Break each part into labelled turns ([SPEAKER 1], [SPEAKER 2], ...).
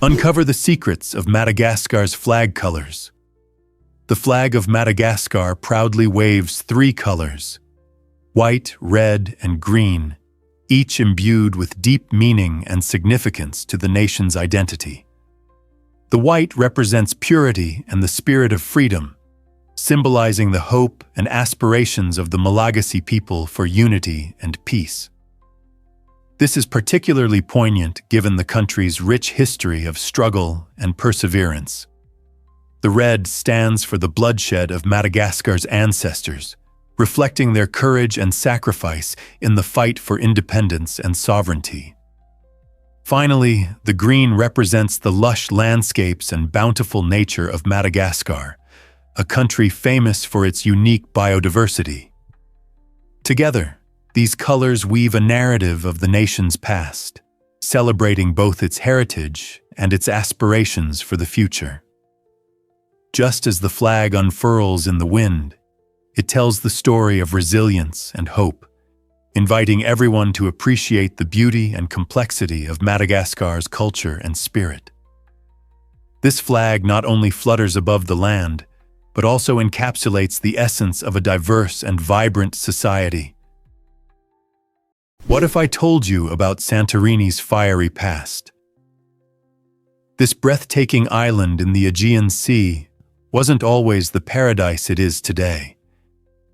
[SPEAKER 1] Uncover the secrets of Madagascar's flag colors. The flag of Madagascar proudly waves three colors: white, red, and green, each imbued with deep meaning and significance to the nation's identity. The white represents purity and the spirit of freedom, symbolizing the hope and aspirations of the Malagasy people for unity and peace. This is particularly poignant given the country's rich history of struggle and perseverance. The red stands for the bloodshed of Madagascar's ancestors, reflecting their courage and sacrifice in the fight for independence and sovereignty. Finally, the green represents the lush landscapes and bountiful nature of Madagascar, a country famous for its unique biodiversity. Together, these colors weave a narrative of the nation's past, celebrating both its heritage and its aspirations for the future. Just as the flag unfurls in the wind, it tells the story of resilience and hope, inviting everyone to appreciate the beauty and complexity of Madagascar's culture and spirit. This flag not only flutters above the land, but also encapsulates the essence of a diverse and vibrant society. What if I told you about Santorini's fiery past? This breathtaking island in the Aegean Sea wasn't always the paradise it is today.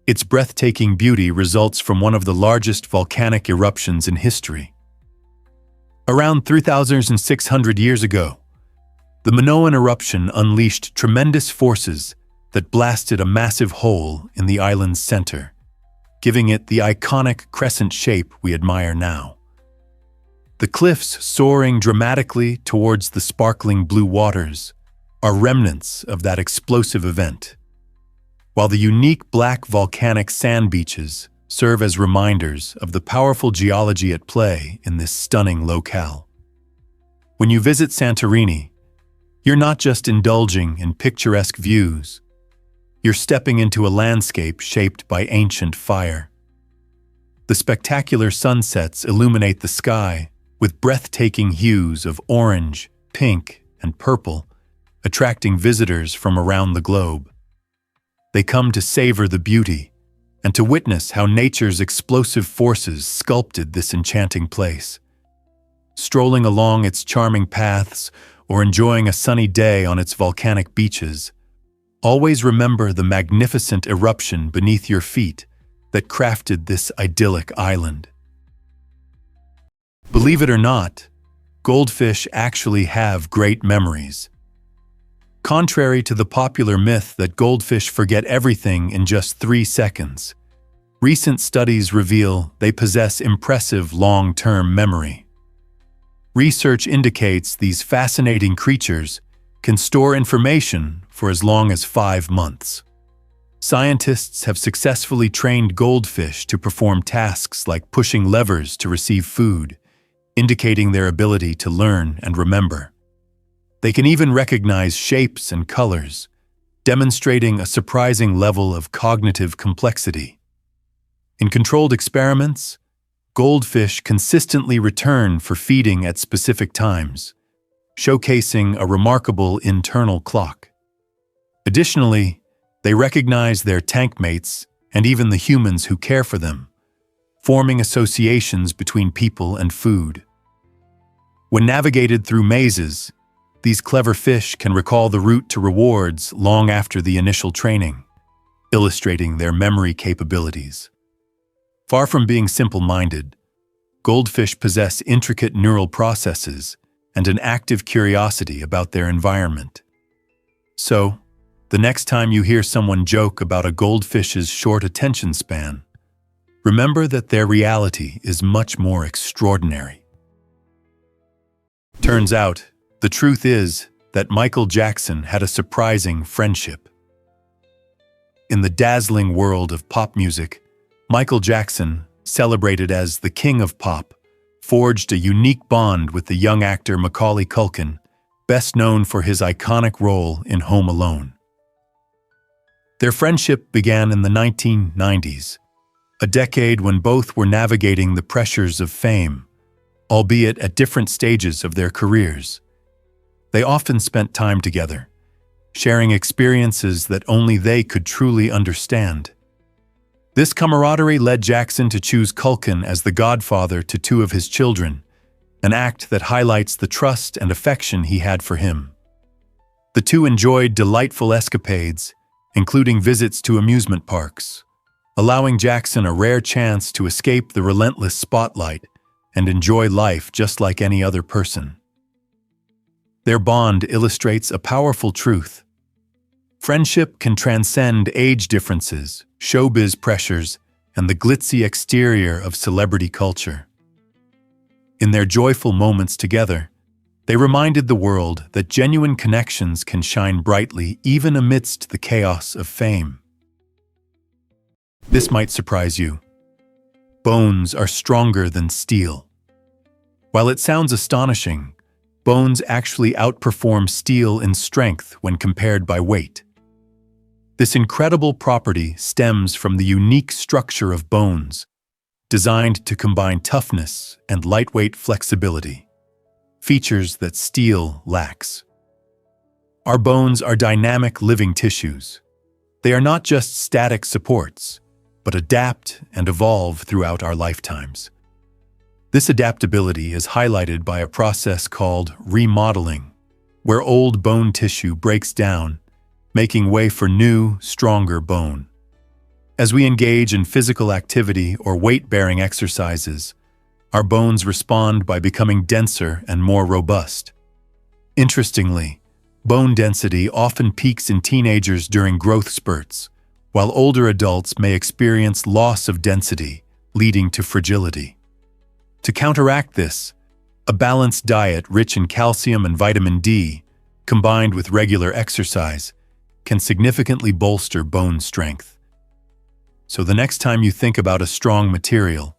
[SPEAKER 1] Its breathtaking beauty results from one of the largest volcanic eruptions in history. Around 3,600 years ago, the Minoan eruption unleashed tremendous forces that blasted a massive hole in the island's center, giving it the iconic crescent shape we admire now. The cliffs soaring dramatically towards the sparkling blue waters are remnants of that explosive event, while the unique black volcanic sand beaches serve as reminders of the powerful geology at play in this stunning locale. When you visit Santorini, you're not just indulging in picturesque views. You're stepping into a landscape shaped by ancient fire. The spectacular sunsets illuminate the sky with breathtaking hues of orange, pink, and purple, attracting visitors from around the globe. They come to savor the beauty and to witness how nature's explosive forces sculpted this enchanting place. Strolling along its charming paths or enjoying a sunny day on its volcanic beaches, always remember the magnificent eruption beneath your feet that crafted this idyllic island. Believe it or not, goldfish actually have great memories. Contrary to the popular myth that goldfish forget everything in just 3 seconds, recent studies reveal they possess impressive long-term memory. Research indicates these fascinating creatures can store information for as long as 5 months. Scientists have successfully trained goldfish to perform tasks like pushing levers to receive food, indicating their ability to learn and remember. They can even recognize shapes and colors, demonstrating a surprising level of cognitive complexity. In controlled experiments, goldfish consistently return for feeding at specific times, showcasing a remarkable internal clock. Additionally, they recognize their tank mates and even the humans who care for them, forming associations between people and food. When navigated through mazes, these clever fish can recall the route to rewards long after the initial training, illustrating their memory capabilities. Far from being simple-minded, goldfish possess intricate neural processes and an active curiosity about their environment. So, the next time you hear someone joke about a goldfish's short attention span, remember that their reality is much more extraordinary. Turns out, the truth is that Michael Jackson had a surprising friendship. In the dazzling world of pop music, Michael Jackson, celebrated as the King of Pop, forged a unique bond with the young actor Macaulay Culkin, best known for his iconic role in Home Alone. Their friendship began in the 1990s, a decade when both were navigating the pressures of fame, albeit at different stages of their careers. They often spent time together, sharing experiences that only they could truly understand. This camaraderie led Jackson to choose Culkin as the godfather to two of his children, an act that highlights the trust and affection he had for him. The two enjoyed delightful escapades, including visits to amusement parks, allowing Jackson a rare chance to escape the relentless spotlight and enjoy life just like any other person. Their bond illustrates a powerful truth. Friendship can transcend age differences, showbiz pressures, and the glitzy exterior of celebrity culture. In their joyful moments together, they reminded the world that genuine connections can shine brightly even amidst the chaos of fame. This might surprise you. Bones are stronger than steel. While it sounds astonishing, bones actually outperform steel in strength when compared by weight. This incredible property stems from the unique structure of bones, designed to combine toughness and lightweight flexibility, features that steel lacks. Our bones are dynamic living tissues. They are not just static supports, but adapt and evolve throughout our lifetimes. This adaptability is highlighted by a process called remodeling, where old bone tissue breaks down, making way for new, stronger bone. As we engage in physical activity or weight-bearing exercises, our bones respond by becoming denser and more robust. Interestingly, bone density often peaks in teenagers during growth spurts, while older adults may experience loss of density, leading to fragility. To counteract this, a balanced diet rich in calcium and vitamin D, combined with regular exercise, can significantly bolster bone strength. So the next time you think about a strong material,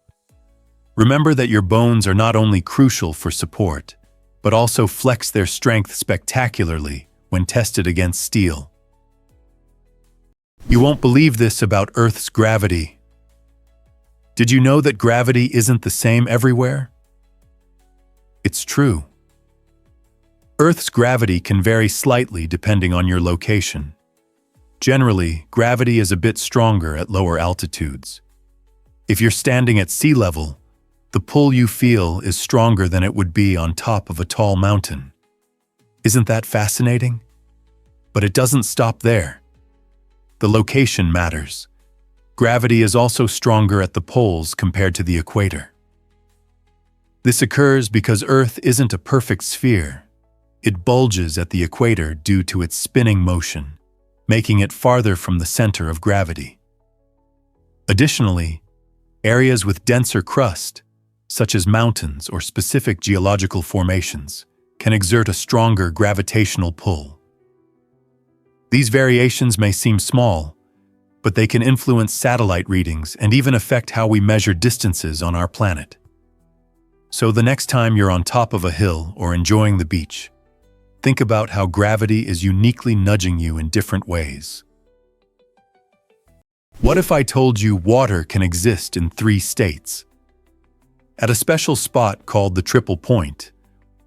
[SPEAKER 1] remember that your bones are not only crucial for support, but also flex their strength spectacularly when tested against steel. You won't believe this about Earth's gravity. Did you know that gravity isn't the same everywhere? It's true. Earth's gravity can vary slightly depending on your location. Generally, gravity is a bit stronger at lower altitudes. If you're standing at sea level, the pull you feel is stronger than it would be on top of a tall mountain. Isn't that fascinating? But it doesn't stop there. The location matters. Gravity is also stronger at the poles compared to the equator. This occurs because Earth isn't a perfect sphere. It bulges at the equator due to its spinning motion, making it farther from the center of gravity. Additionally, areas with denser crust, such as mountains or specific geological formations, can exert a stronger gravitational pull. These variations may seem small, but they can influence satellite readings and even affect how we measure distances on our planet. So the next time you're on top of a hill or enjoying the beach, think about how gravity is uniquely nudging you in different ways. What if I told you water can exist in 3 states? At a special spot called the Triple Point,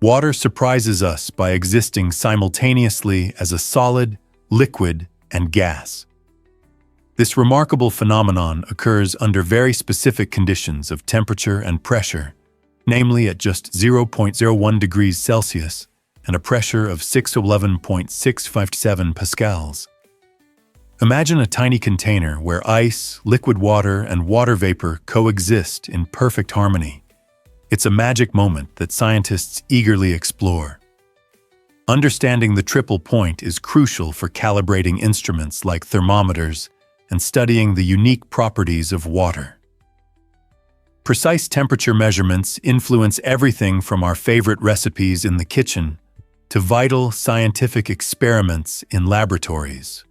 [SPEAKER 1] water surprises us by existing simultaneously as a solid, liquid, and gas. This remarkable phenomenon occurs under very specific conditions of temperature and pressure, namely at just 0.01 degrees Celsius and a pressure of 611.657 pascals. Imagine a tiny container where ice, liquid water, and water vapor coexist in perfect harmony. It's a magic moment that scientists eagerly explore. Understanding the triple point is crucial for calibrating instruments like thermometers and studying the unique properties of water. Precise temperature measurements influence everything from our favorite recipes in the kitchen to vital scientific experiments in laboratories.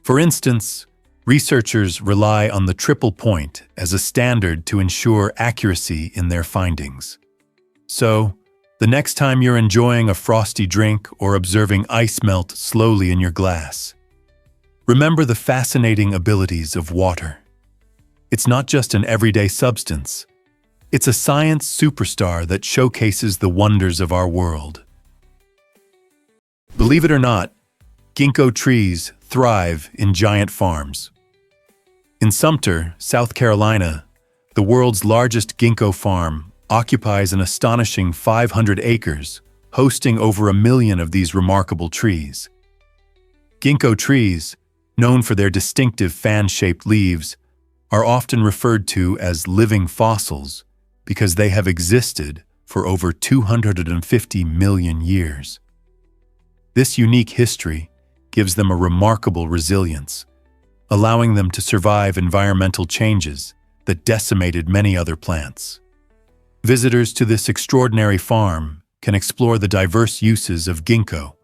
[SPEAKER 1] For instance, researchers rely on the triple point as a standard to ensure accuracy in their findings. So, the next time you're enjoying a frosty drink or observing ice melt slowly in your glass, remember the fascinating abilities of water. It's not just an everyday substance. It's a science superstar that showcases the wonders of our world. Believe it or not, ginkgo trees thrive in giant farms. In Sumter, South Carolina, the world's largest ginkgo farm occupies an astonishing 500 acres, hosting over 1 million of these remarkable trees. Ginkgo trees, known for their distinctive fan-shaped leaves, are often referred to as living fossils because they have existed for over 250 million years. This unique history gives them a remarkable resilience, allowing them to survive environmental changes that decimated many other plants. Visitors to this extraordinary farm can explore the diverse uses of ginkgo,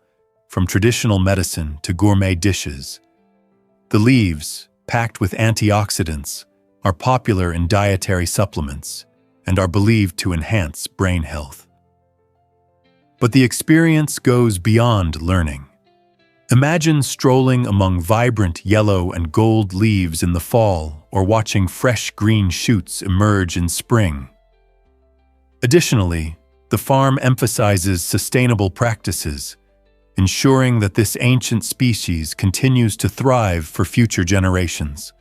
[SPEAKER 1] from traditional medicine to gourmet dishes. The leaves, packed with antioxidants, are popular in dietary supplements and are believed to enhance brain health. But the experience goes beyond learning. Imagine strolling among vibrant yellow and gold leaves in the fall or watching fresh green shoots emerge in spring. Additionally, the farm emphasizes sustainable practices, ensuring that this ancient species continues to thrive for future generations.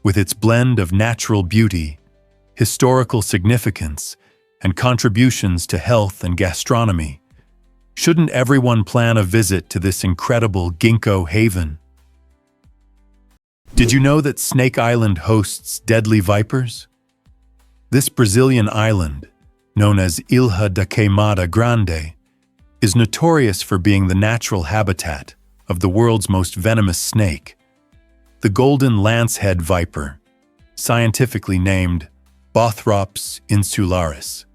[SPEAKER 1] With its blend of natural beauty, historical significance, and contributions to health and gastronomy, shouldn't everyone plan a visit to this incredible ginkgo haven? Did you know that Snake Island hosts deadly vipers? This Brazilian island, known as Ilha da Queimada Grande, is notorious for being the natural habitat of the world's most venomous snake, the golden lancehead viper, scientifically named Bothrops insularis.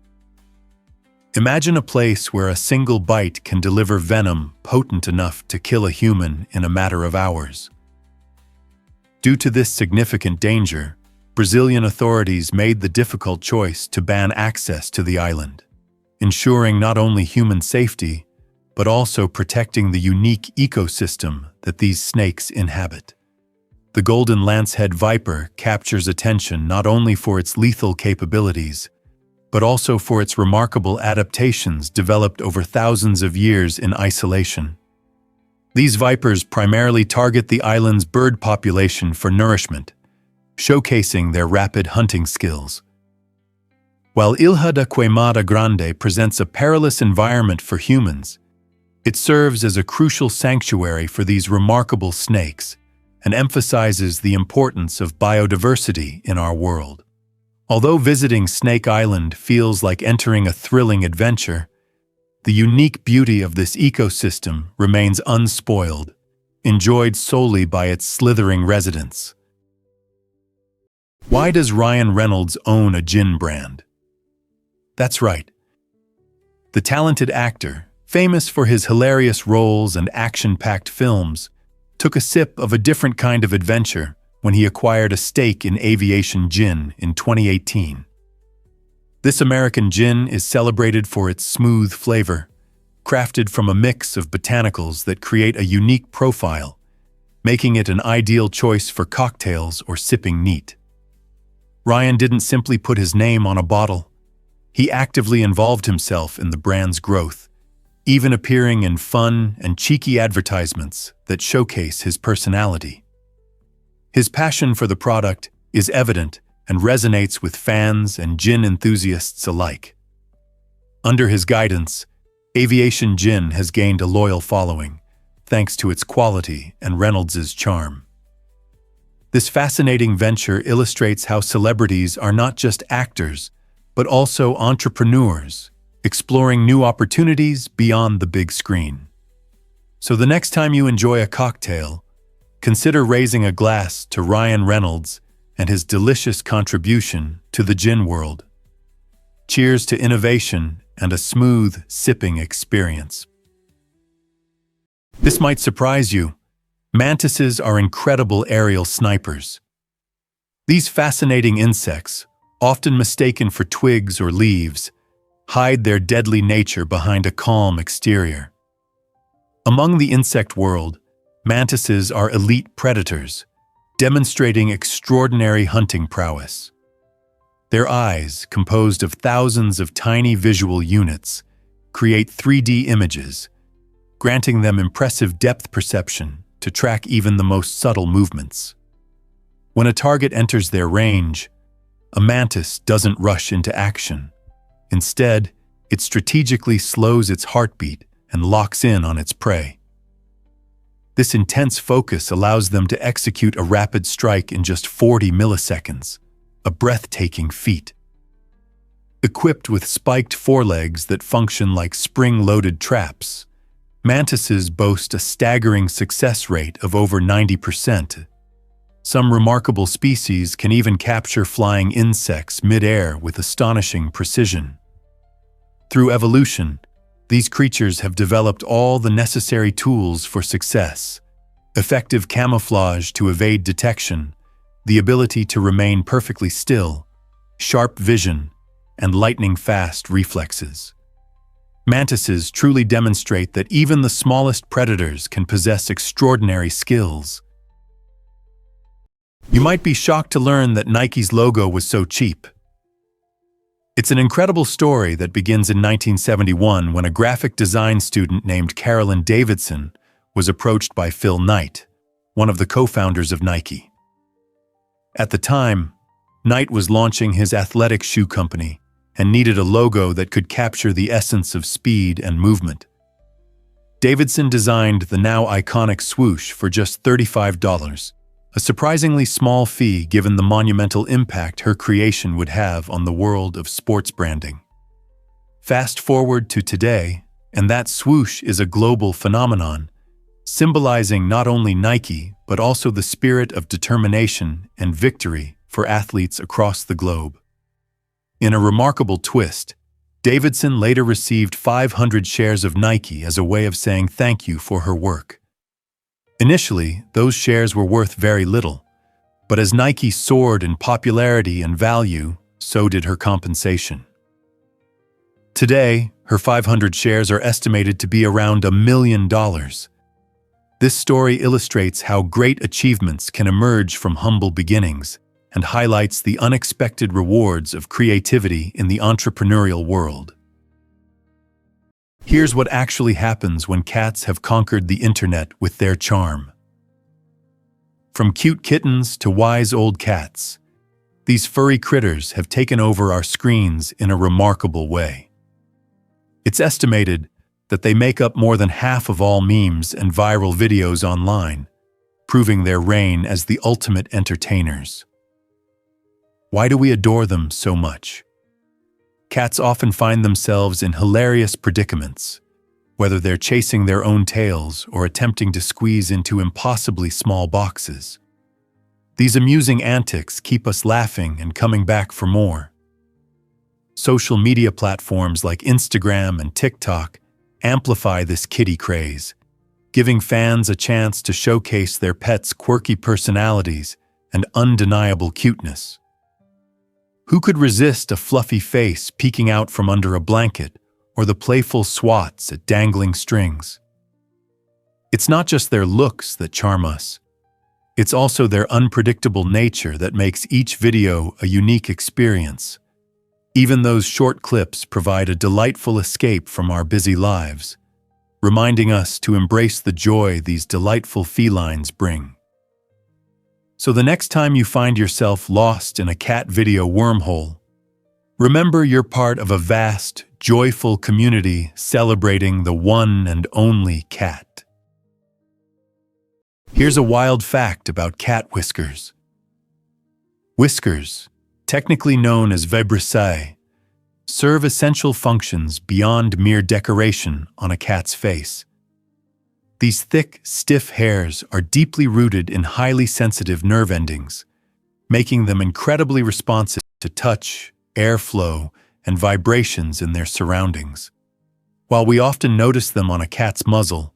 [SPEAKER 1] Imagine a place where a single bite can deliver venom potent enough to kill a human in a matter of hours. Due to this significant danger, Brazilian authorities made the difficult choice to ban access to the island, ensuring not only human safety, but also protecting the unique ecosystem that these snakes inhabit. The golden lancehead viper captures attention not only for its lethal capabilities, but also for its remarkable adaptations developed over thousands of years in isolation. These vipers primarily target the island's bird population for nourishment, showcasing their rapid hunting skills. While Ilha da Queimada Grande presents a perilous environment for humans, it serves as a crucial sanctuary for these remarkable snakes and emphasizes the importance of biodiversity in our world. Although visiting Snake Island feels like entering a thrilling adventure, the unique beauty of this ecosystem remains unspoiled, enjoyed solely by its slithering residents. Why does Ryan Reynolds own a gin brand? That's right. The talented actor, famous for his hilarious roles and action-packed films, took a sip of a different kind of adventure when he acquired a stake in Aviation Gin in 2018. This American gin is celebrated for its smooth flavor, crafted from a mix of botanicals that create a unique profile, making it an ideal choice for cocktails or sipping neat. Ryan didn't simply put his name on a bottle. He actively involved himself in the brand's growth, even appearing in fun and cheeky advertisements that showcase his personality. His passion for the product is evident and resonates with fans and gin enthusiasts alike. Under his guidance, Aviation Gin has gained a loyal following, thanks to its quality and Reynolds' charm. This fascinating venture illustrates how celebrities are not just actors, but also entrepreneurs, exploring new opportunities beyond the big screen. So the next time you enjoy a cocktail, consider raising a glass to Ryan Reynolds and his delicious contribution to the gin world. Cheers to innovation and a smooth sipping experience. This might surprise you. Mantises are incredible aerial snipers. These fascinating insects, often mistaken for twigs or leaves, hide their deadly nature behind a calm exterior. Among the insect world, mantises are elite predators, demonstrating extraordinary hunting prowess. Their eyes, composed of thousands of tiny visual units, create 3D images, granting them impressive depth perception to track even the most subtle movements. When a target enters their range, a mantis doesn't rush into action. Instead, it strategically slows its heartbeat and locks in on its prey. This intense focus allows them to execute a rapid strike in just 40 milliseconds, a breathtaking feat. Equipped with spiked forelegs that function like spring-loaded traps, mantises boast a staggering success rate of over 90%. Some remarkable species can even capture flying insects mid-air with astonishing precision. Through evolution, these creatures have developed all the necessary tools for success: effective camouflage to evade detection, the ability to remain perfectly still, sharp vision, and lightning-fast reflexes. Mantises truly demonstrate that even the smallest predators can possess extraordinary skills. You might be shocked to learn that Nike's logo was so cheap. It's an incredible story that begins in 1971 when a graphic design student named Carolyn Davidson was approached by Phil Knight, one of the co-founders of Nike. At the time, Knight was launching his athletic shoe company and needed a logo that could capture the essence of speed and movement. Davidson designed the now iconic swoosh for just $35, a surprisingly small fee given the monumental impact her creation would have on the world of sports branding. Fast forward to today, and that swoosh is a global phenomenon, symbolizing not only Nike, but also the spirit of determination and victory for athletes across the globe. In a remarkable twist, Davidson later received 500 shares of Nike as a way of saying thank you for her work. Initially, those shares were worth very little, but as Nike soared in popularity and value, so did her compensation. Today, her 500 shares are estimated to be around $1 million. This story illustrates how great achievements can emerge from humble beginnings and highlights the unexpected rewards of creativity in the entrepreneurial world. Here's what actually happens when cats have conquered the internet with their charm. From cute kittens to wise old cats, these furry critters have taken over our screens in a remarkable way. It's estimated that they make up more than half of all memes and viral videos online, proving their reign as the ultimate entertainers. Why do we adore them so much? Cats often find themselves in hilarious predicaments, whether they're chasing their own tails or attempting to squeeze into impossibly small boxes. These amusing antics keep us laughing and coming back for more. Social media platforms like Instagram and TikTok amplify this kitty craze, giving fans a chance to showcase their pets' quirky personalities and undeniable cuteness. Who could resist a fluffy face peeking out from under a blanket or the playful swats at dangling strings? It's not just their looks that charm us. It's also their unpredictable nature that makes each video a unique experience. Even those short clips provide a delightful escape from our busy lives, reminding us to embrace the joy these delightful felines bring. So the next time you find yourself lost in a cat video wormhole, remember you're part of a vast, joyful community celebrating the one and only cat. Here's a wild fact about cat whiskers. Whiskers, technically known as vibrissae, serve essential functions beyond mere decoration on a cat's face. These thick, stiff hairs are deeply rooted in highly sensitive nerve endings, making them incredibly responsive to touch, airflow, and vibrations in their surroundings. While we often notice them on a cat's muzzle,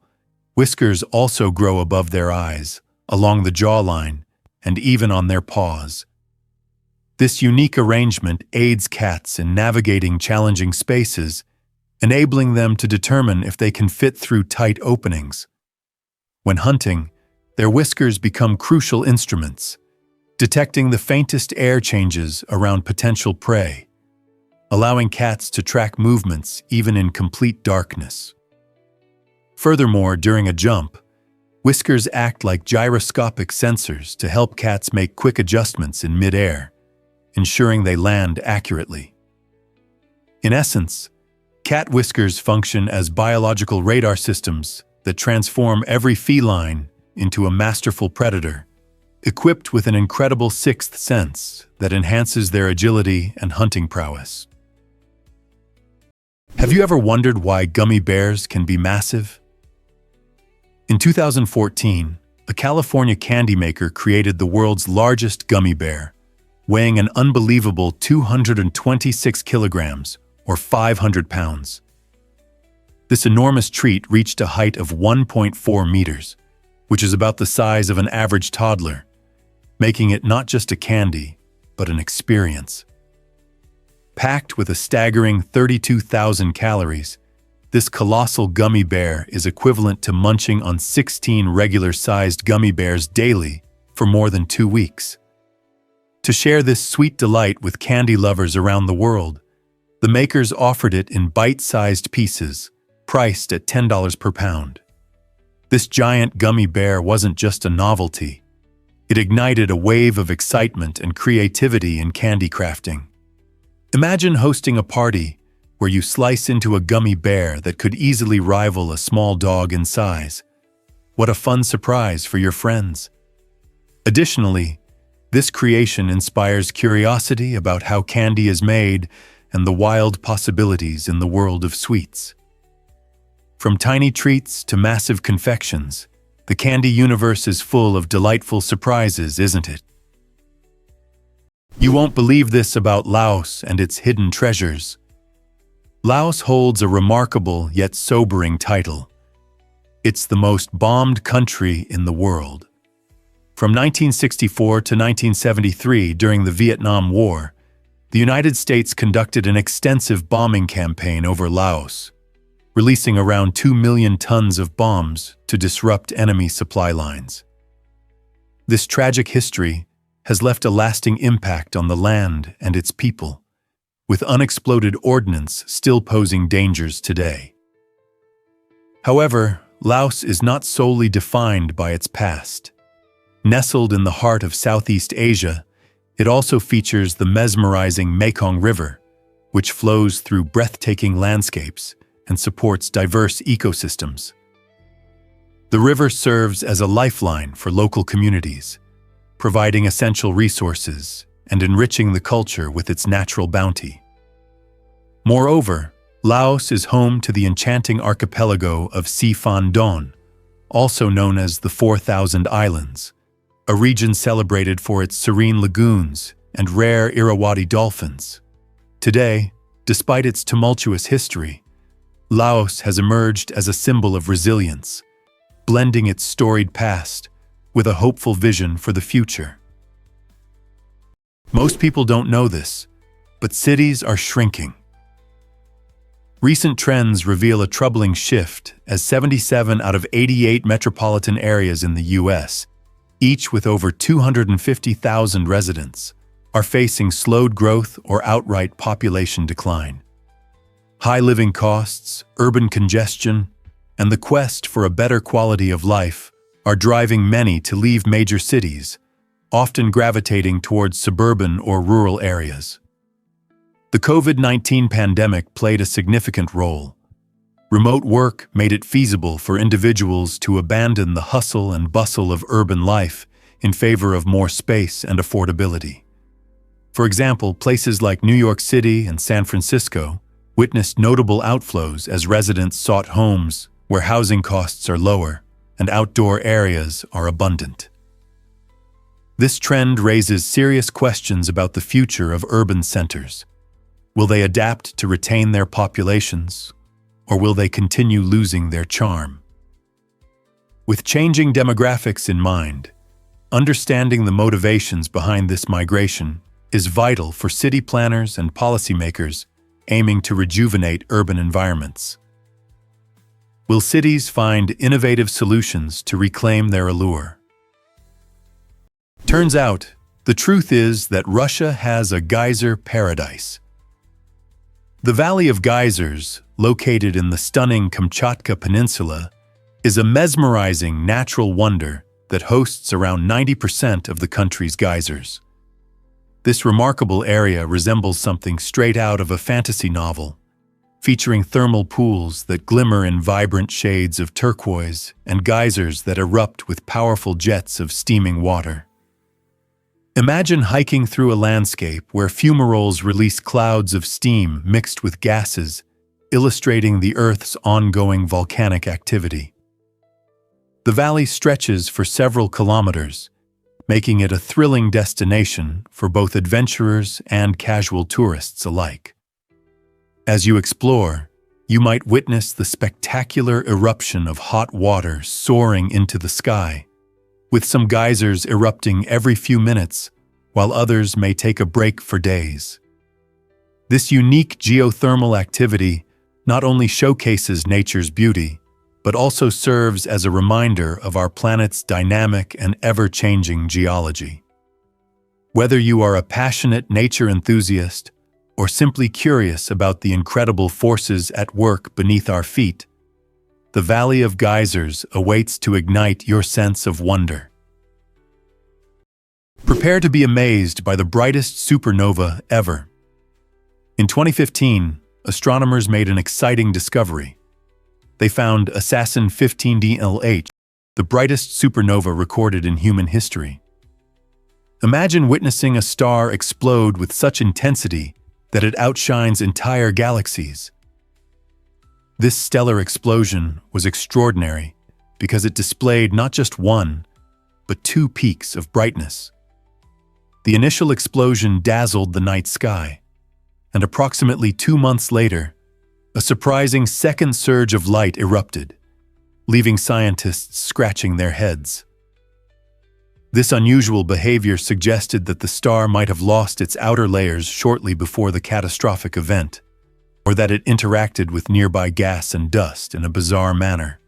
[SPEAKER 1] whiskers also grow above their eyes, along the jawline, and even on their paws. This unique arrangement aids cats in navigating challenging spaces, enabling them to determine if they can fit through tight openings. When hunting, their whiskers become crucial instruments, detecting the faintest air changes around potential prey, allowing cats to track movements even in complete darkness. Furthermore, during a jump, whiskers act like gyroscopic sensors to help cats make quick adjustments in mid-air, ensuring they land accurately. In essence, cat whiskers function as biological radar systems that transform every feline into a masterful predator, equipped with an incredible sixth sense that enhances their agility and hunting prowess. Have you ever wondered why gummy bears can be massive? In 2014, a California candy maker created the world's largest gummy bear, weighing an unbelievable 226 kilograms, or 500 pounds. This enormous treat reached a height of 1.4 meters, which is about the size of an average toddler, making it not just a candy, but an experience. Packed with a staggering 32,000 calories, this colossal gummy bear is equivalent to munching on 16 regular-sized gummy bears daily for more than 2 weeks. To share this sweet delight with candy lovers around the world, the makers offered it in bite-sized pieces, priced at $10 per pound. This giant gummy bear wasn't just a novelty. It ignited a wave of excitement and creativity in candy crafting. Imagine hosting a party where you slice into a gummy bear that could easily rival a small dog in size. What a fun surprise for your friends. Additionally, this creation inspires curiosity about how candy is made and the wild possibilities in the world of sweets. From tiny treats to massive confections, the candy universe is full of delightful surprises, isn't it? You won't believe this about Laos and its hidden treasures. Laos holds a remarkable yet sobering title. It's the most bombed country in the world. From 1964 to 1973, during the Vietnam War, the United States conducted an extensive bombing campaign over Laos, releasing around 2 million tons of bombs to disrupt enemy supply lines. This tragic history has left a lasting impact on the land and its people, with unexploded ordnance still posing dangers today. However, Laos is not solely defined by its past. Nestled in the heart of Southeast Asia, it also features the mesmerizing Mekong River, which flows through breathtaking landscapes and supports diverse ecosystems. The river serves as a lifeline for local communities, providing essential resources and enriching the culture with its natural bounty. Moreover, Laos is home to the enchanting archipelago of Si Phan Don, also known as the 4,000 Islands, a region celebrated for its serene lagoons and rare Irrawaddy dolphins. Today, despite its tumultuous history, Laos has emerged as a symbol of resilience, blending its storied past with a hopeful vision for the future. Most people don't know this, but cities are shrinking. Recent trends reveal a troubling shift as 77 out of 88 metropolitan areas in the U.S., each with over 250,000 residents, are facing slowed growth or outright population decline. High living costs, urban congestion, and the quest for a better quality of life are driving many to leave major cities, often gravitating towards suburban or rural areas. The COVID-19 pandemic played a significant role. Remote work made it feasible for individuals to abandon the hustle and bustle of urban life in favor of more space and affordability. For example, places like New York City and San Francisco witnessed notable outflows as residents sought homes where housing costs are lower and outdoor areas are abundant. This trend raises serious questions about the future of urban centers. Will they adapt to retain their populations, or will they continue losing their charm? With changing demographics in mind, understanding the motivations behind this migration is vital for city planners and policymakers aiming to rejuvenate urban environments. Will cities find innovative solutions to reclaim their allure? Turns out, the truth is that Russia has a geyser paradise. The Valley of Geysers, located in the stunning Kamchatka Peninsula, is a mesmerizing natural wonder that hosts around 90% of the country's geysers. This remarkable area resembles something straight out of a fantasy novel, featuring thermal pools that glimmer in vibrant shades of turquoise and geysers that erupt with powerful jets of steaming water. Imagine hiking through a landscape where fumaroles release clouds of steam mixed with gases, illustrating the Earth's ongoing volcanic activity. The valley stretches for several kilometers, making it a thrilling destination for both adventurers and casual tourists alike. As you explore, you might witness the spectacular eruption of hot water soaring into the sky, with some geysers erupting every few minutes, while others may take a break for days. This unique geothermal activity not only showcases nature's beauty, but also serves as a reminder of our planet's dynamic and ever-changing geology. Whether you are a passionate nature enthusiast or simply curious about the incredible forces at work beneath our feet, the Valley of Geysers awaits to ignite your sense of wonder. Prepare to be amazed by the brightest supernova ever. In 2015, astronomers made an exciting discovery. They found Assassin 15D-LH, the brightest supernova recorded in human history. Imagine witnessing a star explode with such intensity that it outshines entire galaxies. This stellar explosion was extraordinary because it displayed not just one, but two peaks of brightness. The initial explosion dazzled the night sky, and approximately 2 months later, a surprising second surge of light erupted, leaving scientists scratching their heads. This unusual behavior suggested that the star might have lost its outer layers shortly before the catastrophic event, or that it interacted with nearby gas and dust in a bizarre manner.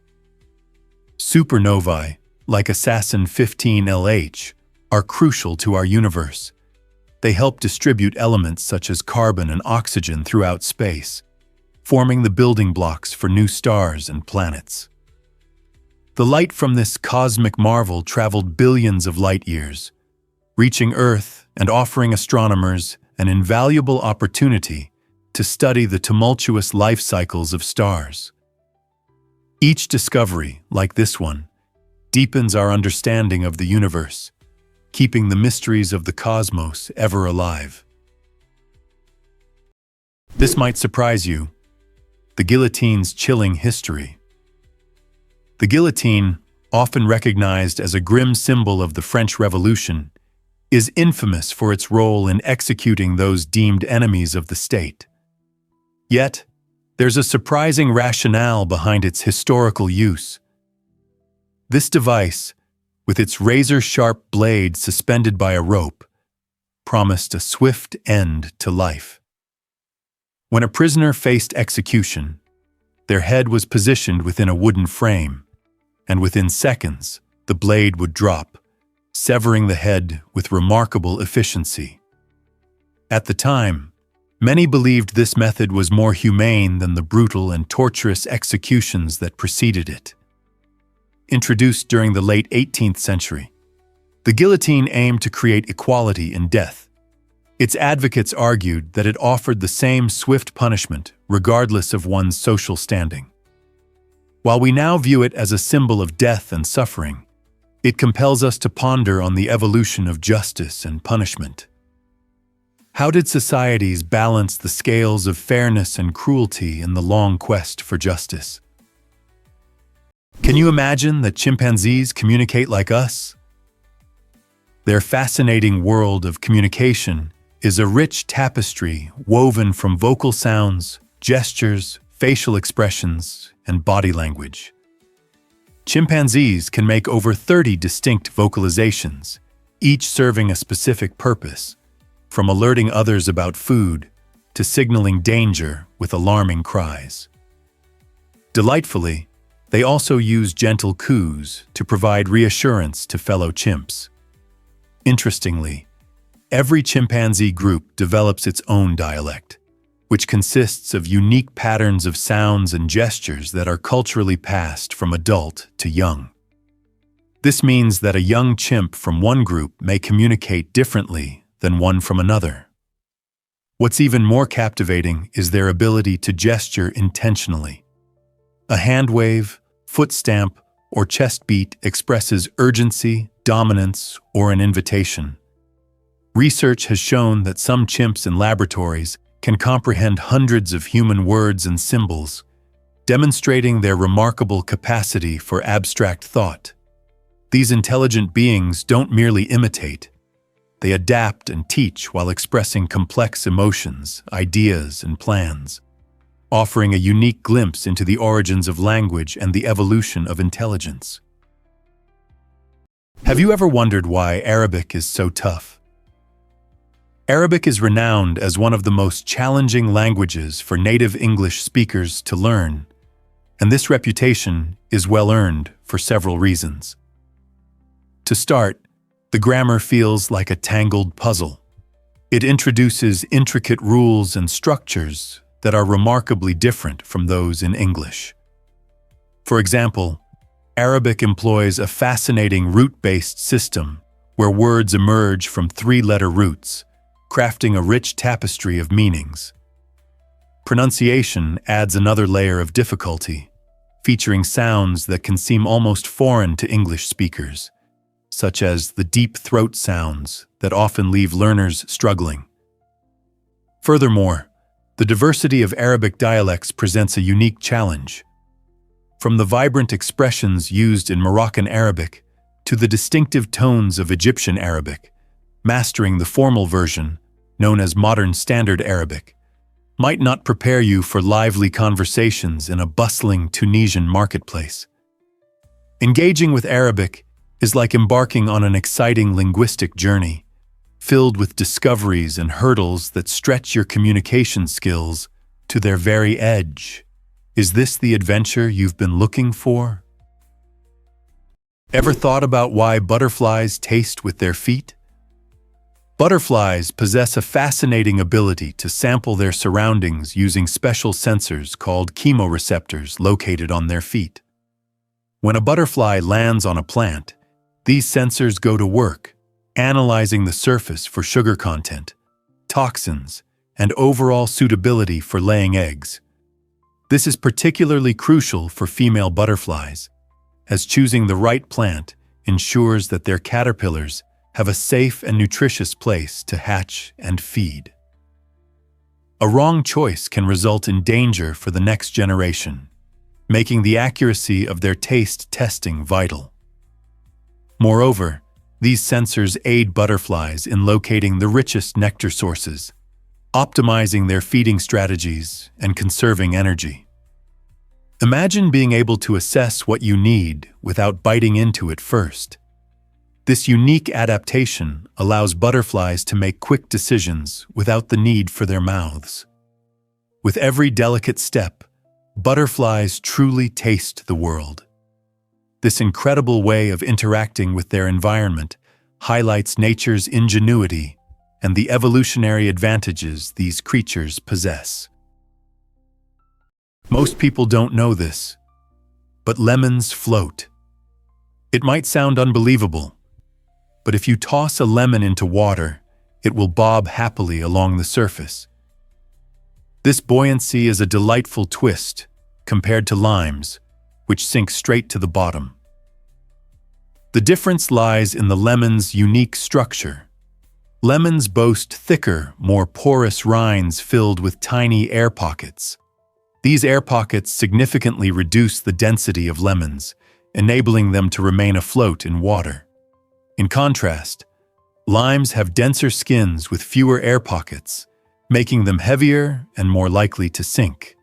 [SPEAKER 1] Supernovae, like Assassin 15LH, are crucial to our universe. They help distribute elements such as carbon and oxygen throughout space, forming the building blocks for new stars and planets. The light from this cosmic marvel traveled billions of light years, reaching Earth and offering astronomers an invaluable opportunity to study the tumultuous life cycles of stars. Each discovery, like this one, deepens our understanding of the universe, keeping the mysteries of the cosmos ever alive. This might surprise you: the guillotine's chilling history. The guillotine, often recognized as a grim symbol of the French Revolution, is infamous for its role in executing those deemed enemies of the state. Yet, there's a surprising rationale behind its historical use. This device, with its razor-sharp blade suspended by a rope, promised a swift end to life. When a prisoner faced execution, their head was positioned within a wooden frame, and within seconds, the blade would drop, severing the head with remarkable efficiency. At the time, many believed this method was more humane than the brutal and torturous executions that preceded it. Introduced during the late 18th century, the guillotine aimed to create equality in death. Its advocates argued that it offered the same swift punishment regardless of one's social standing. While we now view it as a symbol of death and suffering, it compels us to ponder on the evolution of justice and punishment. How did societies balance the scales of fairness and cruelty in the long quest for justice? Can you imagine that chimpanzees communicate like us? Their fascinating world of communication is a rich tapestry woven from vocal sounds, gestures, facial expressions, and body language. Chimpanzees can make over 30 distinct vocalizations, each serving a specific purpose, from alerting others about food to signaling danger with alarming cries. Delightfully, they also use gentle coos to provide reassurance to fellow chimps. Interestingly, every chimpanzee group develops its own dialect, which consists of unique patterns of sounds and gestures that are culturally passed from adult to young. This means that a young chimp from one group may communicate differently than one from another. What's even more captivating is their ability to gesture intentionally. A hand wave, foot stamp, or chest beat expresses urgency, dominance, or an invitation. Research has shown that some chimps in laboratories can comprehend hundreds of human words and symbols, demonstrating their remarkable capacity for abstract thought. These intelligent beings don't merely imitate. They adapt and teach while expressing complex emotions, ideas, and plans, offering a unique glimpse into the origins of language and the evolution of intelligence. Have you ever wondered why Arabic is so tough? Arabic is renowned as one of the most challenging languages for native English speakers to learn, and this reputation is well-earned for several reasons. To start, the grammar feels like a tangled puzzle. It introduces intricate rules and structures that are remarkably different from those in English. For example, Arabic employs a fascinating root-based system where words emerge from three-letter roots, crafting a rich tapestry of meanings. Pronunciation adds another layer of difficulty, featuring sounds that can seem almost foreign to English speakers, such as the deep throat sounds that often leave learners struggling. Furthermore, the diversity of Arabic dialects presents a unique challenge. From the vibrant expressions used in Moroccan Arabic to the distinctive tones of Egyptian Arabic, mastering the formal version, known as Modern Standard Arabic, might not prepare you for lively conversations in a bustling Tunisian marketplace. Engaging with Arabic is like embarking on an exciting linguistic journey, filled with discoveries and hurdles that stretch your communication skills to their very edge. Is this the adventure you've been looking for? Ever thought about why butterflies taste with their feet? Butterflies possess a fascinating ability to sample their surroundings using special sensors called chemoreceptors located on their feet. When a butterfly lands on a plant, these sensors go to work, analyzing the surface for sugar content, toxins, and overall suitability for laying eggs. This is particularly crucial for female butterflies, as choosing the right plant ensures that their caterpillars have a safe and nutritious place to hatch and feed. A wrong choice can result in danger for the next generation, making the accuracy of their taste testing vital. Moreover, these sensors aid butterflies in locating the richest nectar sources, optimizing their feeding strategies and conserving energy. Imagine being able to assess what you need without biting into it first. This unique adaptation allows butterflies to make quick decisions without the need for their mouths. With every delicate step, butterflies truly taste the world. This incredible way of interacting with their environment highlights nature's ingenuity and the evolutionary advantages these creatures possess. Most people don't know this, but lemons float. It might sound unbelievable, but if you toss a lemon into water, it will bob happily along the surface. This buoyancy is a delightful twist compared to limes, which sink straight to the bottom. The difference lies in the lemon's unique structure. Lemons boast thicker, more porous rinds filled with tiny air pockets. These air pockets significantly reduce the density of lemons, enabling them to remain afloat in water. In contrast, limes have denser skins with fewer air pockets, making them heavier and more likely to sink.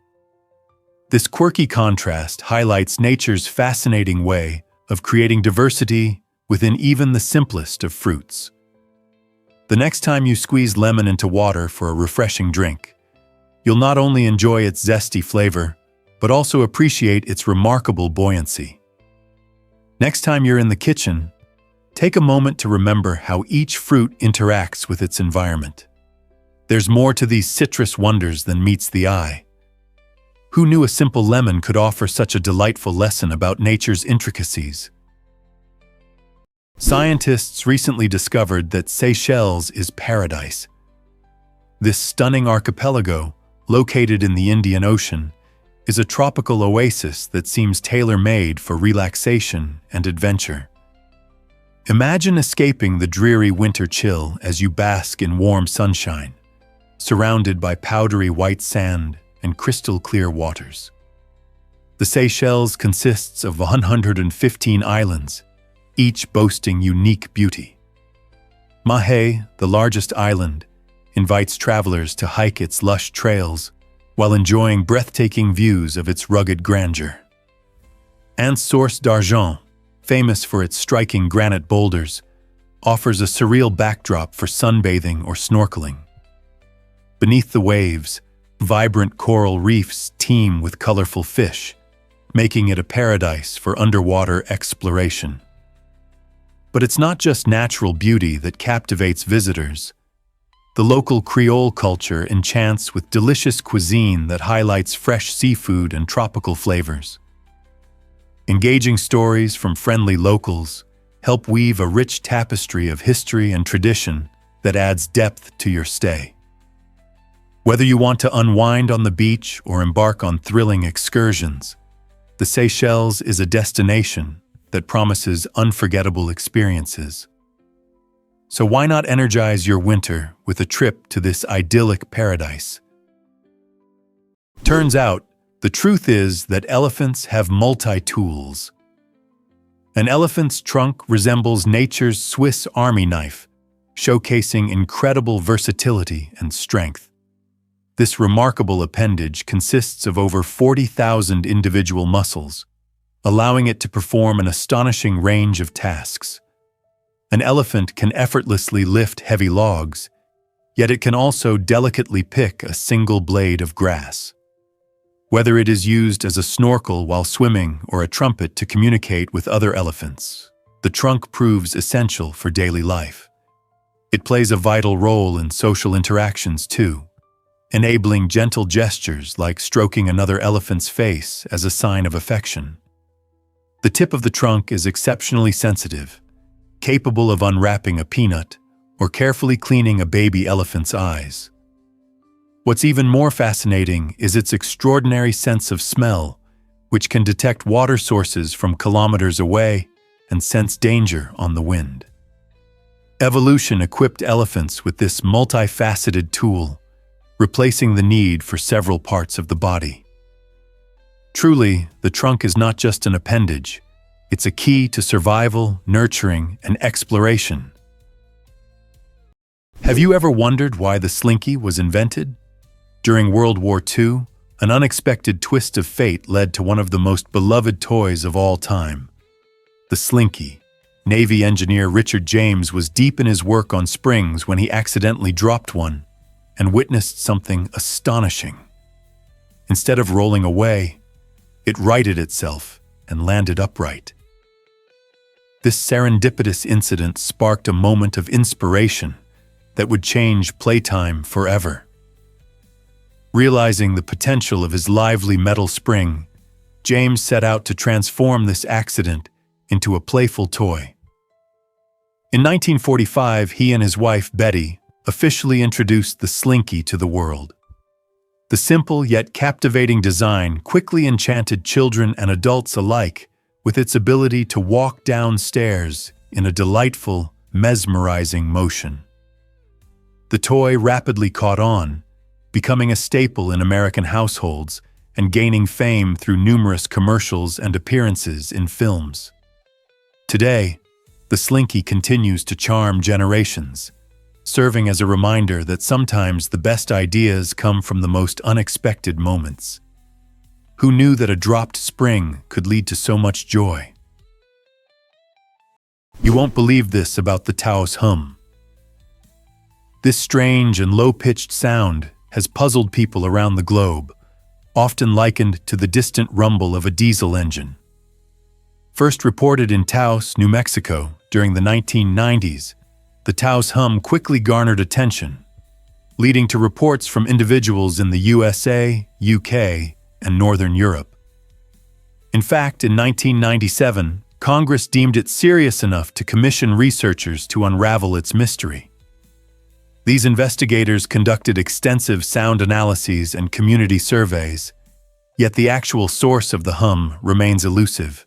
[SPEAKER 1] This quirky contrast highlights nature's fascinating way of creating diversity within even the simplest of fruits. The next time you squeeze lemon into water for a refreshing drink, you'll not only enjoy its zesty flavor, but also appreciate its remarkable buoyancy. Next time you're in the kitchen, take a moment to remember how each fruit interacts with its environment. There's more to these citrus wonders than meets the eye. Who knew a simple lemon could offer such a delightful lesson about nature's intricacies? Scientists recently discovered that Seychelles is paradise. This stunning archipelago, located in the Indian Ocean, is a tropical oasis that seems tailor-made for relaxation and adventure. Imagine escaping the dreary winter chill as you bask in warm sunshine, surrounded by powdery white sand and crystal-clear waters. The Seychelles consists of 115 islands, each boasting unique beauty. Mahé, the largest island, invites travelers to hike its lush trails while enjoying breathtaking views of its rugged grandeur. Anse Source d'Argent, famous for its striking granite boulders, offers a surreal backdrop for sunbathing or snorkeling. Beneath the waves, vibrant coral reefs teem with colorful fish, making it a paradise for underwater exploration. But it's not just natural beauty that captivates visitors. The local Creole culture enchants with delicious cuisine that highlights fresh seafood and tropical flavors. Engaging stories from friendly locals help weave a rich tapestry of history and tradition that adds depth to your stay. Whether you want to unwind on the beach or embark on thrilling excursions, the Seychelles is a destination that promises unforgettable experiences. So why not energize your winter with a trip to this idyllic paradise? Turns out, the truth is that elephants have multi-tools. An elephant's trunk resembles nature's Swiss Army knife, showcasing incredible versatility and strength. This remarkable appendage consists of over 40,000 individual muscles, allowing it to perform an astonishing range of tasks. An elephant can effortlessly lift heavy logs, yet it can also delicately pick a single blade of grass. Whether it is used as a snorkel while swimming or a trumpet to communicate with other elephants, the trunk proves essential for daily life. It plays a vital role in social interactions too, enabling gentle gestures like stroking another elephant's face as a sign of affection. The tip of the trunk is exceptionally sensitive, capable of unwrapping a peanut or carefully cleaning a baby elephant's eyes. What's even more fascinating is its extraordinary sense of smell, which can detect water sources from kilometers away and sense danger on the wind. Evolution equipped elephants with this multifaceted tool, replacing the need for several parts of the body. Truly, the trunk is not just an appendage, it's a key to survival, nurturing, and exploration. Have you ever wondered why the slinky was invented? During World War II, an unexpected twist of fate led to one of the most beloved toys of all time, the slinky. Navy engineer Richard James was deep in his work on springs when he accidentally dropped one and witnessed something astonishing. Instead of rolling away, it righted itself and landed upright. This serendipitous incident sparked a moment of inspiration that would change playtime forever. Realizing the potential of his lively metal spring, James set out to transform this accident into a playful toy. In 1945, he and his wife, Betty, officially introduced the slinky to the world. The simple yet captivating design quickly enchanted children and adults alike with its ability to walk down stairs in a delightful, mesmerizing motion. The toy rapidly caught on, becoming a staple in American households and gaining fame through numerous commercials and appearances in films. Today, the slinky continues to charm generations, serving as a reminder that sometimes the best ideas come from the most unexpected moments. Who knew that a dropped spring could lead to so much joy? You won't believe this about the Taos hum. This strange and low-pitched sound has puzzled people around the globe, often likened to the distant rumble of a diesel engine. First reported in Taos, New Mexico, during the 1990s, the Taos hum quickly garnered attention. leading to reports from individuals in the USA, UK, and Northern Europe. In fact, in 1997, Congress deemed it serious enough to commission researchers to unravel its mystery. These investigators conducted extensive sound analyses and community surveys, yet the actual source of the hum remains elusive.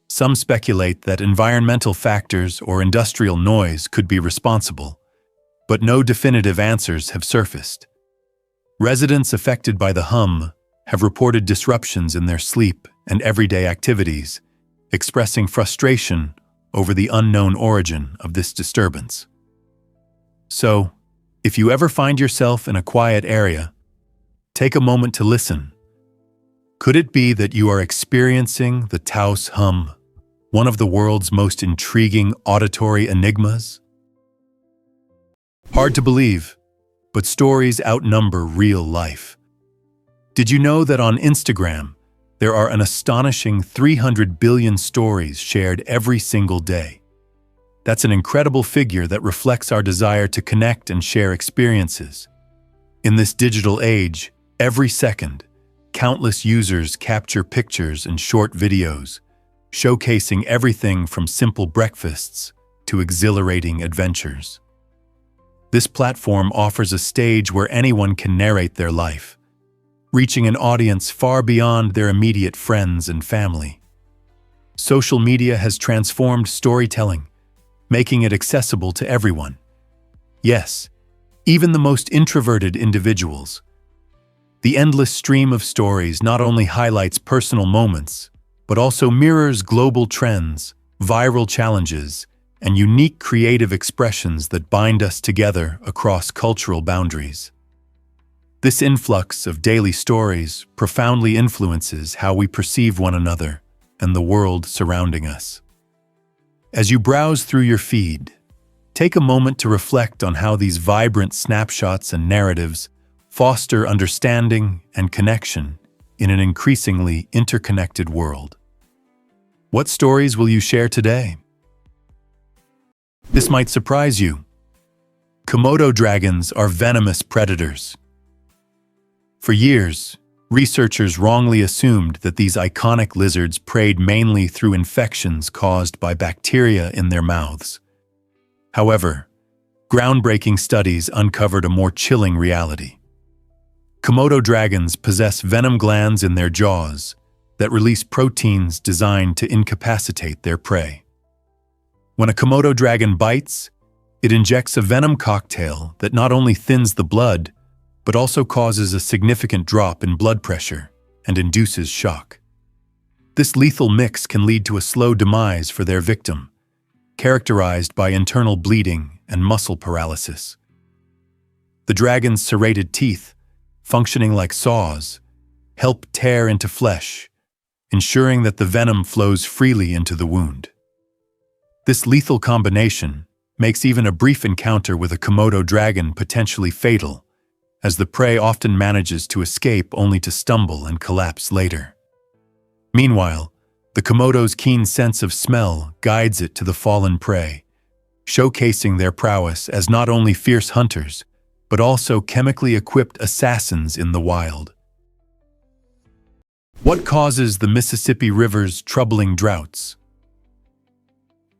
[SPEAKER 1] Some speculate that environmental factors or industrial noise could be responsible, but no definitive answers have surfaced. Residents affected by the hum have reported disruptions in their sleep and everyday activities, expressing frustration over the unknown origin of this disturbance. So, if you ever find yourself in a quiet area, take a moment to listen. Could it be that you are experiencing the Taos hum, one of the world's most intriguing auditory enigmas? Hard to believe, but stories outnumber real life. Did you know that on Instagram, there are an astonishing 300 billion stories shared every single day? That's an incredible figure that reflects our desire to connect and share experiences. In this digital age, every second, countless users capture pictures and short videos, showcasing everything from simple breakfasts to exhilarating adventures. This platform offers a stage where anyone can narrate their life, reaching an audience far beyond their immediate friends and family. Social media has transformed storytelling, making it accessible to everyone. Yes, even the most introverted individuals. The endless stream of stories not only highlights personal moments, but also mirrors global trends, viral challenges, and unique creative expressions that bind us together across cultural boundaries. This influx of daily stories profoundly influences how we perceive one another and the world surrounding us. As you browse through your feed, take a moment to reflect on how these vibrant snapshots and narratives foster understanding and connection in an increasingly interconnected world. What stories will you share today? This might surprise you. Komodo dragons are venomous predators. For years, researchers wrongly assumed that these iconic lizards preyed mainly through infections caused by bacteria in their mouths. However, groundbreaking studies uncovered a more chilling reality. Komodo dragons possess venom glands in their jaws that release proteins designed to incapacitate their prey. When a Komodo dragon bites, it injects a venom cocktail that not only thins the blood, but also causes a significant drop in blood pressure and induces shock. This lethal mix can lead to a slow demise for their victim, characterized by internal bleeding and muscle paralysis. The dragon's serrated teeth, functioning like saws, help tear into flesh, ensuring that the venom flows freely into the wound. This lethal combination makes even a brief encounter with a Komodo dragon potentially fatal, as the prey often manages to escape only to stumble and collapse later. Meanwhile, the Komodo's keen sense of smell guides it to the fallen prey, showcasing their prowess as not only fierce hunters, but also chemically equipped assassins in the wild. What causes the Mississippi River's troubling droughts?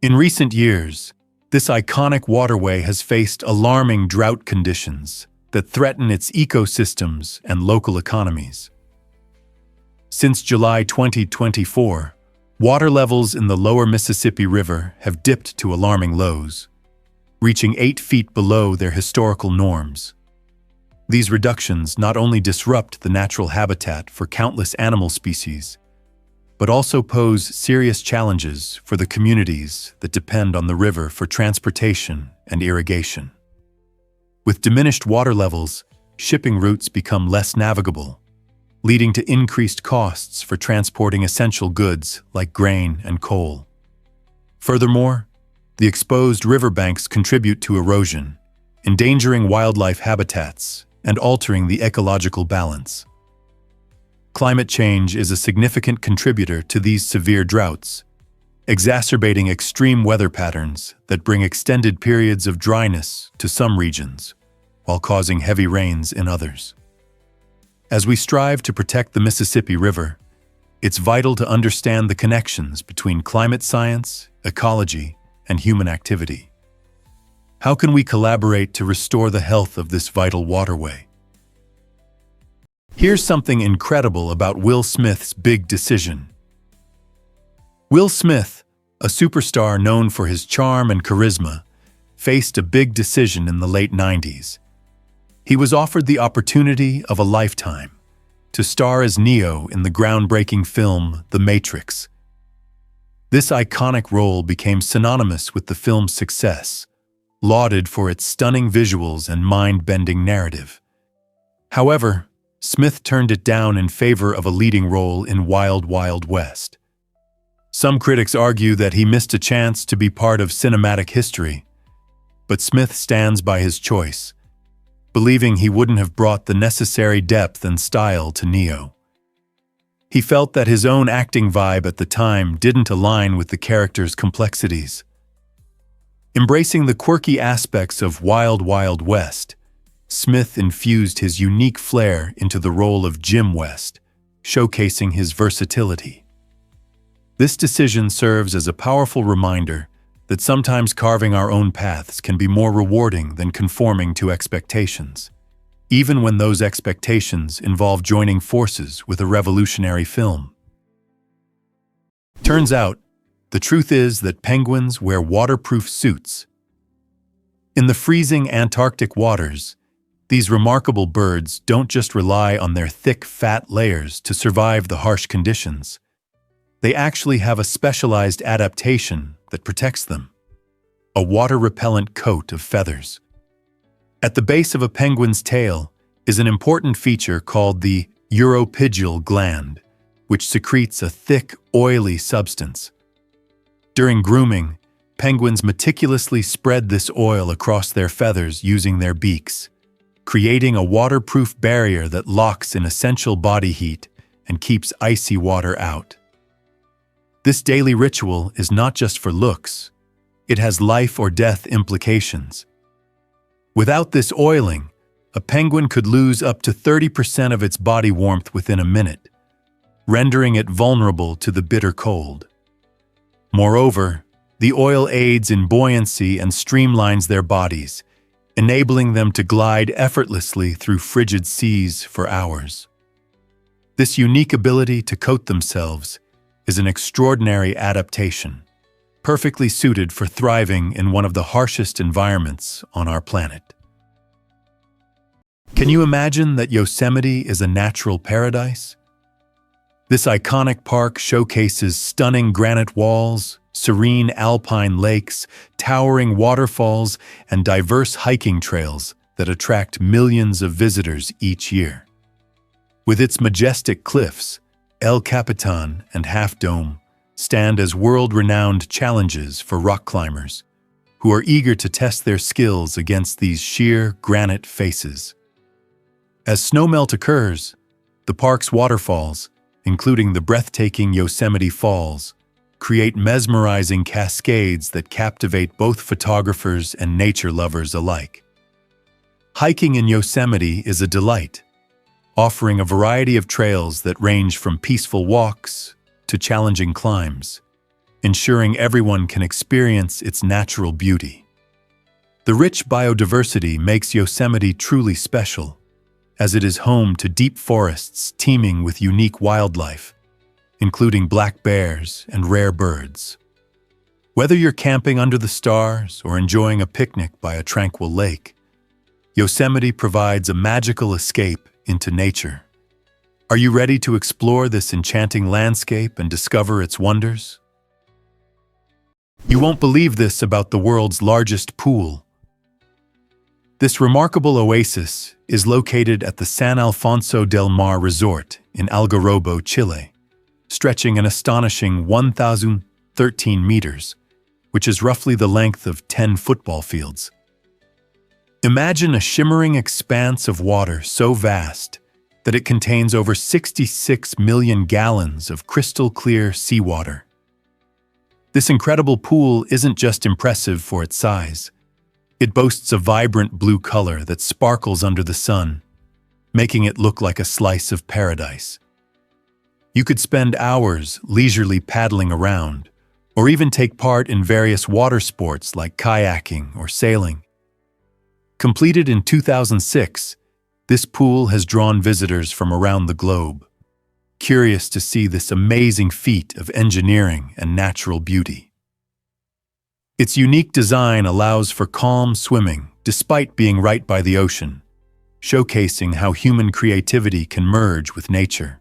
[SPEAKER 1] In recent years, this iconic waterway has faced alarming drought conditions that threaten its ecosystems and local economies. Since July 2024, water levels in the lower Mississippi River have dipped to alarming lows, reaching 8 feet below their historical norms. These reductions not only disrupt the natural habitat for countless animal species, but also pose serious challenges for the communities that depend on the river for transportation and irrigation. With diminished water levels, shipping routes become less navigable, leading to increased costs for transporting essential goods like grain and coal. Furthermore, the exposed riverbanks contribute to erosion, endangering wildlife habitats and altering the ecological balance. Climate change is a significant contributor to these severe droughts, exacerbating extreme weather patterns that bring extended periods of dryness to some regions, while causing heavy rains in others. As we strive to protect the Mississippi River, it's vital to understand the connections between climate science, ecology, and human activity. How can we collaborate to restore the health of this vital waterway? Here's something incredible about Will Smith's big decision. Will Smith, a superstar known for his charm and charisma, faced a big decision in the late 90s. He was offered the opportunity of a lifetime to star as Neo in the groundbreaking film The Matrix. This iconic role became synonymous with the film's success, lauded for its stunning visuals and mind-bending narrative. However, Smith turned it down in favor of a leading role in Wild Wild West. Some critics argue that he missed a chance to be part of cinematic history, but Smith stands by his choice, believing he wouldn't have brought the necessary depth and style to Neo. He felt that his own acting vibe at the time didn't align with the character's complexities. Embracing the quirky aspects of Wild Wild West, Smith infused his unique flair into the role of Jim West, showcasing his versatility. This decision serves as a powerful reminder that sometimes carving our own paths can be more rewarding than conforming to expectations, even when those expectations involve joining forces with a revolutionary film. Turns out, the truth is that penguins wear waterproof suits. In the freezing Antarctic waters, these remarkable birds don't just rely on their thick, fat layers to survive the harsh conditions. They actually have a specialized adaptation that protects them: a water-repellent coat of feathers. At the base of a penguin's tail is an important feature called the uropygial gland, which secretes a thick, oily substance. During grooming, penguins meticulously spread this oil across their feathers using their beaks, creating a waterproof barrier that locks in essential body heat and keeps icy water out. This daily ritual is not just for looks, it has life or death implications. Without this oiling, a penguin could lose up to 30% of its body warmth within a minute, rendering it vulnerable to the bitter cold. Moreover, the oil aids in buoyancy and streamlines their bodies, enabling them to glide effortlessly through frigid seas for hours. This unique ability to coat themselves is an extraordinary adaptation, perfectly suited for thriving in one of the harshest environments on our planet. Can you imagine that Yosemite is a natural paradise? This iconic park showcases stunning granite walls, serene alpine lakes, towering waterfalls, and diverse hiking trails that attract millions of visitors each year. With its majestic cliffs, El Capitan and Half Dome stand as world-renowned challenges for rock climbers who are eager to test their skills against these sheer granite faces. As snowmelt occurs, the park's waterfalls, including the breathtaking Yosemite Falls, create mesmerizing cascades that captivate both photographers and nature lovers alike. Hiking in Yosemite is a delight, offering a variety of trails that range from peaceful walks to challenging climbs, ensuring everyone can experience its natural beauty. The rich biodiversity makes Yosemite truly special, as it is home to deep forests teeming with unique wildlife, including black bears and rare birds. Whether you're camping under the stars or enjoying a picnic by a tranquil lake, Yosemite provides a magical escape into nature. Are you ready to explore this enchanting landscape and discover its wonders? You won't believe this about the world's largest pool. This remarkable oasis is located at the San Alfonso del Mar Resort in Algarrobo, Chile, stretching an astonishing 1,013 meters, which is roughly the length of 10 football fields. Imagine a shimmering expanse of water so vast that it contains over 66 million gallons of crystal-clear seawater. This incredible pool isn't just impressive for its size. It boasts a vibrant blue color that sparkles under the sun, making it look like a slice of paradise. You could spend hours leisurely paddling around, or even take part in various water sports like kayaking or sailing. Completed in 2006, this pool has drawn visitors from around the globe, curious to see this amazing feat of engineering and natural beauty. Its unique design allows for calm swimming despite being right by the ocean, showcasing how human creativity can merge with nature.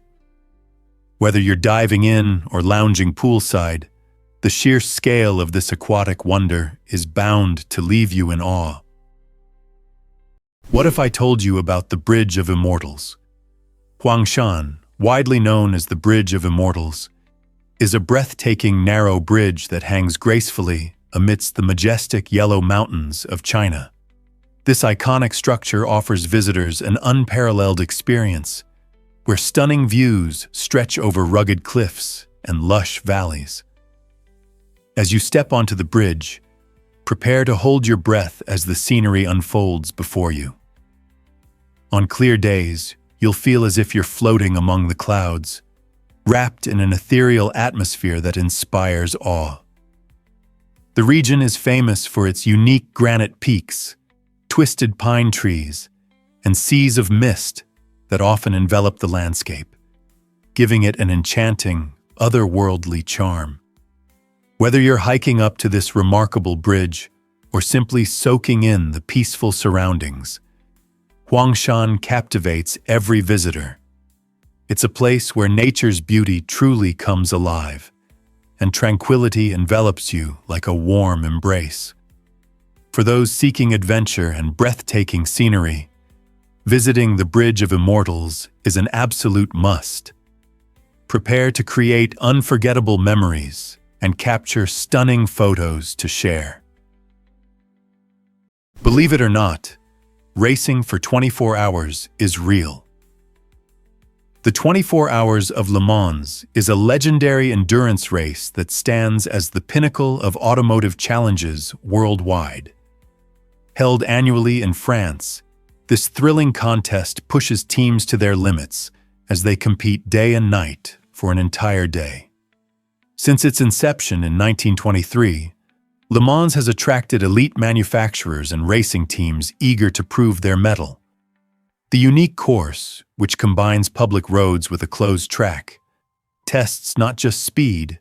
[SPEAKER 1] Whether you're diving in or lounging poolside, the sheer scale of this aquatic wonder is bound to leave you in awe. What if I told you about the Bridge of Immortals? Huangshan, widely known as the Bridge of Immortals, is a breathtaking narrow bridge that hangs gracefully amidst the majestic yellow mountains of China. This iconic structure offers visitors an unparalleled experience, where stunning views stretch over rugged cliffs and lush valleys. As you step onto the bridge, prepare to hold your breath as the scenery unfolds before you. On clear days, you'll feel as if you're floating among the clouds, wrapped in an ethereal atmosphere that inspires awe. The region is famous for its unique granite peaks, twisted pine trees, and seas of mist that often envelop the landscape, giving it an enchanting, otherworldly charm. Whether you're hiking up to this remarkable bridge or simply soaking in the peaceful surroundings, Huangshan captivates every visitor. It's a place where nature's beauty truly comes alive, and tranquility envelops you like a warm embrace. For those seeking adventure and breathtaking scenery, visiting the Bridge of Immortals is an absolute must. Prepare to create unforgettable memories and capture stunning photos to share. Believe it or not, racing for 24 hours is real. The 24 Hours of Le Mans is a legendary endurance race that stands as the pinnacle of automotive challenges worldwide. Held annually in France, this thrilling contest pushes teams to their limits as they compete day and night for an entire day. Since its inception in 1923, Le Mans has attracted elite manufacturers and racing teams eager to prove their mettle. The unique course, which combines public roads with a closed track, tests not just speed,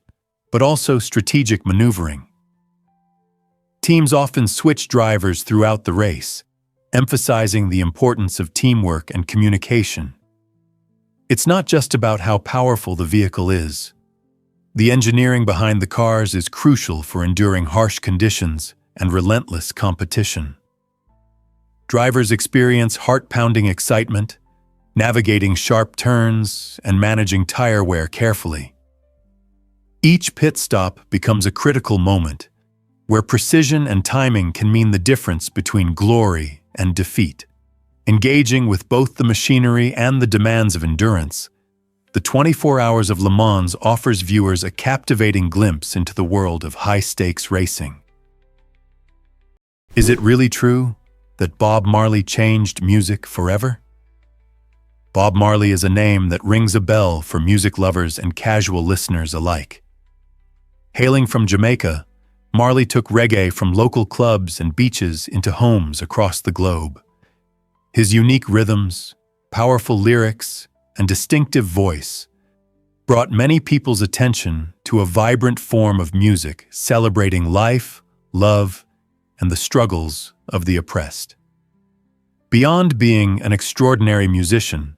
[SPEAKER 1] but also strategic maneuvering. Teams often switch drivers throughout the race, emphasizing the importance of teamwork and communication. It's not just about how powerful the vehicle is. The engineering behind the cars is crucial for enduring harsh conditions and relentless competition. Drivers experience heart-pounding excitement, navigating sharp turns, and managing tire wear carefully. Each pit stop becomes a critical moment, where precision and timing can mean the difference between glory and defeat. Engaging with both the machinery and the demands of endurance, the 24 Hours of Le Mans offers viewers a captivating glimpse into the world of high-stakes racing. Is it really true that Bob Marley changed music forever? Bob Marley is a name that rings a bell for music lovers and casual listeners alike. Hailing from Jamaica, Marley took reggae from local clubs and beaches into homes across the globe. His unique rhythms, powerful lyrics, and distinctive voice brought many people's attention to a vibrant form of music celebrating life, love, and the struggles of the oppressed. Beyond being an extraordinary musician,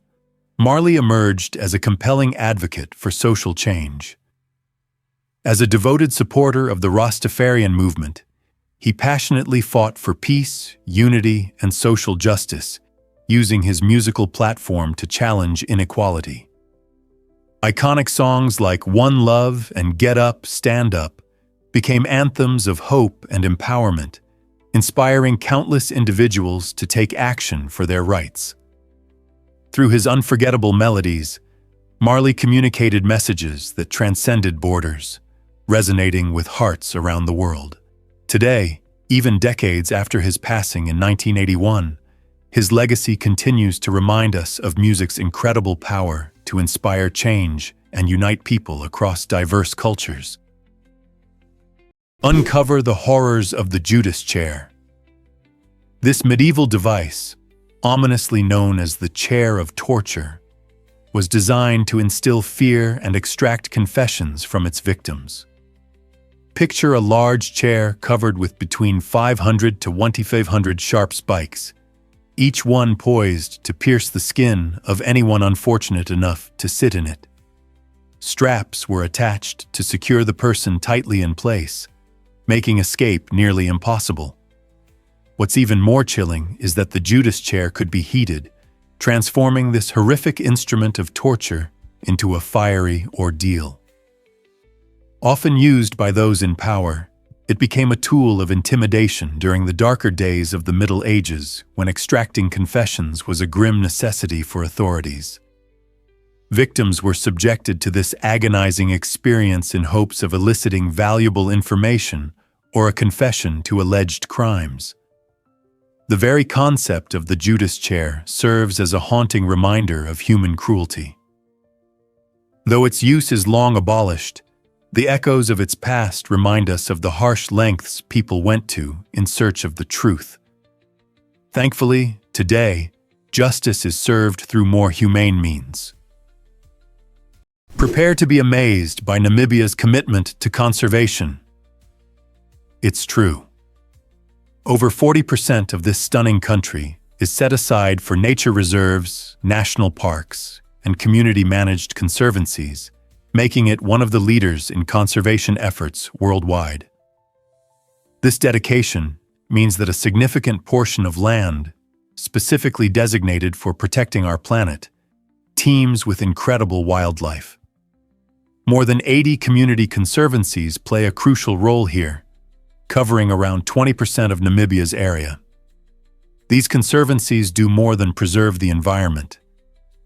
[SPEAKER 1] Marley emerged as a compelling advocate for social change. As a devoted supporter of the Rastafarian movement, he passionately fought for peace, unity, and social justice, using his musical platform to challenge inequality. Iconic songs like One Love and Get Up, Stand Up became anthems of hope and empowerment, inspiring countless individuals to take action for their rights. Through his unforgettable melodies, Marley communicated messages that transcended borders, resonating with hearts around the world. Today, Even decades after his passing in 1981, his legacy continues to remind us of music's incredible power to inspire change and unite people across diverse cultures. Uncover the horrors of the Judas chair. This medieval device, ominously known as the chair of torture, was designed to instill fear and extract confessions from its victims. Picture a large chair covered with between 500 to 2,500 sharp spikes, each one poised to pierce the skin of anyone unfortunate enough to sit in it. Straps were attached to secure the person tightly in place, making escape nearly impossible. What's even more chilling is that the Judas chair could be heated, transforming this horrific instrument of torture into a fiery ordeal. Often used by those in power, it became a tool of intimidation during the darker days of the Middle Ages, when extracting confessions was a grim necessity for authorities. Victims were subjected to this agonizing experience in hopes of eliciting valuable information or a confession to alleged crimes. The very concept of the Judas chair serves as a haunting reminder of human cruelty. Though its use is long abolished, the echoes of its past remind us of the harsh lengths people went to in search of the truth. Thankfully, today, justice is served through more humane means. Prepare to be amazed by Namibia's commitment to conservation. It's true. Over 40% of this stunning country is set aside for nature reserves, national parks, and community-managed conservancies, making it one of the leaders in conservation efforts worldwide. This dedication means that a significant portion of land, specifically designated for protecting our planet, teems with incredible wildlife. More than 80 community conservancies play a crucial role here, covering around 20% of Namibia's area. These conservancies do more than preserve the environment.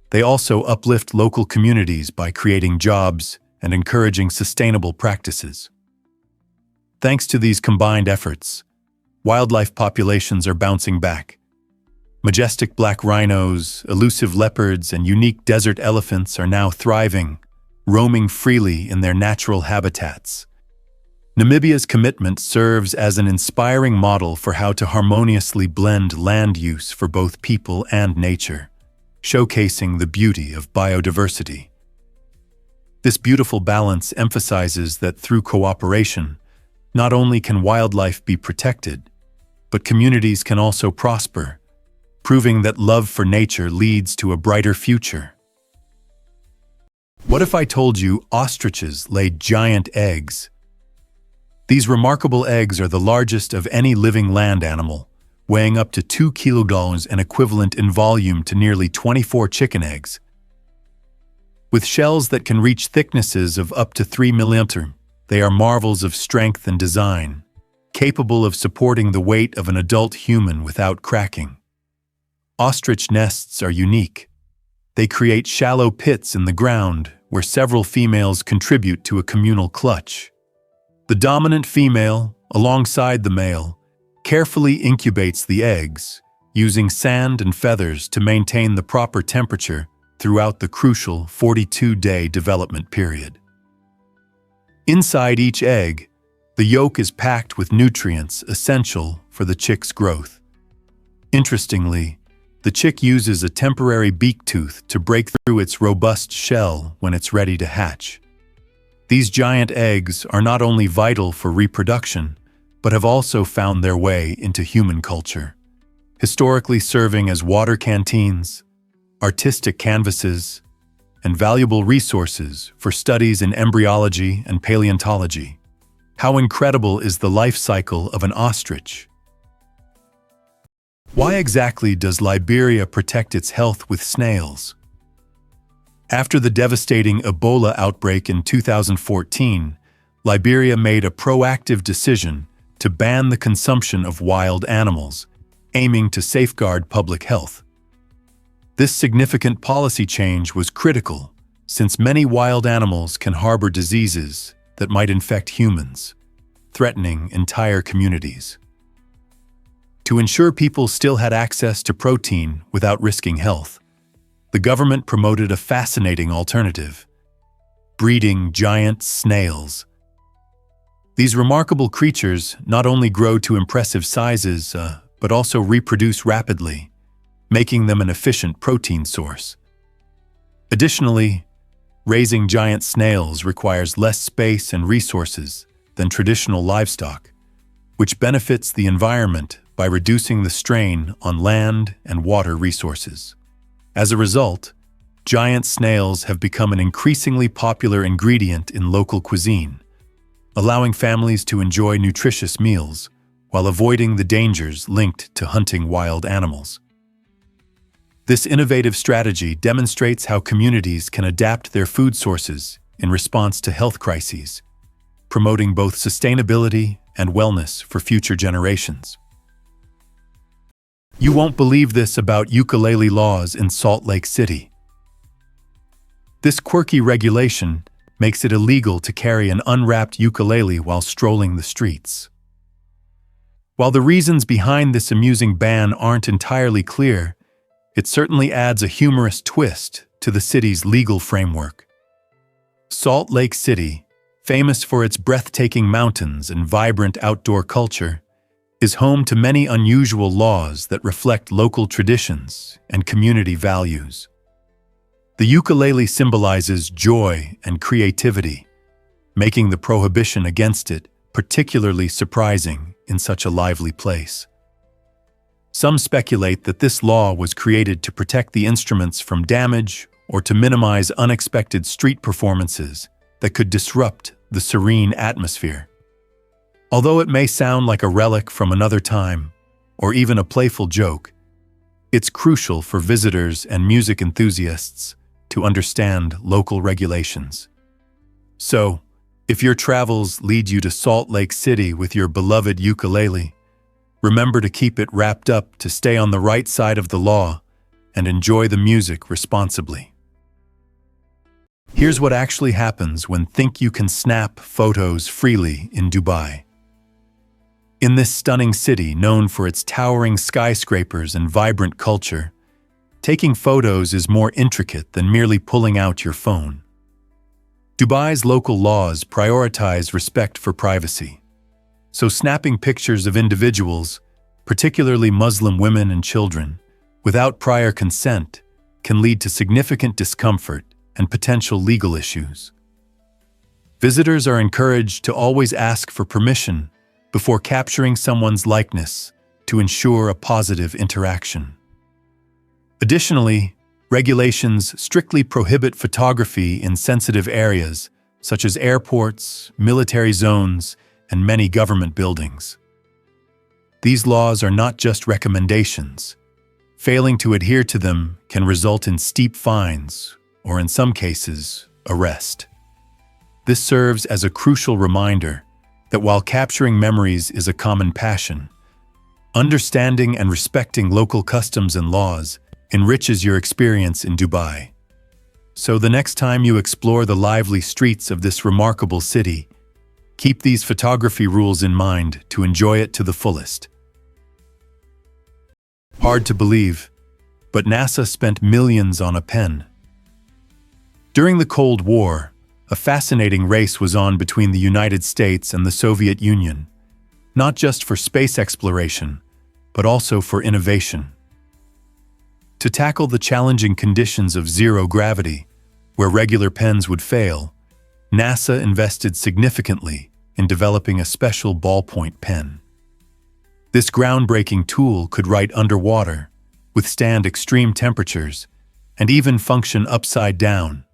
[SPEAKER 1] They also uplift local communities by creating jobs and encouraging sustainable practices. Thanks to these combined efforts, wildlife populations are bouncing back. Majestic black rhinos, elusive leopards, and unique desert elephants are now thriving, roaming freely in their natural habitats. Namibia's commitment serves as an inspiring model for how to harmoniously blend land use for both people and nature, showcasing the beauty of biodiversity. This beautiful balance emphasizes that through cooperation, not only can wildlife be protected, but communities can also prosper, proving that love for nature leads to a brighter future. What if I told you ostriches lay giant eggs? These remarkable eggs are the largest of any living land animal, weighing up to 2 kilograms and equivalent in volume to nearly 24 chicken eggs. With shells that can reach thicknesses of up to 3 millimeters, they are marvels of strength and design, capable of supporting the weight of an adult human without cracking. Ostrich nests are unique. They create shallow pits in the ground where several females contribute to a communal clutch. The dominant female, alongside the male, carefully incubates the eggs, using sand and feathers to maintain the proper temperature throughout the crucial 42-day development period. Inside each egg, the yolk is packed with nutrients essential for the chick's growth. Interestingly, the chick uses a temporary beak tooth to break through its robust shell when it's ready to hatch. These giant eggs are not only vital for reproduction, but have also found their way into human culture, historically serving as water canteens, artistic canvases, and valuable resources for studies in embryology and paleontology. How incredible is the life cycle of an ostrich? Why exactly does Liberia protect its health with snails? After the devastating Ebola outbreak in 2014, Liberia made a proactive decision to ban the consumption of wild animals, aiming to safeguard public health. This significant policy change was critical, since many wild animals can harbor diseases that might infect humans, threatening entire communities. To ensure people still had access to protein without risking health, the government promoted a fascinating alternative: breeding giant snails. These remarkable creatures not only grow to impressive sizes, but also reproduce rapidly, making them an efficient protein source. Additionally, raising giant snails requires less space and resources than traditional livestock, which benefits the environment by reducing the strain on land and water resources. As a result, giant snails have become an increasingly popular ingredient in local cuisine, allowing families to enjoy nutritious meals while avoiding the dangers linked to hunting wild animals. This innovative strategy demonstrates how communities can adapt their food sources in response to health crises, promoting both sustainability and wellness for future generations. You won't believe this about ukulele laws in Salt Lake City. This quirky regulation makes it illegal to carry an unwrapped ukulele while strolling the streets. While the reasons behind this amusing ban aren't entirely clear, it certainly adds a humorous twist to the city's legal framework. Salt Lake City, famous for its breathtaking mountains and vibrant outdoor culture, is home to many unusual laws that reflect local traditions and community values. The ukulele symbolizes joy and creativity, making the prohibition against it particularly surprising in such a lively place. Some speculate that this law was created to protect the instruments from damage or to minimize unexpected street performances that could disrupt the serene atmosphere. Although it may sound like a relic from another time, or even a playful joke, it's crucial for visitors and music enthusiasts to understand local regulations. So, if your travels lead you to Salt Lake City with your beloved ukulele, remember to keep it wrapped up to stay on the right side of the law and enjoy the music responsibly. Here's what actually happens when think you can snap photos freely in Dubai. In this stunning city known for its towering skyscrapers and vibrant culture, taking photos is more intricate than merely pulling out your phone. Dubai's local laws prioritize respect for privacy, so snapping pictures of individuals, particularly Muslim women and children, without prior consent can lead to significant discomfort and potential legal issues. Visitors are encouraged to always ask for permission before capturing someone's likeness to ensure a positive interaction. Additionally, regulations strictly prohibit photography in sensitive areas such as airports, military zones, and many government buildings. These laws are not just recommendations. Failing to adhere to them can result in steep fines or, in some cases, arrest. This serves as a crucial reminder that while capturing memories is a common passion, understanding and respecting local customs and laws enriches your experience in Dubai. So the next time you explore the lively streets of this remarkable city, keep these photography rules in mind to enjoy it to the fullest. Hard to believe, but NASA spent millions on a pen. During the Cold War, a fascinating race was on between the United States and the Soviet Union, not just for space exploration, but also for innovation. To tackle the challenging conditions of zero gravity, where regular pens would fail, NASA invested significantly in developing a special ballpoint pen. This groundbreaking tool could write underwater, withstand extreme temperatures, and even function upside down,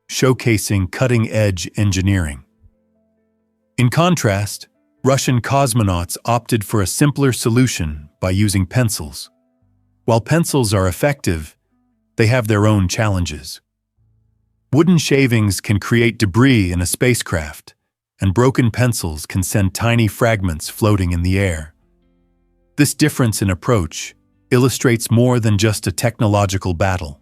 [SPEAKER 1] showcasing cutting-edge engineering. In contrast, Russian cosmonauts opted for a simpler solution by using pencils. While pencils are effective, they have their own challenges. Wooden shavings can create debris in a spacecraft, and broken pencils can send tiny fragments floating in the air. This difference in approach illustrates more than just a technological battle.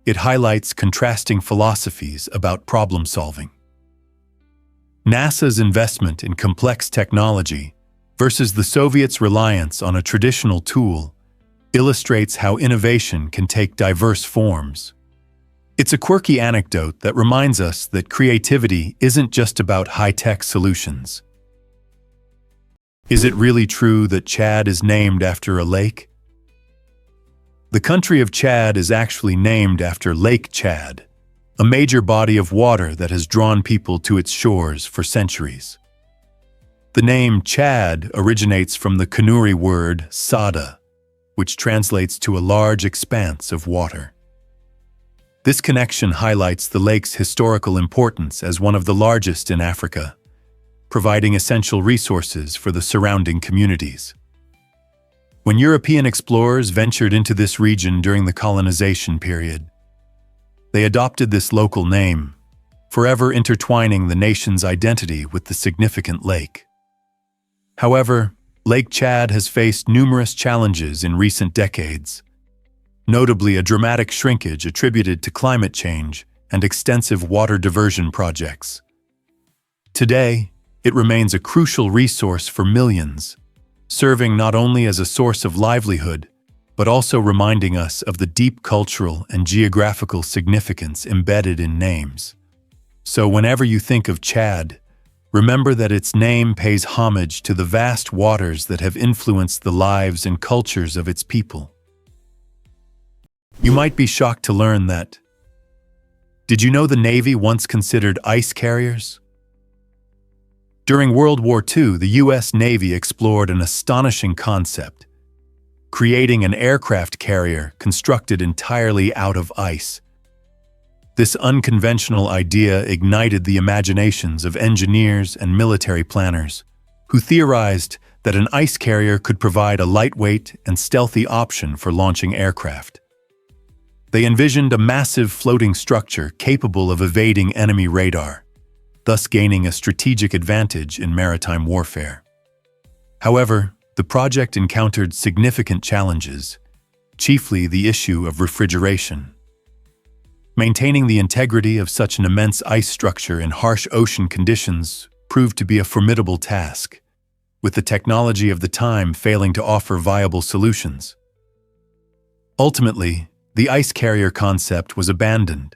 [SPEAKER 1] It highlights contrasting philosophies about problem-solving. NASA's investment in complex technology versus the Soviets' reliance on a traditional tool, illustrates how innovation can take diverse forms. It's a quirky anecdote that reminds us that creativity isn't just about high-tech solutions. Is it really true that Chad is named after a lake? The country of Chad is actually named after Lake Chad, a major body of water that has drawn people to its shores for centuries. The name Chad originates from the Kanuri word sada, which translates to a large expanse of water. This connection highlights the lake's historical importance as one of the largest in Africa, providing essential resources for the surrounding communities. When European explorers ventured into this region during the colonization period, they adopted this local name, forever intertwining the nation's identity with the significant lake. However, Lake Chad has faced numerous challenges in recent decades, notably a dramatic shrinkage attributed to climate change and extensive water diversion projects. Today, it remains a crucial resource for millions, serving not only as a source of livelihood, but also reminding us of the deep cultural and geographical significance embedded in names. So whenever you think of Chad, remember that its name pays homage to the vast waters that have influenced the lives and cultures of its people. You might be shocked to learn that. Did you know the Navy once considered ice carriers? During World War II, the U.S. Navy explored an astonishing concept, creating an aircraft carrier constructed entirely out of ice. This unconventional idea ignited the imaginations of engineers and military planners, who theorized that an ice carrier could provide a lightweight and stealthy option for launching aircraft. They envisioned a massive floating structure capable of evading enemy radar, thus gaining a strategic advantage in maritime warfare. However, the project encountered significant challenges, chiefly the issue of refrigeration. Maintaining the integrity of such an immense ice structure in harsh ocean conditions proved to be a formidable task, with the technology of the time failing to offer viable solutions. Ultimately, the ice carrier concept was abandoned,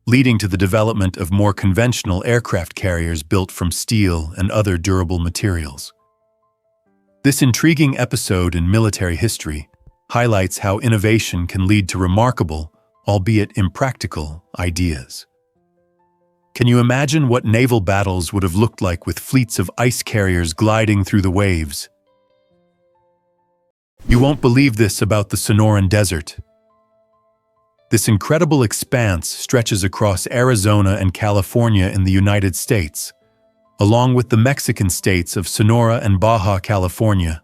[SPEAKER 1] leading to the development of more conventional aircraft carriers built from steel and other durable materials. This intriguing episode in military history highlights how innovation can lead to remarkable, albeit impractical, ideas. Can you imagine what naval battles would have looked like with fleets of ice carriers gliding through the waves? You won't believe this about the Sonoran Desert. This incredible expanse stretches across Arizona and California in the United States, along with the Mexican states of Sonora and Baja California,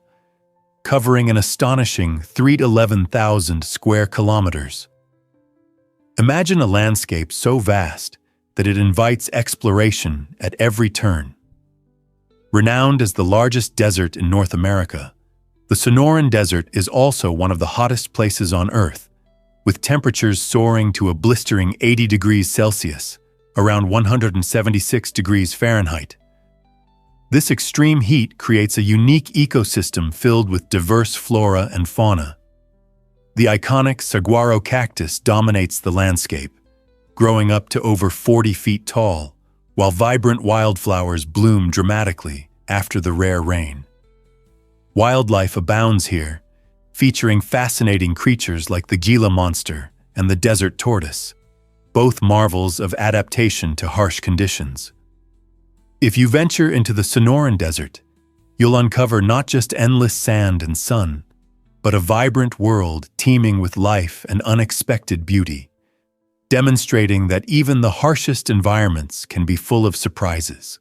[SPEAKER 1] covering an astonishing 311,000 square kilometers. Imagine a landscape so vast that it invites exploration at every turn. Renowned as the largest desert in North America, the Sonoran Desert is also one of the hottest places on Earth, with temperatures soaring to a blistering 80 degrees Celsius, around 176 degrees Fahrenheit. This extreme heat creates a unique ecosystem filled with diverse flora and fauna. The iconic saguaro cactus dominates the landscape, growing up to over 40 feet tall, while vibrant wildflowers bloom dramatically after the rare rain. Wildlife abounds here, featuring fascinating creatures like the Gila monster and the desert tortoise, both marvels of adaptation to harsh conditions. If you venture into the Sonoran Desert, you'll uncover not just endless sand and sun, but a vibrant world teeming with life and unexpected beauty, demonstrating that even the harshest environments can be full of surprises.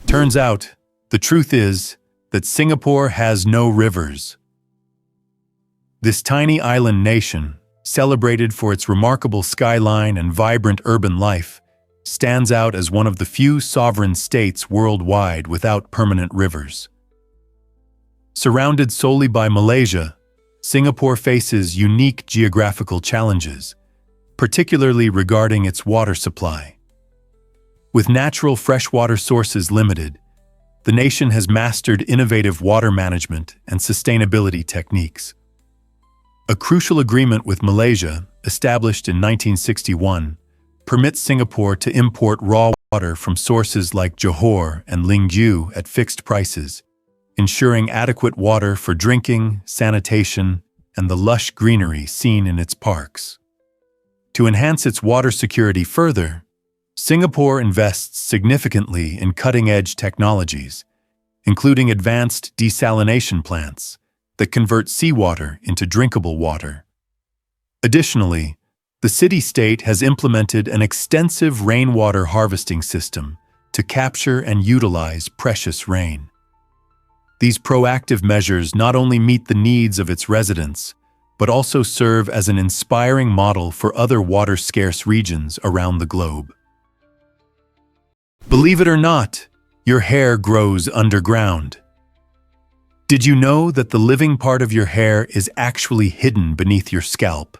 [SPEAKER 1] Turns out, the truth is that Singapore has no rivers. This tiny island nation, celebrated for its remarkable skyline and vibrant urban life, stands out as one of the few sovereign states worldwide without permanent rivers. Surrounded solely by Malaysia, Singapore faces unique geographical challenges, particularly regarding its water supply. With natural freshwater sources limited, the nation has mastered innovative water management and sustainability techniques. A crucial agreement with Malaysia, established in 1961, permits Singapore to import raw water from sources like Johor and Lingju at fixed prices, ensuring adequate water for drinking, sanitation, and the lush greenery seen in its parks. To enhance its water security further, Singapore invests significantly in cutting-edge technologies, including advanced desalination plants that convert seawater into drinkable water. Additionally, the city-state has implemented an extensive rainwater harvesting system to capture and utilize precious rain. These proactive measures not only meet the needs of its residents, but also serve as an inspiring model for other water-scarce regions around the globe. Believe it or not, your hair grows underground. Did you know that the living part of your hair is actually hidden beneath your scalp?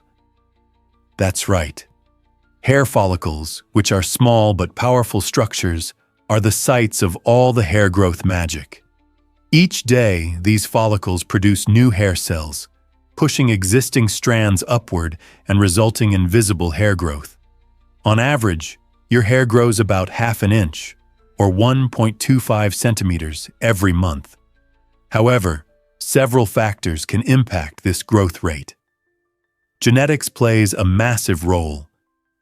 [SPEAKER 1] That's right. Hair follicles, which are small but powerful structures, are the sites of all the hair growth magic. Each day, these follicles produce new hair cells, pushing existing strands upward and resulting in visible hair growth. On average, your hair grows about half an inch, or 1.25 centimeters, every month. However, several factors can impact this growth rate. Genetics plays a massive role.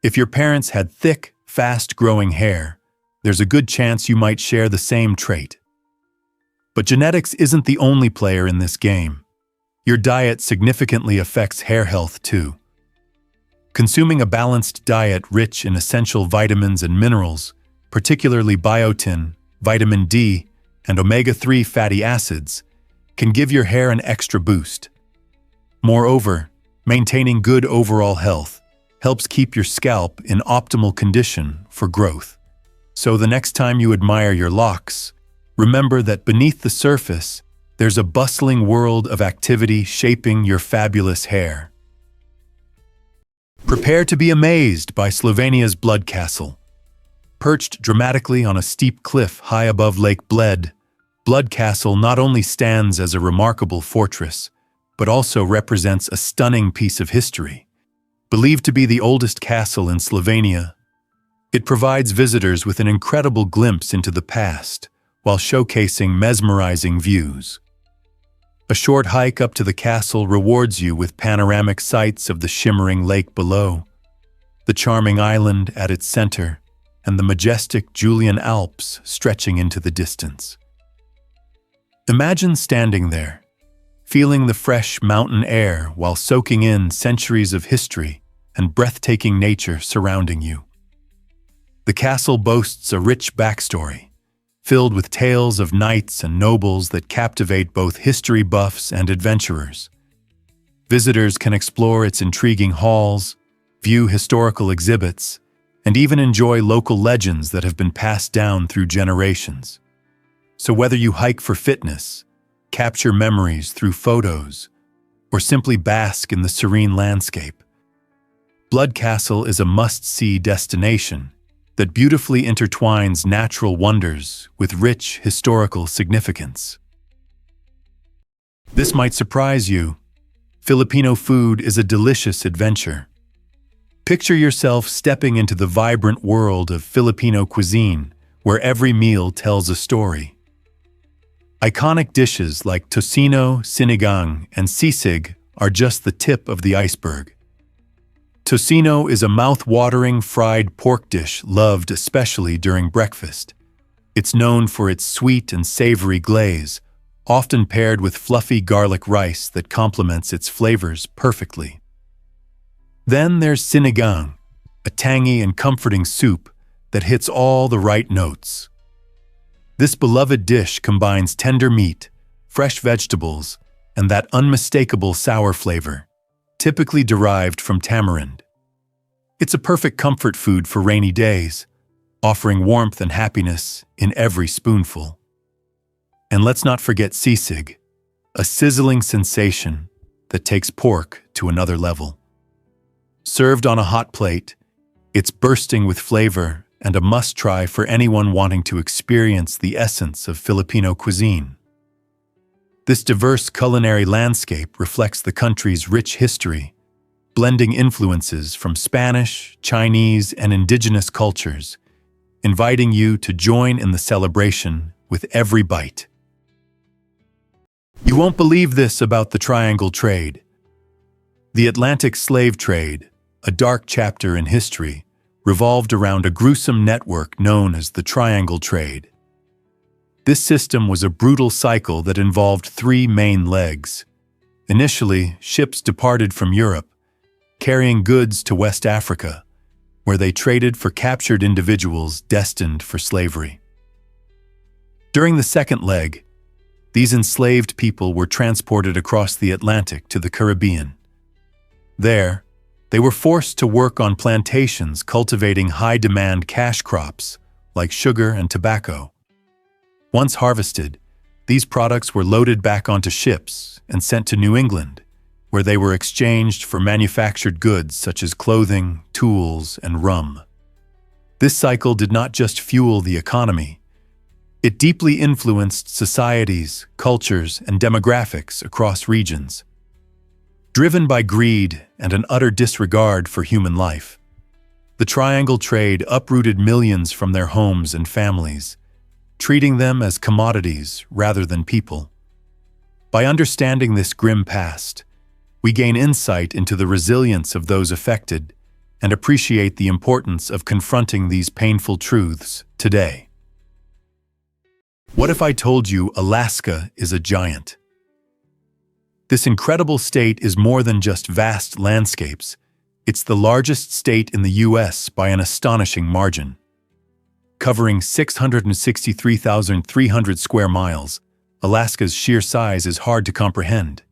[SPEAKER 1] If your parents had thick, fast-growing hair, there's a good chance you might share the same trait. But genetics isn't the only player in this game. Your diet significantly affects hair health too. Consuming a balanced diet rich in essential vitamins and minerals, particularly biotin, vitamin D, and omega-3 fatty acids, can give your hair an extra boost. Moreover, maintaining good overall health helps keep your scalp in optimal condition for growth. So the next time you admire your locks, remember that beneath the surface, there's a bustling world of activity shaping your fabulous hair. Prepare to be amazed by Slovenia's Blood Castle. Perched dramatically on a steep cliff high above Lake Bled, Blood Castle not only stands as a remarkable fortress, but also represents a stunning piece of history. Believed to be the oldest castle in Slovenia, it provides visitors with an incredible glimpse into the past, while showcasing mesmerizing views. A short hike up to the castle rewards you with panoramic sights of the shimmering lake below, the charming island at its center, and the majestic Julian Alps stretching into the distance. Imagine standing there, feeling the fresh mountain air while soaking in centuries of history and breathtaking nature surrounding you. The castle boasts a rich backstory, filled with tales of knights and nobles that captivate both history buffs and adventurers. Visitors can explore its intriguing halls, view historical exhibits, and even enjoy local legends that have been passed down through generations. So whether you hike for fitness, capture memories through photos, or simply bask in the serene landscape, Blood Castle is a must-see destination that beautifully intertwines natural wonders with rich historical significance. This might surprise you. Filipino food is a delicious adventure. Picture yourself stepping into the vibrant world of Filipino cuisine, where every meal tells a story. Iconic dishes like tocino, sinigang, and sisig are just the tip of the iceberg. Tocino is a mouth-watering fried pork dish loved especially during breakfast. It's known for its sweet and savory glaze, often paired with fluffy garlic rice that complements its flavors perfectly. Then there's sinigang, a tangy and comforting soup that hits all the right notes. This beloved dish combines tender meat, fresh vegetables, and that unmistakable sour flavor, typically derived from tamarind. It's a perfect comfort food for rainy days, offering warmth and happiness in every spoonful. And let's not forget sisig, a sizzling sensation that takes pork to another level. Served on a hot plate, it's bursting with flavor and a must-try for anyone wanting to experience the essence of Filipino cuisine. This diverse culinary landscape reflects the country's rich history, blending influences from Spanish, Chinese, and indigenous cultures, inviting you to join in the celebration with every bite. You won't believe this about the triangle trade. The Atlantic slave trade, a dark chapter in history, revolved around a gruesome network known as the triangle trade. This system was a brutal cycle that involved three main legs. Initially, ships departed from Europe, carrying goods to West Africa, where they traded for captured individuals destined for slavery. During the second leg, these enslaved people were transported across the Atlantic to the Caribbean. There, they were forced to work on plantations cultivating high-demand cash crops like sugar and tobacco. Once harvested, these products were loaded back onto ships and sent to New England, where they were exchanged for manufactured goods such as clothing, tools, and rum. This cycle did not just fuel the economy. It deeply influenced societies, cultures, and demographics across regions. Driven by greed and an utter disregard for human life, the triangle trade uprooted millions from their homes and families, treating them as commodities rather than people. By understanding this grim past, we gain insight into the resilience of those affected and appreciate the importance of confronting these painful truths today. What if I told you Alaska is a giant? This incredible state is more than just vast landscapes. It's the largest state in the U.S. by an astonishing margin. Covering 663,300 square miles, Alaska's sheer size is hard to comprehend.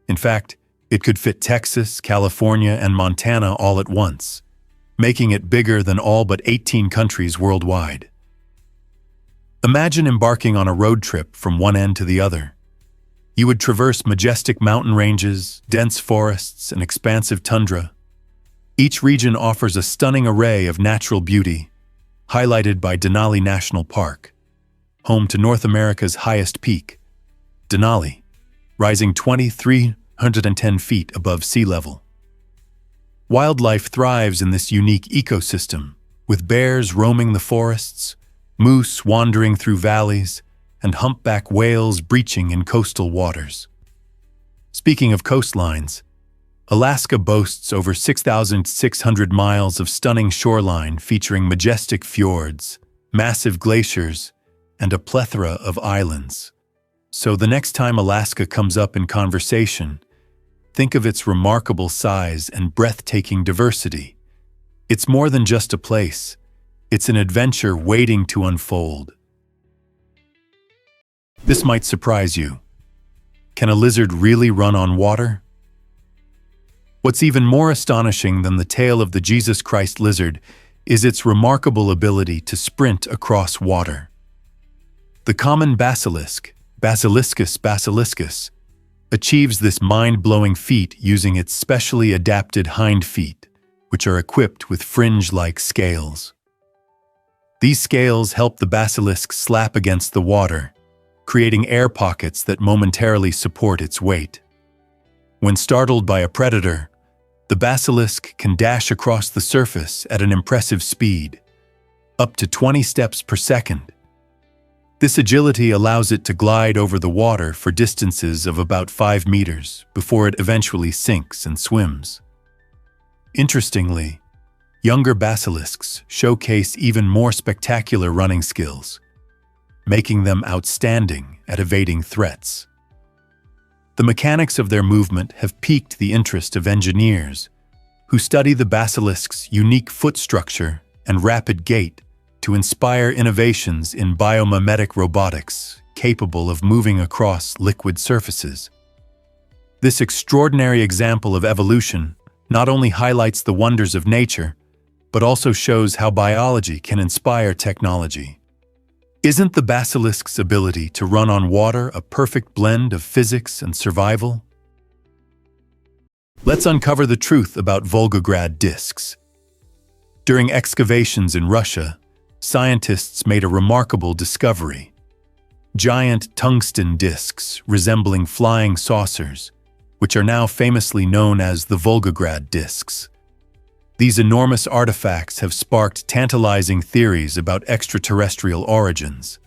[SPEAKER 1] In fact, it could fit Texas, California, and Montana all at once, making it bigger than all but 18 countries worldwide. Imagine embarking on a road trip from one end to the other. You would traverse majestic mountain ranges, dense forests, and expansive tundra. Each region offers a stunning array of natural beauty, highlighted by Denali National Park, home to North America's highest peak, Denali, rising 2,310 feet above sea level. Wildlife thrives in this unique ecosystem, with bears roaming the forests, moose wandering through valleys, and humpback whales breaching in coastal waters. Speaking of coastlines, Alaska boasts over 6,600 miles of stunning shoreline featuring majestic fjords, massive glaciers, and a plethora of islands. So the next time Alaska comes up in conversation, think of its remarkable size and breathtaking diversity. It's more than just a place. It's an adventure waiting to unfold. This might surprise you. Can a lizard really run on water? What's even more astonishing than the tale of the Jesus Christ lizard is its remarkable ability to sprint across water. The common basilisk, Basiliscus basiliscus, achieves this mind-blowing feat using its specially adapted hind feet, which are equipped with fringe-like scales. These scales help the basilisk slap against the water, creating air pockets that momentarily support its weight. When startled by a predator, the basilisk can dash across the surface at an impressive speed, up to 20 steps per second. This agility allows it to glide over the water for distances of about 5 meters before it eventually sinks and swims. Interestingly, younger basilisks showcase even more spectacular running skills, making them outstanding at evading threats. The mechanics of their movement have piqued the interest of engineers, who study the basilisk's unique foot structure and rapid gait to inspire innovations in biomimetic robotics capable of moving across liquid surfaces. This extraordinary example of evolution not only highlights the wonders of nature, but also shows how biology can inspire technology. Isn't the basilisk's ability to run on water a perfect blend of physics and survival? Let's uncover the truth about Volgograd discs. During excavations in Russia, scientists made a remarkable discovery. Giant tungsten discs resembling flying saucers, which are now famously known as the Volgograd discs. These enormous artifacts have sparked tantalizing theories about extraterrestrial origins,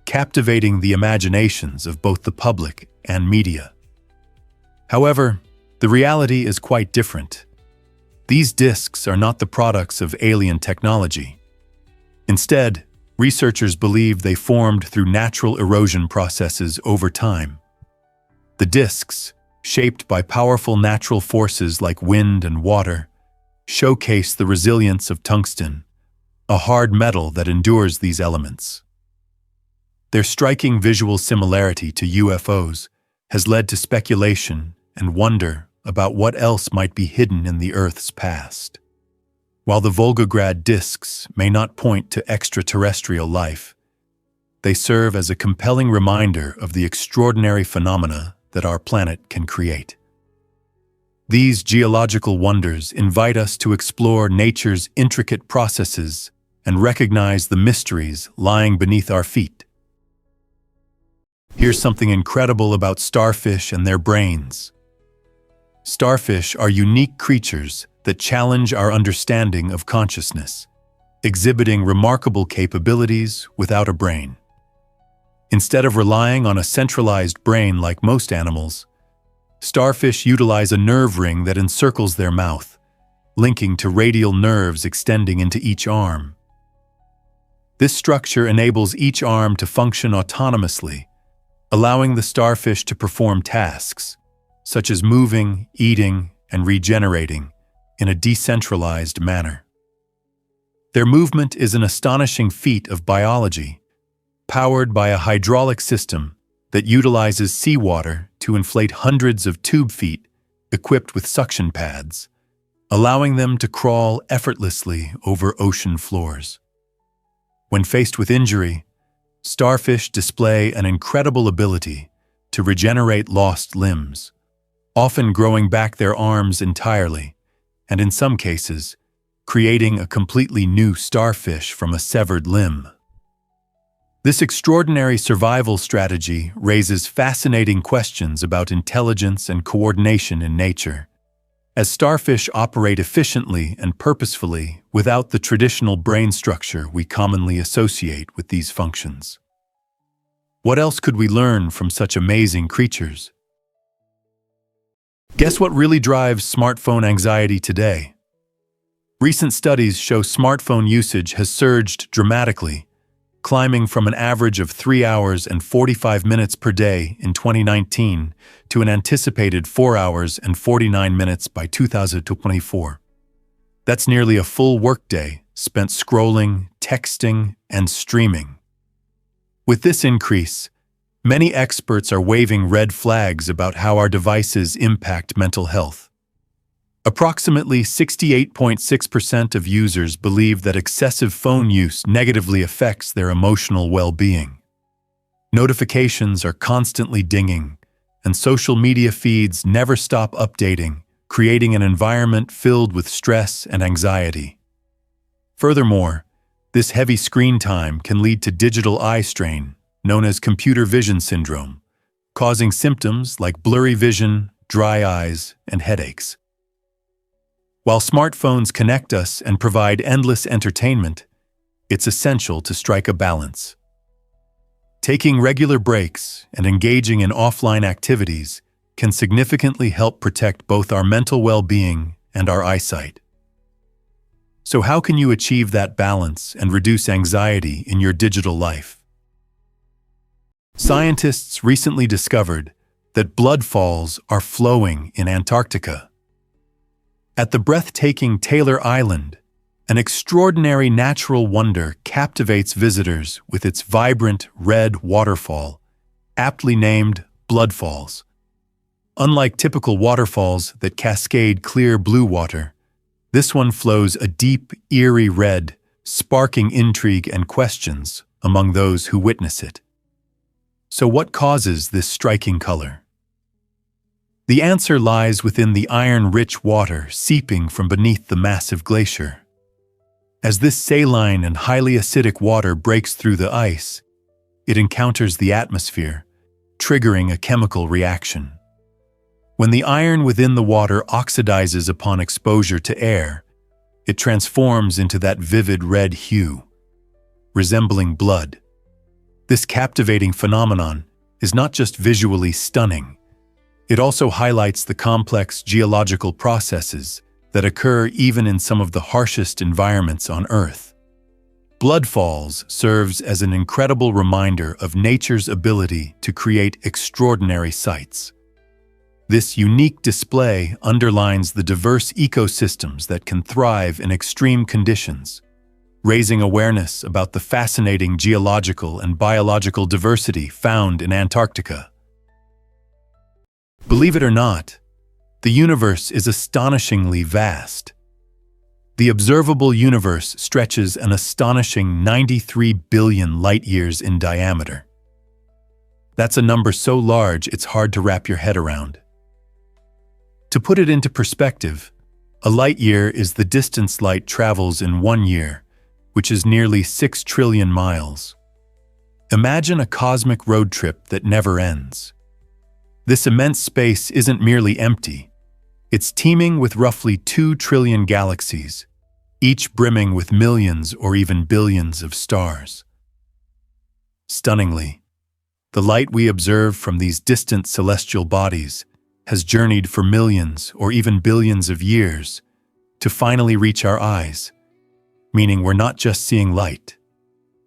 [SPEAKER 1] captivating the imaginations of both the public and media. However, the reality is quite different. These discs are not the products of alien technology. Instead, researchers believe they formed through natural erosion processes over time. The discs, shaped by powerful natural forces like wind and water, showcase the resilience of tungsten, a hard metal that endures these elements. Their striking visual similarity to UFOs has led to speculation and wonder about what else might be hidden in the Earth's past. While the Volgograd discs may not point to extraterrestrial life, they serve as a compelling reminder of the extraordinary phenomena that our planet can create. These geological wonders invite us to explore nature's intricate processes and recognize the mysteries lying beneath our feet. Here's something incredible about starfish and their brains. Starfish are unique creatures that challenge our understanding of consciousness, exhibiting remarkable capabilities without a brain. Instead of relying on a centralized brain like most animals, starfish utilize a nerve ring that encircles their mouth, linking to radial nerves extending into each arm. This structure enables each arm to function autonomously, allowing the starfish to perform tasks, such as moving, eating, and regenerating, in a decentralized manner. Their movement is an astonishing feat of biology, powered by a hydraulic system that utilizes seawater to inflate hundreds of tube feet equipped with suction pads, allowing them to crawl effortlessly over ocean floors. When faced with injury, starfish display an incredible ability to regenerate lost limbs, often growing back their arms entirely, and in some cases, creating a completely new starfish from a severed limb. This extraordinary survival strategy raises fascinating questions about intelligence and coordination in nature, as starfish operate efficiently and purposefully without the traditional brain structure we commonly associate with these functions. What else could we learn from such amazing creatures? Guess what really drives smartphone anxiety today? Recent studies show smartphone usage has surged dramatically, climbing from an average of 3 hours and 45 minutes per day in 2019 to an anticipated 4 hours and 49 minutes by 2024. That's nearly a full workday spent scrolling, texting, and streaming. With this increase, many experts are waving red flags about how our devices impact mental health. Approximately 68.6% of users believe that excessive phone use negatively affects their emotional well-being. Notifications are constantly dinging, and social media feeds never stop updating, creating an environment filled with stress and anxiety. Furthermore, this heavy screen time can lead to digital eye strain, known as computer vision syndrome, causing symptoms like blurry vision, dry eyes, and headaches. While smartphones connect us and provide endless entertainment, it's essential to strike a balance. Taking regular breaks and engaging in offline activities can significantly help protect both our mental well-being and our eyesight. So how can you achieve that balance and reduce anxiety in your digital life? Scientists recently discovered that blood falls are flowing in Antarctica. At the breathtaking Taylor Island, an extraordinary natural wonder captivates visitors with its vibrant red waterfall, aptly named Blood Falls. Unlike typical waterfalls that cascade clear blue water, this one flows a deep, eerie red, sparking intrigue and questions among those who witness it. So what causes this striking color? The answer lies within the iron-rich water seeping from beneath the massive glacier. As this saline and highly acidic water breaks through the ice, it encounters the atmosphere, triggering a chemical reaction. When the iron within the water oxidizes upon exposure to air, it transforms into that vivid red hue, resembling blood. This captivating phenomenon is not just visually stunning, it also highlights the complex geological processes that occur even in some of the harshest environments on Earth. Blood Falls serves as an incredible reminder of nature's ability to create extraordinary sights. This unique display underlines the diverse ecosystems that can thrive in extreme conditions, raising awareness about the fascinating geological and biological diversity found in Antarctica. Believe it or not, the universe is astonishingly vast. The observable universe stretches an astonishing 93 billion light-years in diameter. That's a number so large it's hard to wrap your head around. To put it into perspective, a light-year is the distance light travels in 1 year, which is nearly 6 trillion miles. Imagine a cosmic road trip that never ends. This immense space isn't merely empty. It's teeming with roughly 2 trillion galaxies, each brimming with millions or even billions of stars. Stunningly, the light we observe from these distant celestial bodies has journeyed for millions or even billions of years to finally reach our eyes, meaning we're not just seeing light,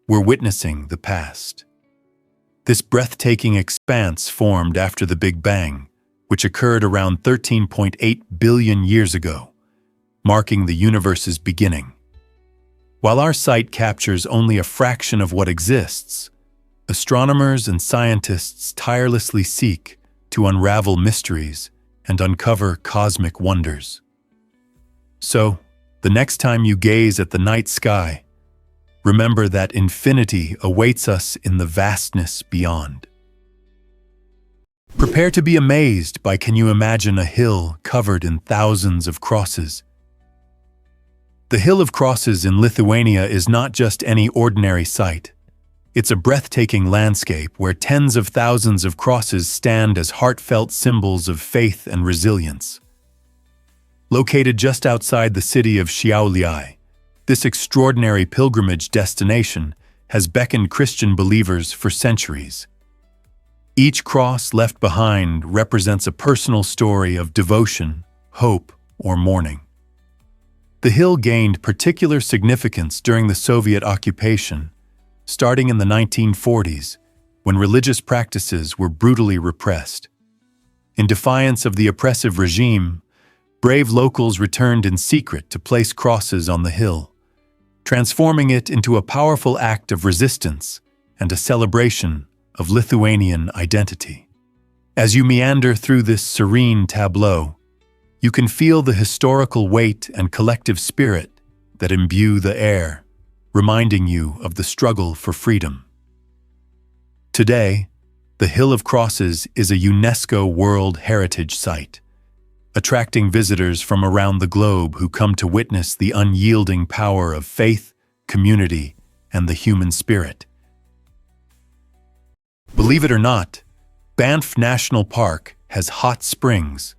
[SPEAKER 1] we're witnessing the past. This breathtaking expanse formed after the Big Bang, which occurred around 13.8 billion years ago, marking the universe's beginning. While our sight captures only a fraction of what exists, astronomers and scientists tirelessly seek to unravel mysteries and uncover cosmic wonders. So, the next time you gaze at the night sky, remember that infinity awaits us in the vastness beyond. Prepare to be amazed by can you imagine a hill covered in thousands of crosses? The Hill of Crosses in Lithuania is not just any ordinary sight. It's a breathtaking landscape where tens of thousands of crosses stand as heartfelt symbols of faith and resilience. Located just outside the city of Šiauliai, this extraordinary pilgrimage destination has beckoned Christian believers for centuries. Each cross left behind represents a personal story of devotion, hope, or mourning. The hill gained particular significance during the Soviet occupation, starting in the 1940s, when religious practices were brutally repressed. In defiance of the oppressive regime, brave locals returned in secret to place crosses on the hill, transforming it into a powerful act of resistance and a celebration of Lithuanian identity. As you meander through this serene tableau, you can feel the historical weight and collective spirit that imbue the air, reminding you of the struggle for freedom. Today, the Hill of Crosses is a UNESCO World Heritage Site, attracting visitors from around the globe who come to witness the unyielding power of faith, community, and the human spirit. Believe it or not, Banff National Park has hot springs.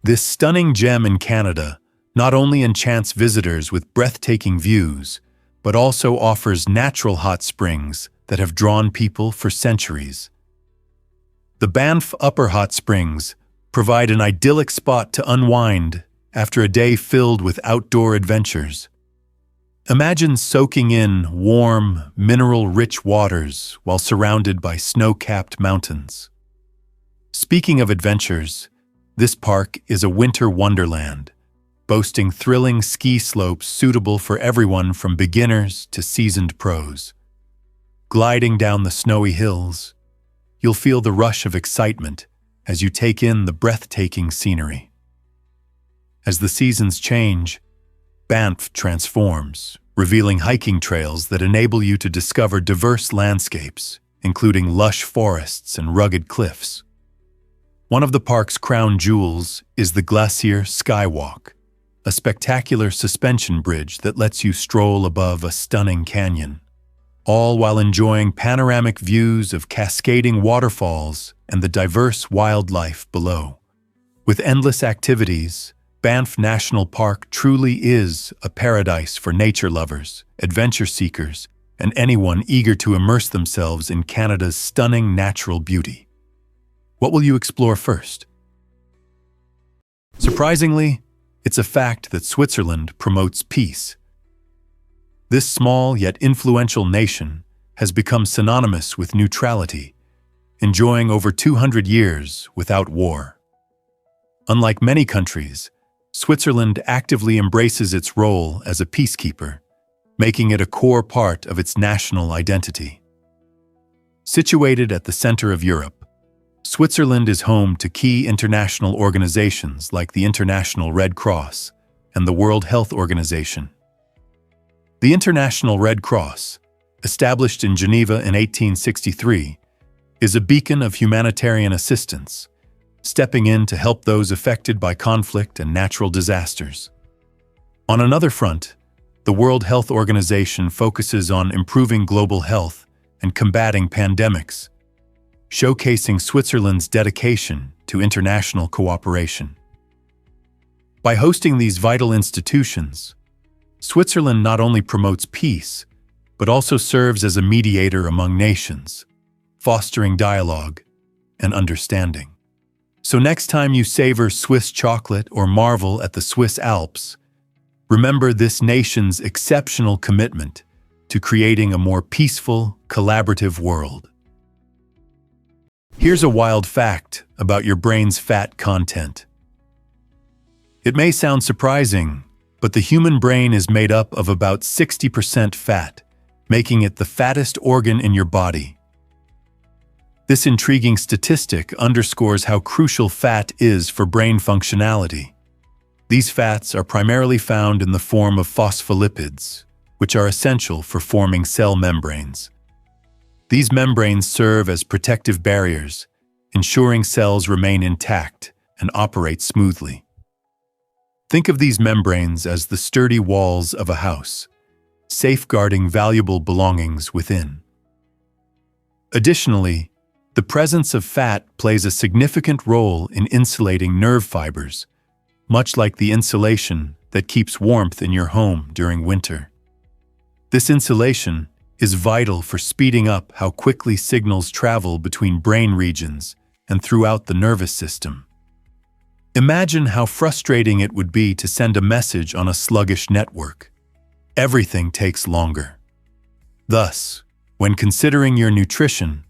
[SPEAKER 1] This stunning gem in Canada not only enchants visitors with breathtaking views, but also offers natural hot springs that have drawn people for centuries. The Banff Upper Hot Springs provide an idyllic spot to unwind after a day filled with outdoor adventures. Imagine soaking in warm, mineral-rich waters while surrounded by snow-capped mountains. Speaking of adventures, this park is a winter wonderland, boasting thrilling ski slopes suitable for everyone from beginners to seasoned pros. Gliding down the snowy hills, you'll feel the rush of excitement as you take in the breathtaking scenery. As the seasons change, Banff transforms, revealing hiking trails that enable you to discover diverse landscapes, including lush forests and rugged cliffs. One of the park's crown jewels is the Glacier Skywalk, a spectacular suspension bridge that lets you stroll above a stunning canyon, all while enjoying panoramic views of cascading waterfalls and the diverse wildlife below. With endless activities, Banff National Park truly is a paradise for nature lovers, adventure seekers, and anyone eager to immerse themselves in Canada's stunning natural beauty. What will you explore first? Surprisingly, it's a fact that Switzerland promotes peace. This small yet influential nation has become synonymous with neutrality, enjoying over 200 years without war. Unlike many countries, Switzerland actively embraces its role as a peacekeeper, making it a core part of its national identity. Situated at the center of Europe, Switzerland is home to key international organizations like the International Red Cross and the World Health Organization. The International Red Cross, established in Geneva in 1863, is a beacon of humanitarian assistance, stepping in to help those affected by conflict and natural disasters. On another front, the World Health Organization focuses on improving global health and combating pandemics, showcasing Switzerland's dedication to international cooperation. By hosting these vital institutions, Switzerland not only promotes peace, but also serves as a mediator among nations, fostering dialogue and understanding. So next time you savor Swiss chocolate or marvel at the Swiss Alps, remember this nation's exceptional commitment to creating a more peaceful, collaborative world. Here's a wild fact about your brain's fat content. It may sound surprising, but the human brain is made up of about 60% fat, making it the fattest organ in your body. This intriguing statistic underscores how crucial fat is for brain functionality. These fats are primarily found in the form of phospholipids, which are essential for forming cell membranes. These membranes serve as protective barriers, ensuring cells remain intact and operate smoothly. Think of these membranes as the sturdy walls of a house, safeguarding valuable belongings within. Additionally, the presence of fat plays a significant role in insulating nerve fibers, much like the insulation that keeps warmth in your home during winter. This insulation is vital for speeding up how quickly signals travel between brain regions and throughout the nervous system. Imagine how frustrating it would be to send a message on a sluggish network. Everything takes longer. Thus, when considering your nutrition,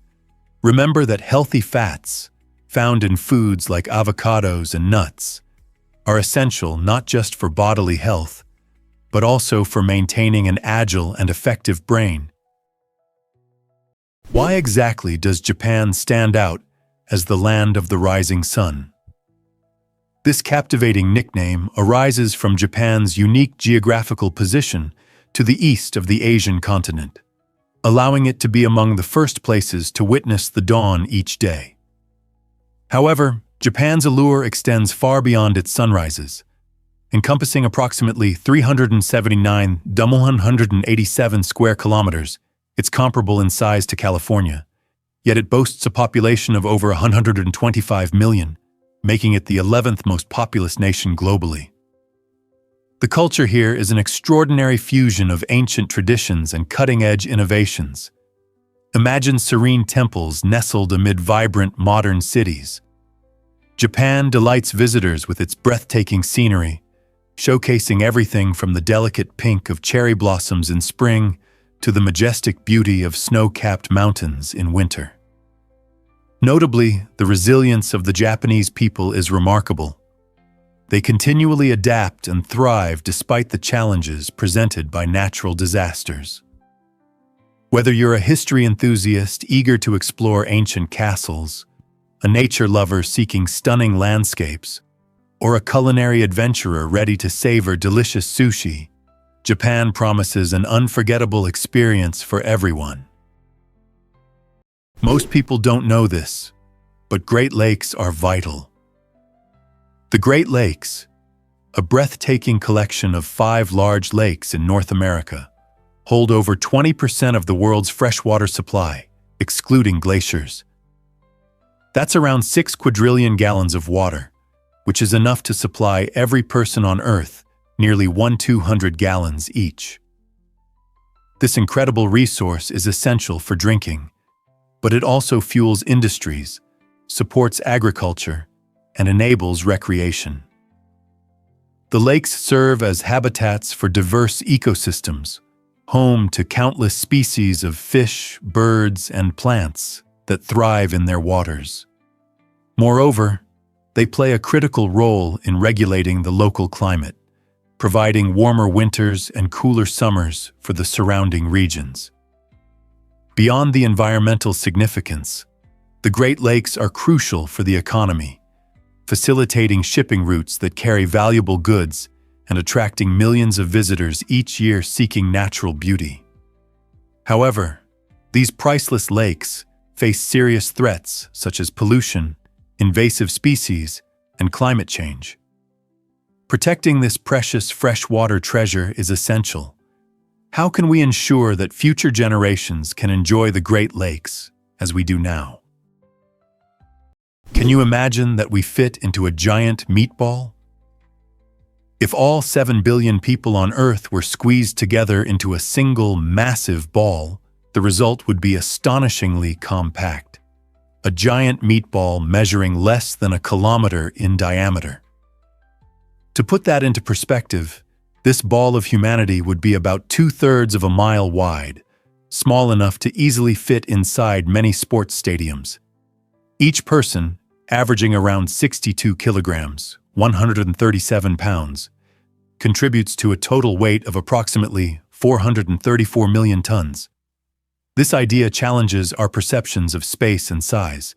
[SPEAKER 1] remember that healthy fats, found in foods like avocados and nuts, are essential not just for bodily health, but also for maintaining an agile and effective brain. Why exactly does Japan stand out as the land of the rising sun? This captivating nickname arises from Japan's unique geographical position to the east of the Asian continent, allowing it to be among the first places to witness the dawn each day. However, Japan's allure extends far beyond its sunrises. Encompassing approximately 379,187 square kilometers, it's comparable in size to California, yet it boasts a population of over 125 million, making it the 11th most populous nation globally. The culture here is an extraordinary fusion of ancient traditions and cutting-edge innovations. Imagine serene temples nestled amid vibrant modern cities. Japan delights visitors with its breathtaking scenery, showcasing everything from the delicate pink of cherry blossoms in spring to the majestic beauty of snow-capped mountains in winter. Notably, the resilience of the Japanese people is remarkable. They continually adapt and thrive despite the challenges presented by natural disasters. Whether you're a history enthusiast eager to explore ancient castles, a nature lover seeking stunning landscapes, or a culinary adventurer ready to savor delicious sushi, Japan promises an unforgettable experience for everyone. Most people don't know this, but Great Lakes are vital. The Great Lakes, a breathtaking collection of 5 large lakes in North America, hold over 20% of the world's freshwater supply, excluding glaciers. That's around 6 quadrillion gallons of water, which is enough to supply every person on Earth nearly 1,200 gallons each. This incredible resource is essential for drinking, but it also fuels industries, supports agriculture, and enables recreation. The lakes serve as habitats for diverse ecosystems, home to countless species of fish, birds, and plants that thrive in their waters. Moreover, they play a critical role in regulating the local climate, providing warmer winters and cooler summers for the surrounding regions. Beyond the environmental significance, the Great Lakes are crucial for the economy, facilitating shipping routes that carry valuable goods and attracting millions of visitors each year seeking natural beauty. However, these priceless lakes face serious threats such as pollution, invasive species, and climate change. Protecting this precious freshwater treasure is essential. How can we ensure that future generations can enjoy the Great Lakes as we do now? Can you imagine that we fit into a giant meatball? If all 7 billion people on Earth were squeezed together into a single massive ball, the result would be astonishingly compact. A giant meatball measuring less than a kilometer in diameter. To put that into perspective, this ball of humanity would be about 2/3 of a mile wide, small enough to easily fit inside many sports stadiums. Each person, averaging around 62 kilograms, 137 pounds, contributes to a total weight of approximately 434 million tons. This idea challenges our perceptions of space and size.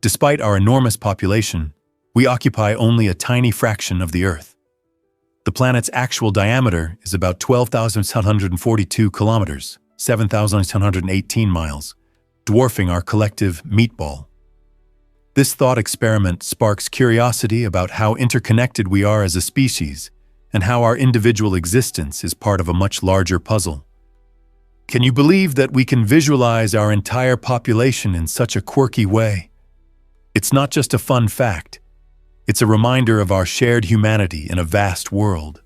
[SPEAKER 1] Despite our enormous population, we occupy only a tiny fraction of the Earth. The planet's actual diameter is about 12,742 kilometers, 7,718 miles, dwarfing our collective meatball. This thought experiment sparks curiosity about how interconnected we are as a species and how our individual existence is part of a much larger puzzle. Can you believe that we can visualize our entire population in such a quirky way? It's not just a fun fact. It's a reminder of our shared humanity in a vast world.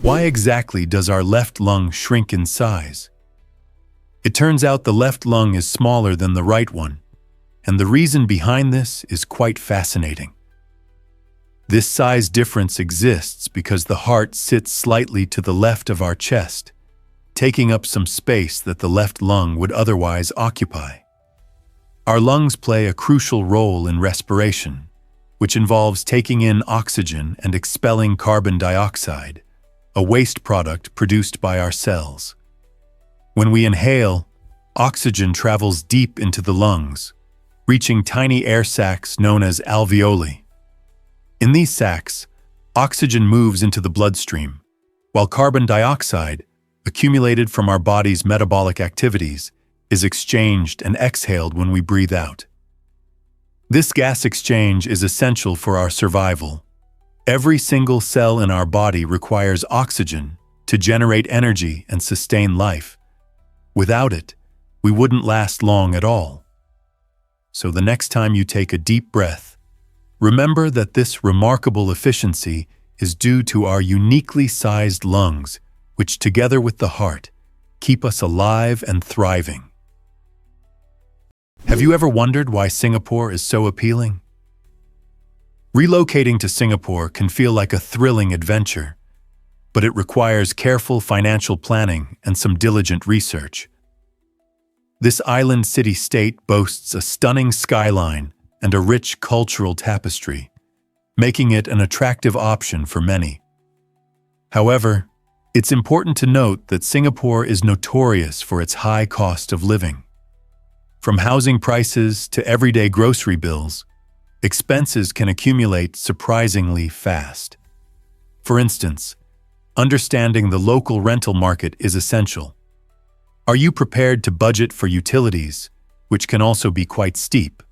[SPEAKER 1] Why exactly does our left lung shrink in size? It turns out the left lung is smaller than the right one, and the reason behind this is quite fascinating. This size difference exists because the heart sits slightly to the left of our chest, taking up some space that the left lung would otherwise occupy. Our lungs play a crucial role in respiration, which involves taking in oxygen and expelling carbon dioxide, a waste product produced by our cells. When we inhale, oxygen travels deep into the lungs, reaching tiny air sacs known as alveoli. In these sacs, oxygen moves into the bloodstream, while carbon dioxide, accumulated from our body's metabolic activities, is exchanged and exhaled when we breathe out. This gas exchange is essential for our survival. Every single cell in our body requires oxygen to generate energy and sustain life. Without it, we wouldn't last long at all. So the next time you take a deep breath, remember that this remarkable efficiency is due to our uniquely sized lungs, which together with the heart, keep us alive and thriving. Have you ever wondered why Singapore is so appealing? Relocating to Singapore can feel like a thrilling adventure, but it requires careful financial planning and some diligent research. This island city-state boasts a stunning skyline and a rich cultural tapestry, making it an attractive option for many. However, it's important to note that Singapore is notorious for its high cost of living. From housing prices to everyday grocery bills, expenses can accumulate surprisingly fast. For instance, understanding the local rental market is essential. Are you prepared to budget for utilities, which can also be quite steep?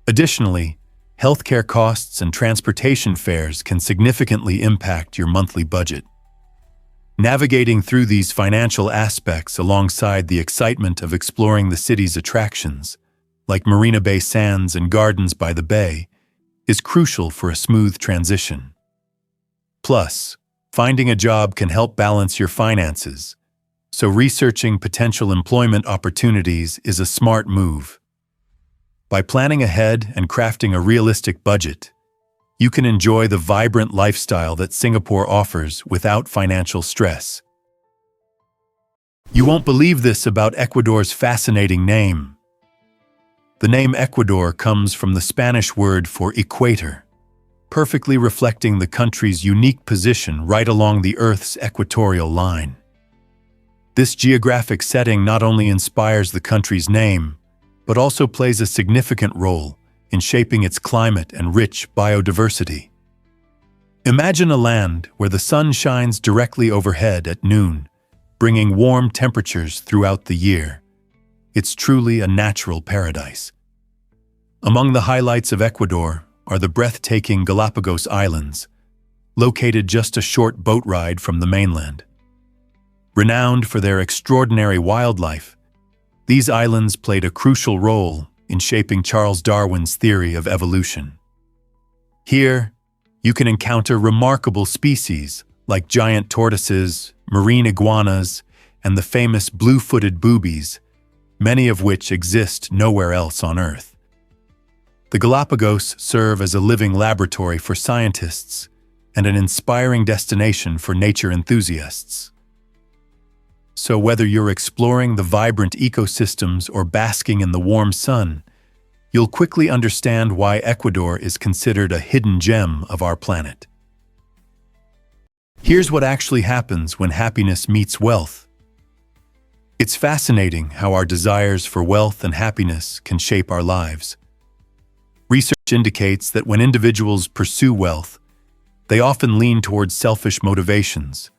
[SPEAKER 1] Additionally, healthcare costs and transportation fares can significantly impact your monthly budget. Navigating through these financial aspects alongside the excitement of exploring the city's attractions, like Marina Bay Sands and Gardens by the Bay, is crucial for a smooth transition. Plus, finding a job can help balance your finances, so researching potential employment opportunities is a smart move. By planning ahead and crafting a realistic budget, you can enjoy the vibrant lifestyle that Singapore offers without financial stress. You won't believe this about Ecuador's fascinating name. The name Ecuador comes from the Spanish word for equator, perfectly reflecting the country's unique position right along the Earth's equatorial line. This geographic setting not only inspires the country's name, but also plays a significant role in shaping its climate and rich biodiversity. Imagine a land where the sun shines directly overhead at noon, bringing warm temperatures throughout the year. It's truly a natural paradise. Among the highlights of Ecuador are the breathtaking Galapagos Islands, located just a short boat ride from the mainland. Renowned for their extraordinary wildlife, these islands played a crucial role in shaping Charles Darwin's theory of evolution. Here, you can encounter remarkable species like giant tortoises, marine iguanas, and the famous blue-footed boobies, many of which exist nowhere else on Earth. The Galapagos serve as a living laboratory for scientists and an inspiring destination for nature enthusiasts. So whether you're exploring the vibrant ecosystems or basking in the warm sun, you'll quickly understand why Ecuador is considered a hidden gem of our planet. Here's what actually happens when happiness meets wealth. It's fascinating how our desires for wealth and happiness can shape our lives. Research indicates that when individuals pursue wealth, they often lean towards selfish motivations,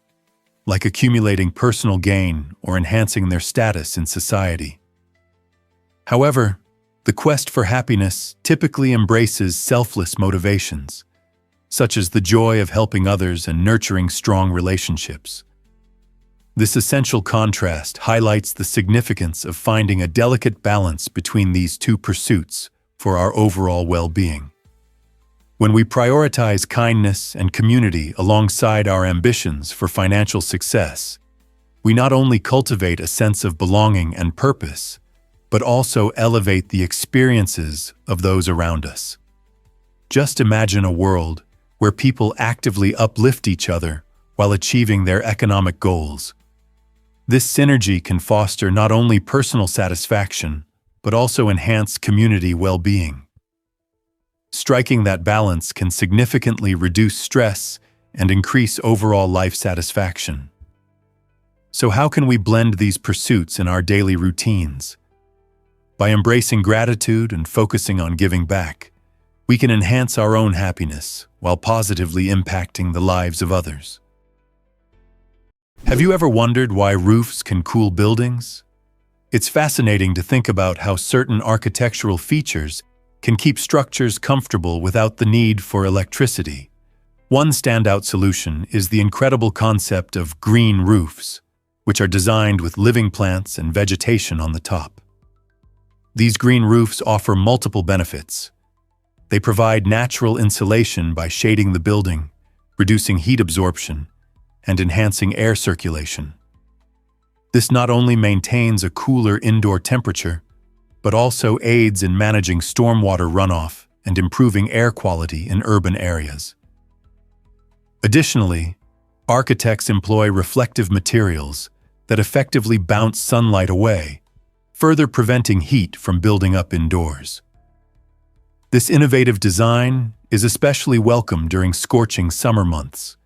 [SPEAKER 1] like accumulating personal gain or enhancing their status in society. However, the quest for happiness typically embraces selfless motivations, such as the joy of helping others and nurturing strong relationships. This essential contrast highlights the significance of finding a delicate balance between these two pursuits for our overall well-being. When we prioritize kindness and community alongside our ambitions for financial success, we not only cultivate a sense of belonging and purpose, but also elevate the experiences of those around us. Just imagine a world where people actively uplift each other while achieving their economic goals. This synergy can foster not only personal satisfaction, but also enhance community well-being. Striking that balance can significantly reduce stress and increase overall life satisfaction. So how can we blend these pursuits in our daily routines? By embracing gratitude and focusing on giving back, we can enhance our own happiness while positively impacting the lives of others. Have you ever wondered why roofs can cool buildings? It's fascinating to think about how certain architectural features can keep structures comfortable without the need for electricity. One standout solution is the incredible concept of green roofs, which are designed with living plants and vegetation on the top. These green roofs offer multiple benefits. They provide natural insulation by shading the building, reducing heat absorption, and enhancing air circulation. This not only maintains a cooler indoor temperature, but also aids in managing stormwater runoff and improving air quality in urban areas. Additionally, architects employ reflective materials that effectively bounce sunlight away, further preventing heat from building up indoors. This innovative design is especially welcome during scorching summer months,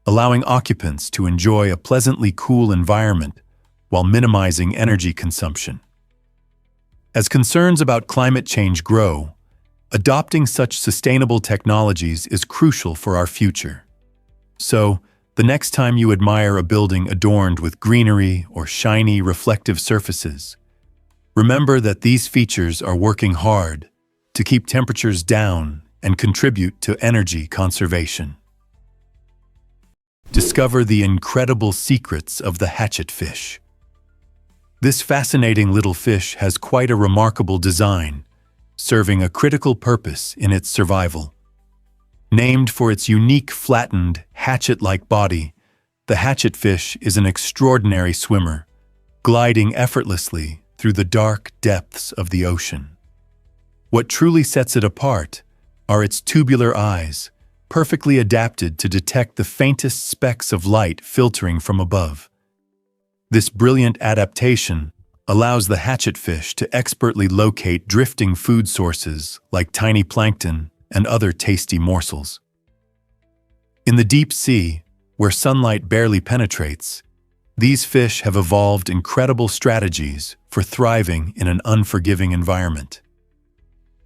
[SPEAKER 1] allowing occupants to enjoy a pleasantly cool environment while minimizing energy consumption. As concerns about climate change grow, adopting such sustainable technologies is crucial for our future. So, the next time you admire a building adorned with greenery or shiny, reflective surfaces, remember that these features are working hard to keep temperatures down and contribute to energy conservation. Discover the incredible secrets of the hatchetfish. This fascinating little fish has quite a remarkable design, serving a critical purpose in its survival. Named for its unique flattened, hatchet-like body, the hatchetfish is an extraordinary swimmer, gliding effortlessly through the dark depths of the ocean. What truly sets it apart are its tubular eyes, perfectly adapted to detect the faintest specks of light filtering from above. This brilliant adaptation allows the hatchetfish to expertly locate drifting food sources like tiny plankton and other tasty morsels. In the deep sea, where sunlight barely penetrates, these fish have evolved incredible strategies for thriving in an unforgiving environment.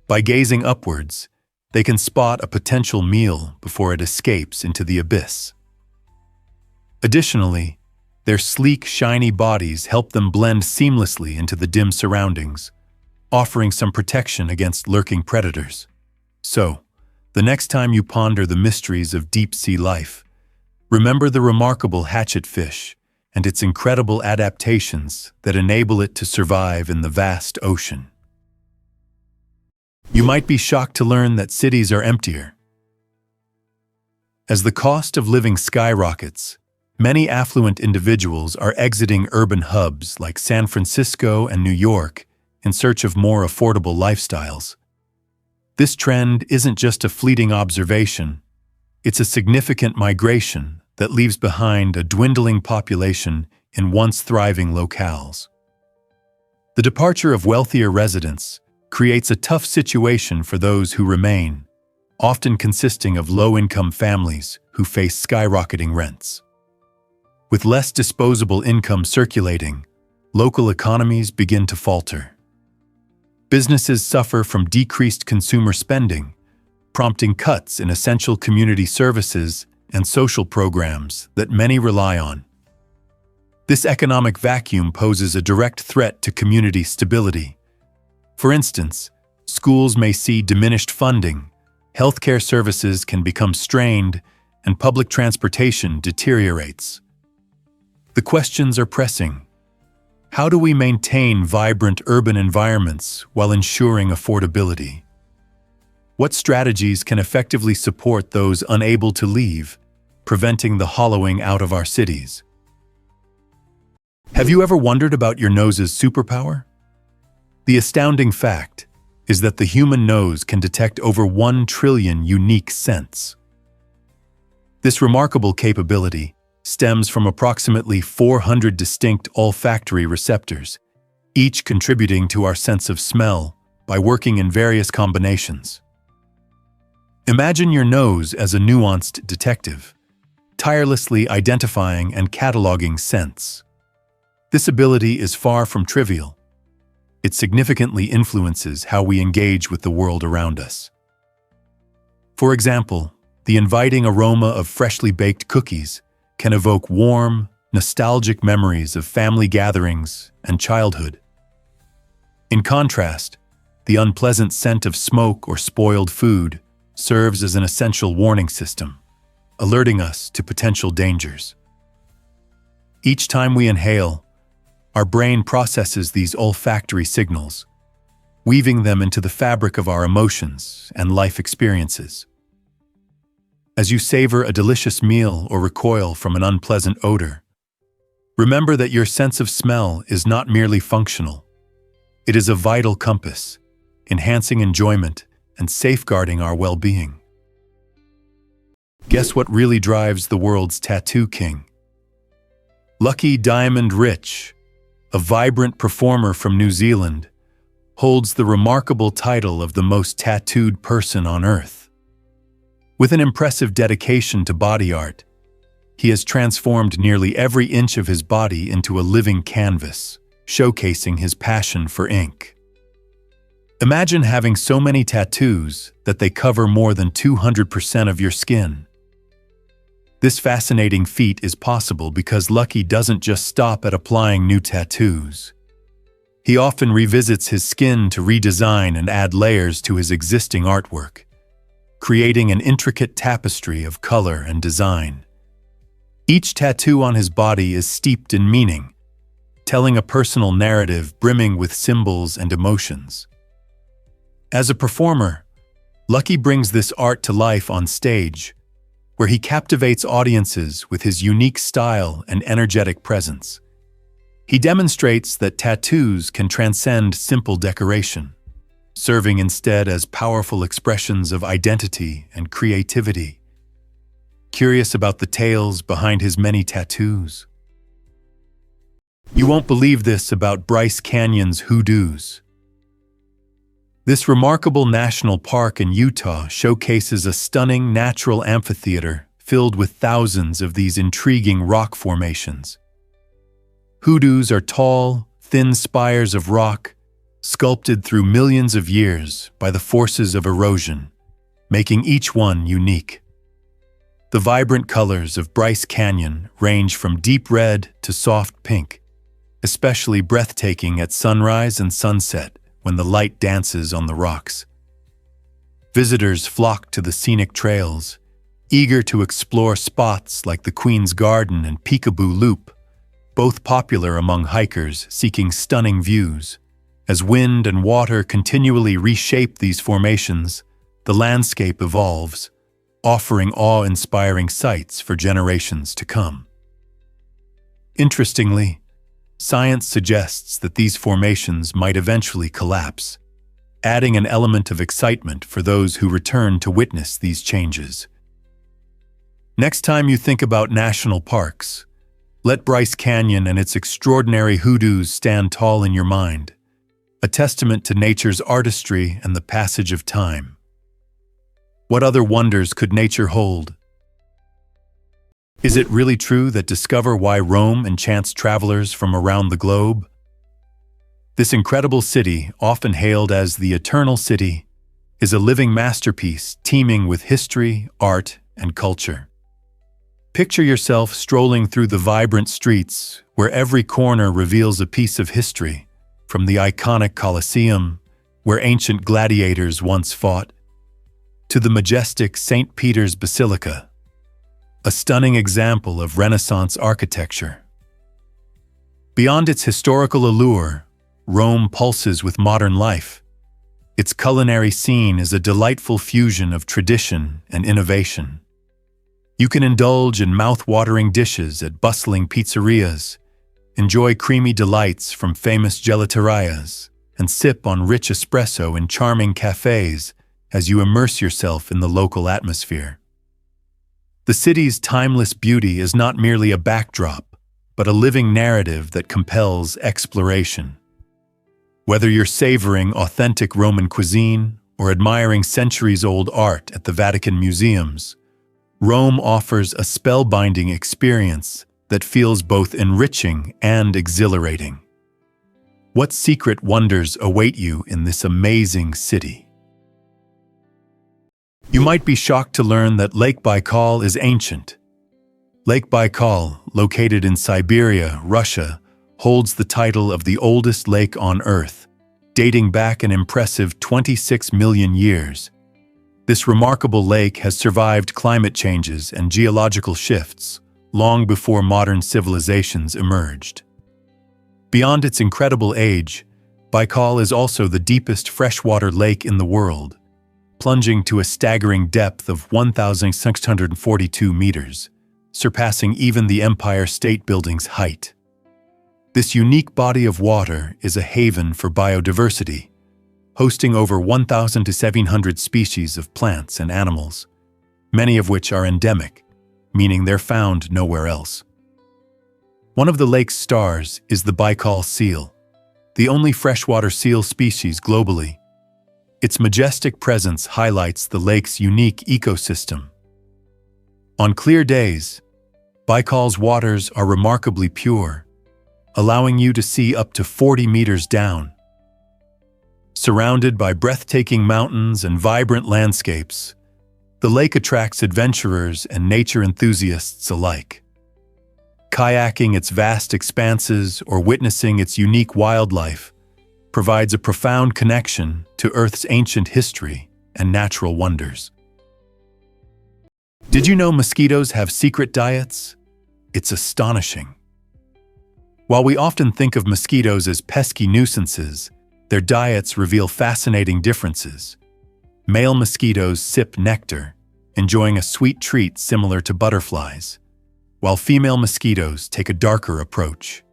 [SPEAKER 1] By gazing upwards, they can spot a potential meal before it escapes into the abyss. Additionally, their sleek, shiny bodies help them blend seamlessly into the dim surroundings, offering some protection against lurking predators. So, the next time you ponder the mysteries of deep-sea life, remember the remarkable hatchetfish and its incredible adaptations that enable it to survive in the vast ocean. You might be shocked to learn that cities are emptier. As the cost of living skyrockets, many affluent individuals are exiting urban hubs like San Francisco and New York in search of more affordable lifestyles. This trend isn't just a fleeting observation, it's a significant migration that leaves behind a dwindling population in once thriving locales. The departure of wealthier residents creates a tough situation for those who remain, often consisting of low-income families who face skyrocketing rents. With less disposable income circulating, local economies begin to falter. Businesses suffer from decreased consumer spending, prompting cuts in essential community services and social programs that many rely on. This economic vacuum poses a direct threat to community stability. For instance, schools may see diminished funding, healthcare services can become strained, and public transportation deteriorates. The questions are pressing. How do we maintain vibrant urban environments while ensuring affordability? What strategies can effectively support those unable to leave, preventing the hollowing out of our cities? Have you ever wondered about your nose's superpower? The astounding fact is that the human nose can detect over 1 trillion unique scents. This remarkable capability stems from approximately 400 distinct olfactory receptors, each contributing to our sense of smell by working in various combinations. Imagine your nose as a nuanced detective, tirelessly identifying and cataloging scents. This ability is far from trivial. It significantly influences how we engage with the world around us. For example, the inviting aroma of freshly baked cookies can evoke warm, nostalgic memories of family gatherings and childhood. In contrast, the unpleasant scent of smoke or spoiled food serves as an essential warning system, alerting us to potential dangers. Each time we inhale, our brain processes these olfactory signals, weaving them into the fabric of our emotions and life experiences. As you savor a delicious meal or recoil from an unpleasant odor, remember that your sense of smell is not merely functional. It is a vital compass, enhancing enjoyment and safeguarding our well-being. Guess what really drives the world's tattoo king? Lucky Diamond Rich, a vibrant performer from New Zealand, holds the remarkable title of the most tattooed person on Earth. With an impressive dedication to body art, he has transformed nearly every inch of his body into a living canvas, showcasing his passion for ink. Imagine having so many tattoos that they cover more than 200% of your skin. This fascinating feat is possible because Lucky doesn't just stop at applying new tattoos. He often revisits his skin to redesign and add layers to his existing artwork. creating an intricate tapestry of color and design. Each tattoo on his body is steeped in meaning, telling a personal narrative brimming with symbols and emotions. As a performer, Lucky brings this art to life on stage, where he captivates audiences with his unique style and energetic presence. He demonstrates that tattoos can transcend simple decoration, serving instead as powerful expressions of identity and creativity. Curious about the tales behind his many tattoos? You won't believe this about Bryce Canyon's hoodoos. This remarkable national park in Utah showcases a stunning natural amphitheater filled with thousands of these intriguing rock formations. Hoodoos are tall, thin spires of rock, sculpted through millions of years by the forces of erosion, making each one unique. The vibrant colors of Bryce Canyon range from deep red to soft pink, especially breathtaking at sunrise and sunset when the light dances on the rocks. Visitors flock to the scenic trails, eager to explore spots like the Queen's Garden and Peekaboo Loop, both popular among hikers seeking stunning views. As wind and water continually reshape these formations, the landscape evolves, offering awe-inspiring sights for generations to come. Interestingly, science suggests that these formations might eventually collapse, adding an element of excitement for those who return to witness these changes. Next time you think about national parks, let Bryce Canyon and its extraordinary hoodoos stand tall in your mind, a testament to nature's artistry and the passage of time. What other wonders could nature hold? Is it really true that discover why Rome enchants travelers from around the globe? This incredible city, often hailed as the Eternal City, is a living masterpiece teeming with history, art, and culture. Picture yourself strolling through the vibrant streets where every corner reveals a piece of history, from the iconic Colosseum, where ancient gladiators once fought, to the majestic St. Peter's Basilica, a stunning example of Renaissance architecture. Beyond its historical allure, Rome pulses with modern life. Its culinary scene is a delightful fusion of tradition and innovation. You can indulge in mouth-watering dishes at bustling pizzerias, enjoy creamy delights from famous gelaterias, and sip on rich espresso in charming cafes as you immerse yourself in the local atmosphere. The city's timeless beauty is not merely a backdrop, but a living narrative that compels exploration. Whether you're savoring authentic Roman cuisine or admiring centuries-old art at the Vatican museums, Rome offers a spellbinding experience that feels both enriching and exhilarating. What secret wonders await you in this amazing city? You might be shocked to learn that Lake Baikal is ancient. Lake Baikal, located in Siberia, Russia, holds the title of the oldest lake on Earth, dating back an impressive 26 million years. This remarkable lake has survived climate changes and geological shifts long before modern civilizations emerged. Beyond its incredible age, Baikal is also the deepest freshwater lake in the world, plunging to a staggering depth of 1,642 meters, surpassing even the Empire State Building's height. This unique body of water is a haven for biodiversity, hosting over 1,700 species of plants and animals, many of which are endemic, meaning they're found nowhere else. One of the lake's stars is the Baikal seal, the only freshwater seal species globally. Its majestic presence highlights the lake's unique ecosystem. On clear days, Baikal's waters are remarkably pure, allowing you to see up to 40 meters down. Surrounded by breathtaking mountains and vibrant landscapes, the lake attracts adventurers and nature enthusiasts alike. Kayaking its vast expanses or witnessing its unique wildlife provides a profound connection to Earth's ancient history and natural wonders. Did you know mosquitoes have secret diets? It's astonishing. While we often think of mosquitoes as pesky nuisances, their diets reveal fascinating differences. Male mosquitoes sip nectar, enjoying a sweet treat similar to butterflies, while female mosquitoes take a darker approach.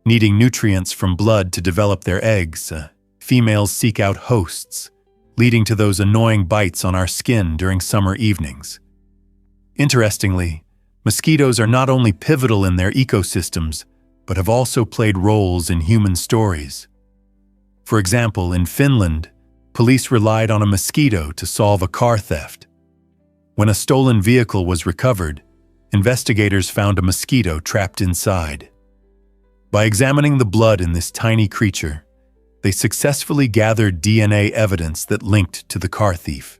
[SPEAKER 1] Needing nutrients from blood to develop their eggs, females seek out hosts, leading to those annoying bites on our skin during summer evenings. Interestingly, mosquitoes are not only pivotal in their ecosystems, but have also played roles in human stories. For example, in Finland, police relied on a mosquito to solve a car theft. When a stolen vehicle was recovered, investigators found a mosquito trapped inside. By examining the blood in this tiny creature, they successfully gathered DNA evidence that linked to the car thief.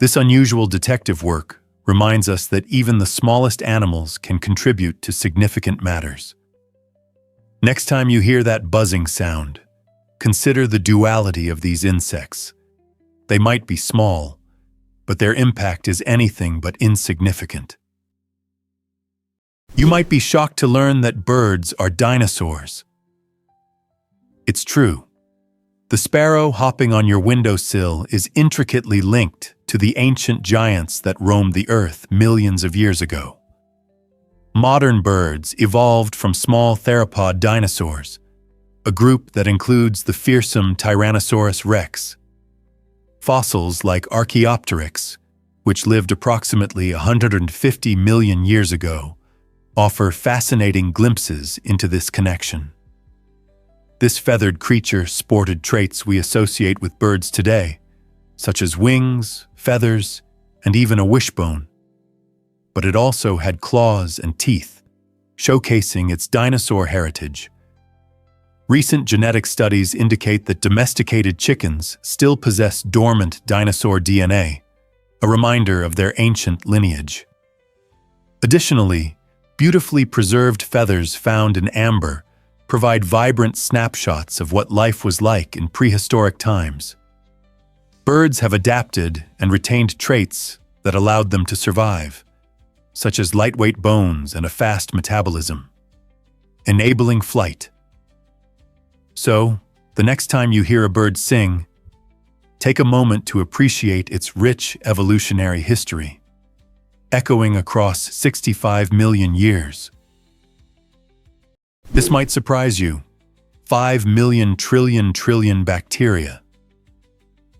[SPEAKER 1] This unusual detective work reminds us that even the smallest animals can contribute to significant matters. Next time you hear that buzzing sound, consider the duality of these insects. They might be small, but their impact is anything but insignificant. You might be shocked to learn that birds are dinosaurs. It's true. The sparrow hopping on your windowsill is intricately linked to the ancient giants that roamed the earth millions of years ago. Modern birds evolved from small theropod dinosaurs, a group that includes the fearsome Tyrannosaurus rex. Fossils like Archaeopteryx, which lived approximately 150 million years ago, offer fascinating glimpses into this connection. This feathered creature sported traits we associate with birds today, such as wings, feathers, and even a wishbone. But it also had claws and teeth, showcasing its dinosaur heritage. Recent genetic studies indicate that domesticated chickens still possess dormant dinosaur DNA, a reminder of their ancient lineage. Additionally, beautifully preserved feathers found in amber provide vibrant snapshots of what life was like in prehistoric times. Birds have adapted and retained traits that allowed them to survive, such as lightweight bones and a fast metabolism, enabling flight. So, the next time you hear a bird sing, take a moment to appreciate its rich evolutionary history, echoing across 65 million years. This might surprise you. 5 million trillion bacteria.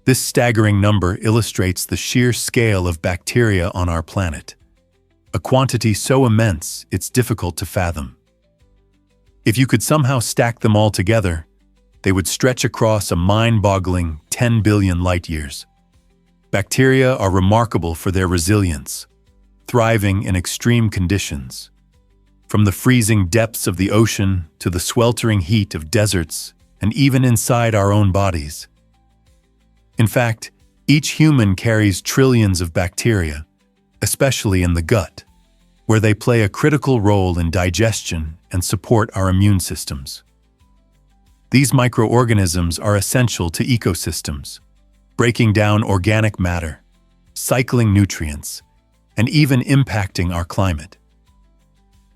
[SPEAKER 1] This staggering number illustrates the sheer scale of bacteria on our planet, a quantity so immense it's difficult to fathom. If you could somehow stack them all together, they would stretch across a mind-boggling 10 billion light-years. Bacteria are remarkable for their resilience, thriving in extreme conditions. From the freezing depths of the ocean to the sweltering heat of deserts, and even inside our own bodies. In fact, each human carries trillions of bacteria, especially in the gut, where they play a critical role in digestion and support our immune systems. These microorganisms are essential to ecosystems, breaking down organic matter, cycling nutrients, and even impacting our climate.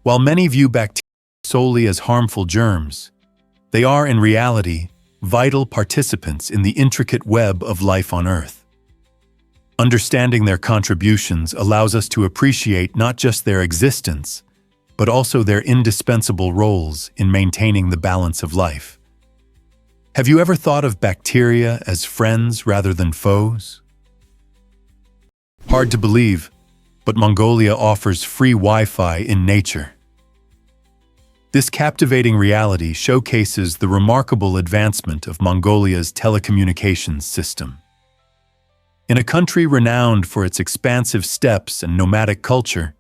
[SPEAKER 1] While many view bacteria solely as harmful germs, they are in reality vital participants in the intricate web of life on Earth. Understanding their contributions allows us to appreciate not just their existence, but also their indispensable roles in maintaining the balance of life. Have you ever thought of bacteria as friends rather than foes? Hard to believe, but Mongolia offers free Wi-Fi in nature. This captivating reality showcases the remarkable advancement of Mongolia's telecommunications system. In a country renowned for its expansive steppes and nomadic culture,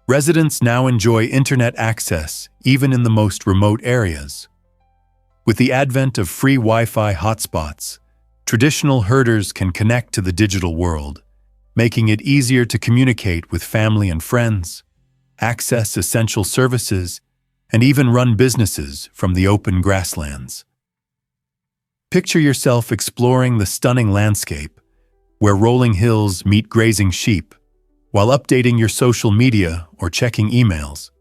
[SPEAKER 1] residents now enjoy internet access even in the most remote areas. With the advent of free Wi-Fi hotspots, traditional herders can connect to the digital world, making it easier to communicate with family and friends, access essential services, and even run businesses from the open grasslands. Picture yourself exploring the stunning landscape, where rolling hills meet grazing sheep, while updating your social media or checking emails.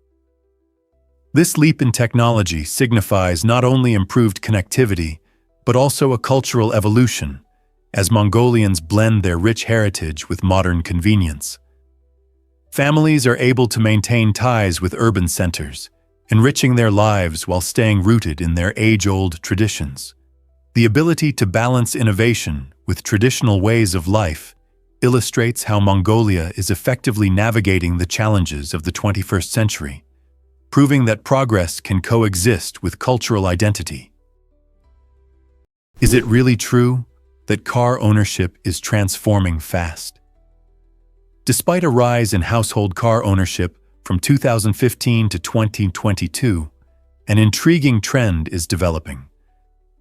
[SPEAKER 1] This leap in technology signifies not only improved connectivity, but also a cultural evolution, as Mongolians blend their rich heritage with modern convenience. Families are able to maintain ties with urban centers, enriching their lives while staying rooted in their age-old traditions. The ability to balance innovation with traditional ways of life illustrates how Mongolia is effectively navigating the challenges of the 21st century, proving that progress can coexist with cultural identity. Is it really true that car ownership is transforming fast? Despite a rise in household car ownership from 2015 to 2022, an intriguing trend is developing.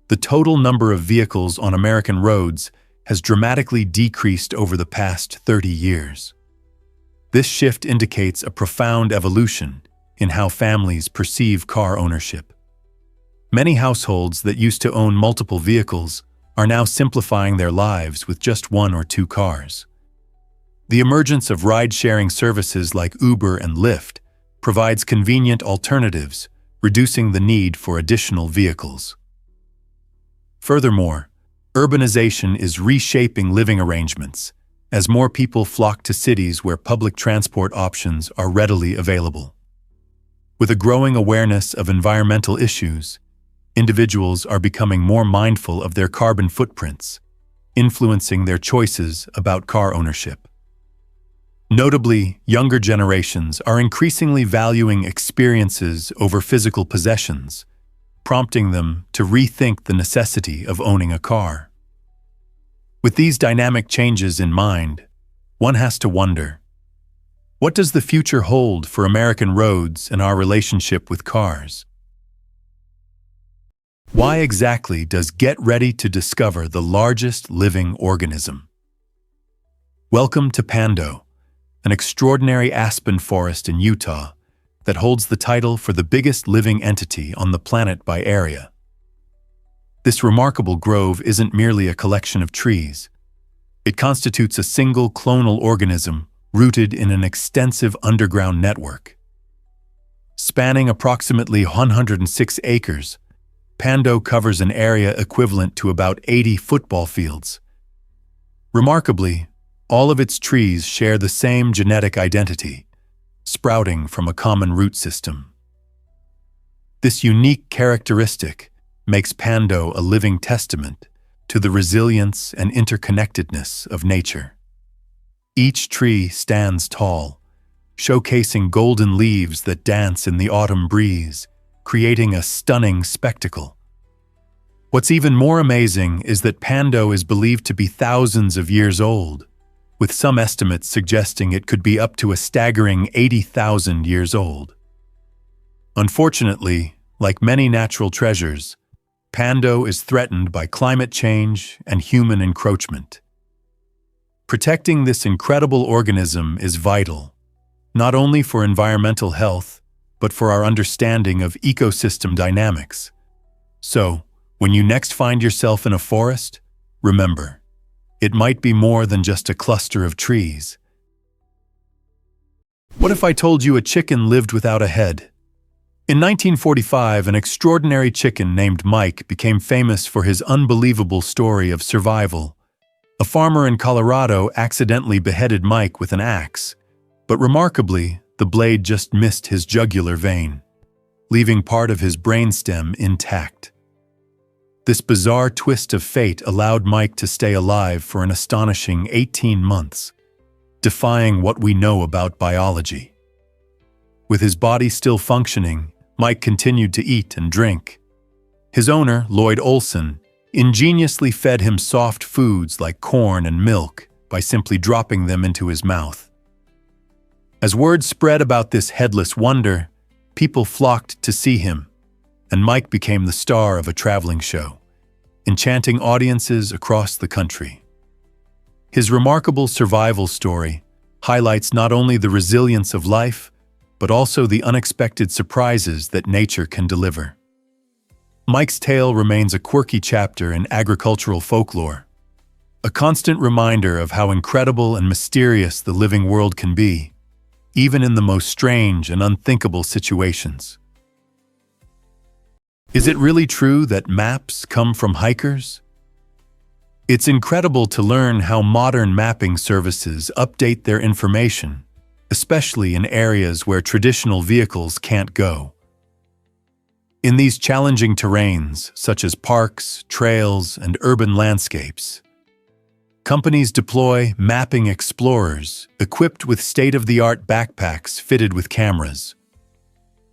[SPEAKER 1] The total number of vehicles on American roads has dramatically decreased over the past 30 years. This shift indicates a profound evolution in how families perceive car ownership. Many households that used to own multiple vehicles are now simplifying their lives with just one or two cars. The emergence of ride-sharing services like Uber and Lyft provides convenient alternatives, reducing the need for additional vehicles. Furthermore, urbanization is reshaping living arrangements as more people flock to cities where public transport options are readily available. With a growing awareness of environmental issues, individuals are becoming more mindful of their carbon footprints, influencing their choices about car ownership. Notably, younger generations are increasingly valuing experiences over physical possessions, prompting them to rethink the necessity of owning a car. With these dynamic changes in mind, one has to wonder, what does the future hold for American roads and our relationship with cars? Why exactly does Get Ready to discover the largest living organism? Welcome to Pando, an extraordinary aspen forest in Utah that holds the title for the biggest living entity on the planet by area. This remarkable grove isn't merely a collection of trees. It constitutes a single clonal organism rooted in an extensive underground network. Spanning approximately 106 acres, Pando covers an area equivalent to about 80 football fields. Remarkably, all of its trees share the same genetic identity, sprouting from a common root system. This unique characteristic makes Pando a living testament to the resilience and interconnectedness of nature. Each tree stands tall, showcasing golden leaves that dance in the autumn breeze, creating a stunning spectacle. What's even more amazing is that Pando is believed to be thousands of years old, with some estimates suggesting it could be up to a staggering 80,000 years old. Unfortunately, like many natural treasures, Pando is threatened by climate change and human encroachment. Protecting this incredible organism is vital, not only for environmental health, but for our understanding of ecosystem dynamics. So, when you next find yourself in a forest, remember, it might be more than just a cluster of trees. What if I told you a chicken lived without a head? In 1945, an extraordinary chicken named Mike became famous for his unbelievable story of survival. A farmer in Colorado accidentally beheaded Mike with an axe, but remarkably, the blade just missed his jugular vein, leaving part of his brainstem intact. This bizarre twist of fate allowed Mike to stay alive for an astonishing 18 months, defying what we know about biology. With his body still functioning, Mike continued to eat and drink. His owner, Lloyd Olson, ingeniously fed him soft foods like corn and milk by simply dropping them into his mouth. As word spread about this headless wonder, people flocked to see him, and Mike became the star of a traveling show, enchanting audiences across the country. His remarkable survival story highlights not only the resilience of life, but also the unexpected surprises that nature can deliver. Mike's tale remains a quirky chapter in agricultural folklore, a constant reminder of how incredible and mysterious the living world can be, even in the most strange and unthinkable situations. Is it really true that maps come from hikers? It's incredible to learn how modern mapping services update their information, especially in areas where traditional vehicles can't go. In these challenging terrains, such as parks, trails, and urban landscapes, companies deploy mapping explorers equipped with state-of-the-art backpacks fitted with cameras.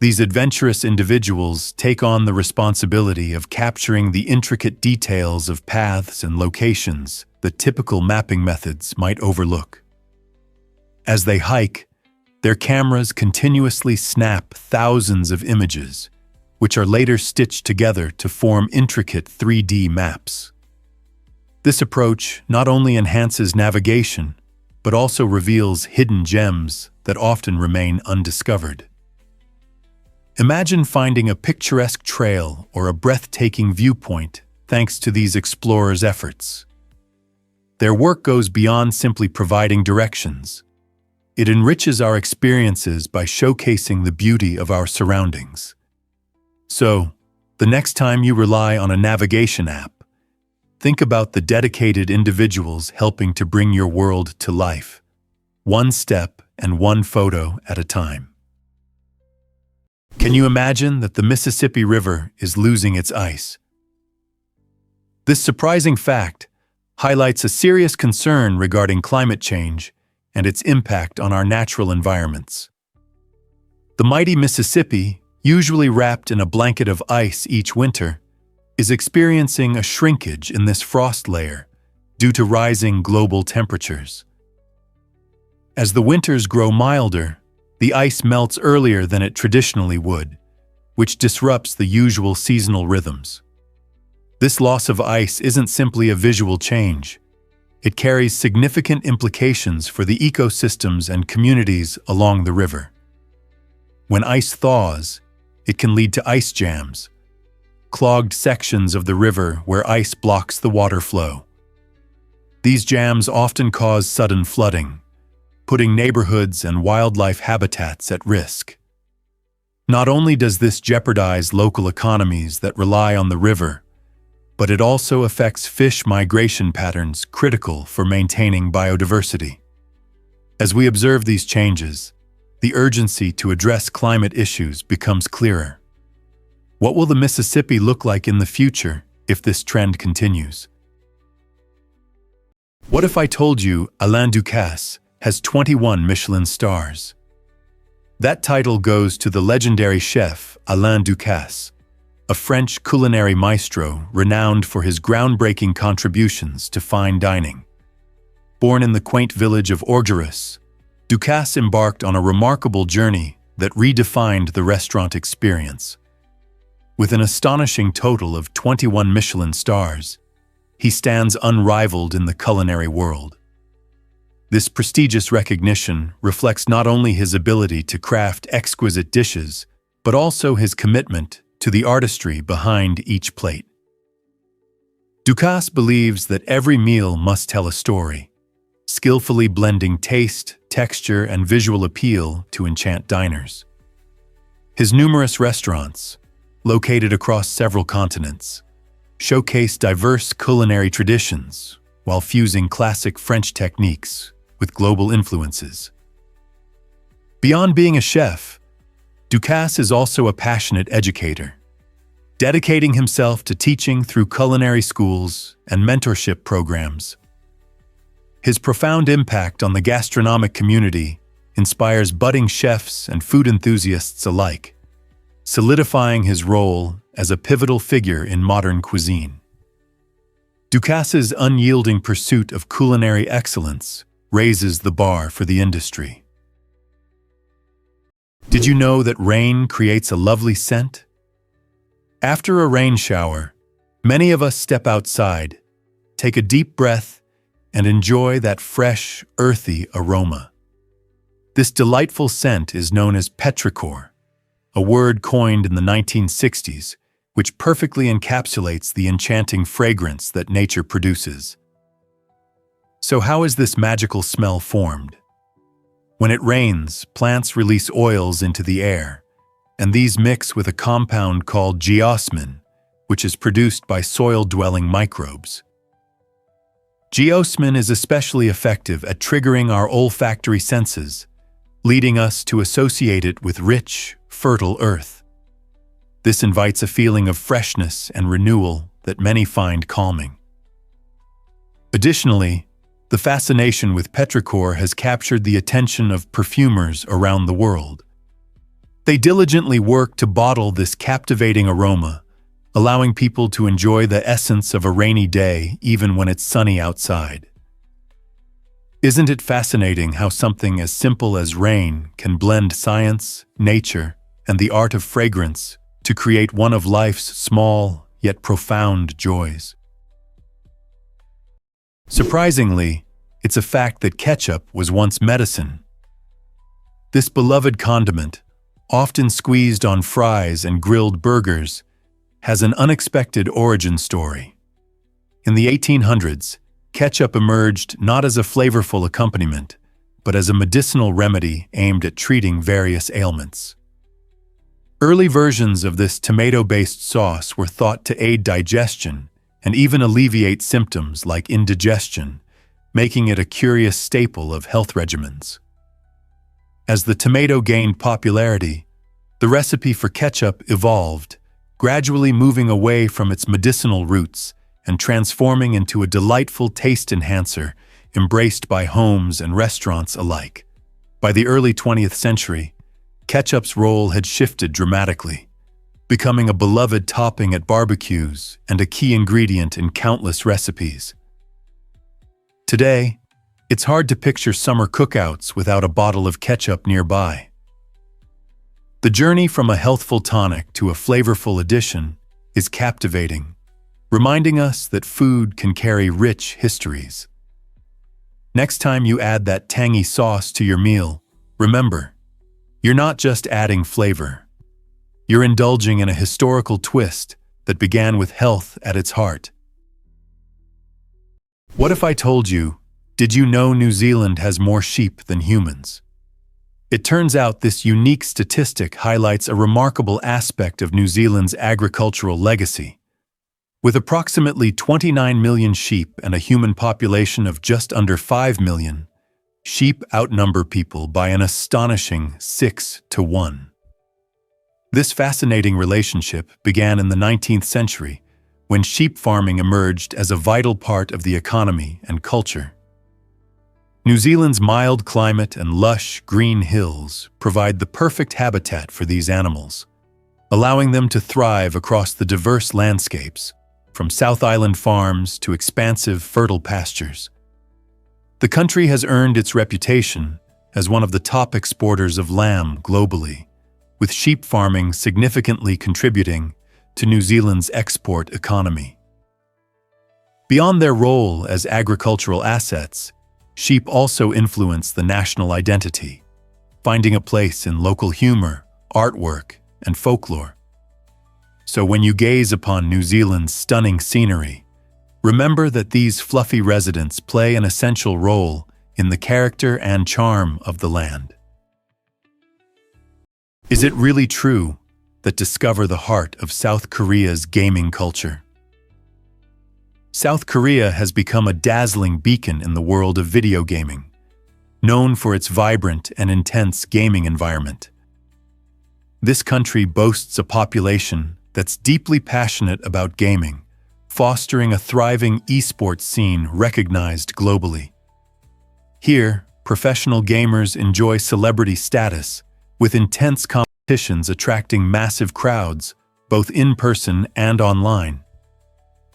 [SPEAKER 1] These adventurous individuals take on the responsibility of capturing the intricate details of paths and locations that typical mapping methods might overlook. As they hike, their cameras continuously snap thousands of images, which are later stitched together to form intricate 3D maps. This approach not only enhances navigation, but also reveals hidden gems that often remain undiscovered. Imagine finding a picturesque trail or a breathtaking viewpoint thanks to these explorers' efforts. Their work goes beyond simply providing directions. It enriches our experiences by showcasing the beauty of our surroundings. So, the next time you rely on a navigation app, think about the dedicated individuals helping to bring your world to life, one step and one photo at a time. Can you imagine that the Mississippi River is losing its ice? This surprising fact highlights a serious concern regarding climate change and its impact on our natural environments. The mighty Mississippi, usually wrapped in a blanket of ice each winter, is experiencing a shrinkage in this frost layer due to rising global temperatures. As the winters grow milder, the ice melts earlier than it traditionally would, which disrupts the usual seasonal rhythms. This loss of ice isn't simply a visual change. It carries significant implications for the ecosystems and communities along the river. When ice thaws, it can lead to ice jams, clogged sections of the river where ice blocks the water flow. These jams often cause sudden flooding, putting neighborhoods and wildlife habitats at risk. Not only does this jeopardize local economies that rely on the river, but it also affects fish migration patterns critical for maintaining biodiversity. As we observe these changes, the urgency to address climate issues becomes clearer. What will the Mississippi look like in the future if this trend continues? What if I told you Alain Ducasse has 21 Michelin stars? That title goes to the legendary chef Alain Ducasse, a French culinary maestro renowned for his groundbreaking contributions to fine dining. Born in the quaint village of Orgeres, Ducasse embarked on a remarkable journey that redefined the restaurant experience. With an astonishing total of 21 Michelin stars, he stands unrivaled in the culinary world. This prestigious recognition reflects not only his ability to craft exquisite dishes, but also his commitment to the artistry behind each plate. Ducasse believes that every meal must tell a story, skillfully blending taste, texture, and visual appeal to enchant diners. His numerous restaurants, located across several continents, showcase diverse culinary traditions while fusing classic French techniques with global influences. Beyond being a chef, Ducasse is also a passionate educator, dedicating himself to teaching through culinary schools and mentorship programs. His profound impact on the gastronomic community inspires budding chefs and food enthusiasts alike, solidifying his role as a pivotal figure in modern cuisine. Ducasse's unyielding pursuit of culinary excellence raises the bar for the industry. Did you know that rain creates a lovely scent? After a rain shower, many of us step outside, take a deep breath, and enjoy that fresh, earthy aroma. This delightful scent is known as petrichor, a word coined in the 1960s, which perfectly encapsulates the enchanting fragrance that nature produces. So how is this magical smell formed? When it rains, plants release oils into the air, and these mix with a compound called geosmin, which is produced by soil-dwelling microbes. Geosmin is especially effective at triggering our olfactory senses, leading us to associate it with rich, fertile earth. This invites a feeling of freshness and renewal that many find calming. Additionally, the fascination with petrichor has captured the attention of perfumers around the world. They diligently work to bottle this captivating aroma, allowing people to enjoy the essence of a rainy day even when it's sunny outside. Isn't it fascinating how something as simple as rain can blend science, nature, and the art of fragrance to create one of life's small yet profound joys? Surprisingly, it's a fact that ketchup was once medicine. This beloved condiment, often squeezed on fries and grilled burgers, has an unexpected origin story. In the 1800s, ketchup emerged not as a flavorful accompaniment, but as a medicinal remedy aimed at treating various ailments. Early versions of this tomato-based sauce were thought to aid digestion and even alleviate symptoms like indigestion, making it a curious staple of health regimens. As the tomato gained popularity, the recipe for ketchup evolved, gradually moving away from its medicinal roots and transforming into a delightful taste enhancer embraced by homes and restaurants alike. By the early 20th century, ketchup's role had shifted dramatically, becoming a beloved topping at barbecues and a key ingredient in countless recipes. Today, it's hard to picture summer cookouts without a bottle of ketchup nearby. The journey from a healthful tonic to a flavorful addition is captivating, reminding us that food can carry rich histories. Next time you add that tangy sauce to your meal, remember, you're not just adding flavor. You're indulging in a historical twist that began with health at its heart. What if I told you, did you know New Zealand has more sheep than humans? It turns out this unique statistic highlights a remarkable aspect of New Zealand's agricultural legacy. With approximately 29 million sheep and a human population of just under 5 million, sheep outnumber people by an astonishing 6-to-1. This fascinating relationship began in the 19th century, when sheep farming emerged as a vital part of the economy and culture. New Zealand's mild climate and lush, green hills provide the perfect habitat for these animals, allowing them to thrive across the diverse landscapes, from South Island farms to expansive, fertile pastures. The country has earned its reputation as one of the top exporters of lamb globally, with sheep farming significantly contributing to New Zealand's export economy. Beyond their role as agricultural assets, sheep also influence the national identity, finding a place in local humor, artwork, and folklore. So when you gaze upon New Zealand's stunning scenery, remember that these fluffy residents play an essential role in the character and charm of the land. Is it really true that discover the heart of South Korea's gaming culture? South Korea has become a dazzling beacon in the world of video gaming, known for its vibrant and intense gaming environment. This country boasts a population that's deeply passionate about gaming, fostering a thriving esports scene recognized globally. Here, professional gamers enjoy celebrity status, with intense competitions attracting massive crowds, both in person and online.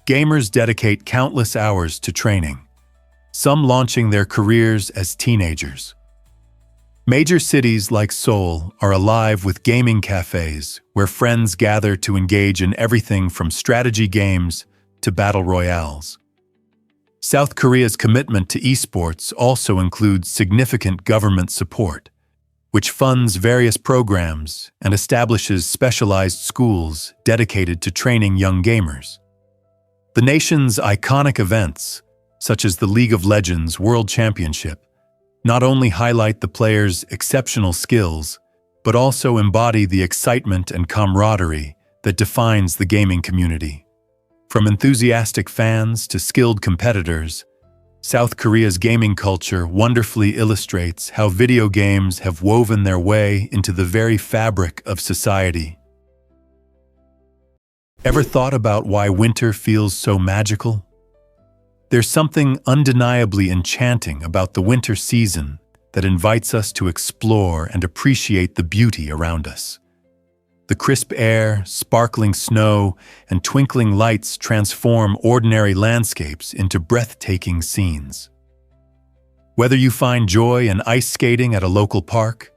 [SPEAKER 1] Gamers dedicate countless hours to training, some launching their careers as teenagers. Major cities like Seoul are alive with gaming cafes where friends gather to engage in everything from strategy games to battle royales. South Korea's commitment to esports also includes significant government support, which funds various programs and establishes specialized schools dedicated to training young gamers. The nation's iconic events, such as the League of Legends World Championship, not only highlight the players' exceptional skills, but also embody the excitement and camaraderie that defines the gaming community. From enthusiastic fans to skilled competitors, South Korea's gaming culture wonderfully illustrates how video games have woven their way into the very fabric of society. Ever thought about why winter feels so magical? There's something undeniably enchanting about the winter season that invites us to explore and appreciate the beauty around us. The crisp air, sparkling snow, and twinkling lights transform ordinary landscapes into breathtaking scenes. Whether you find joy in ice skating at a local park,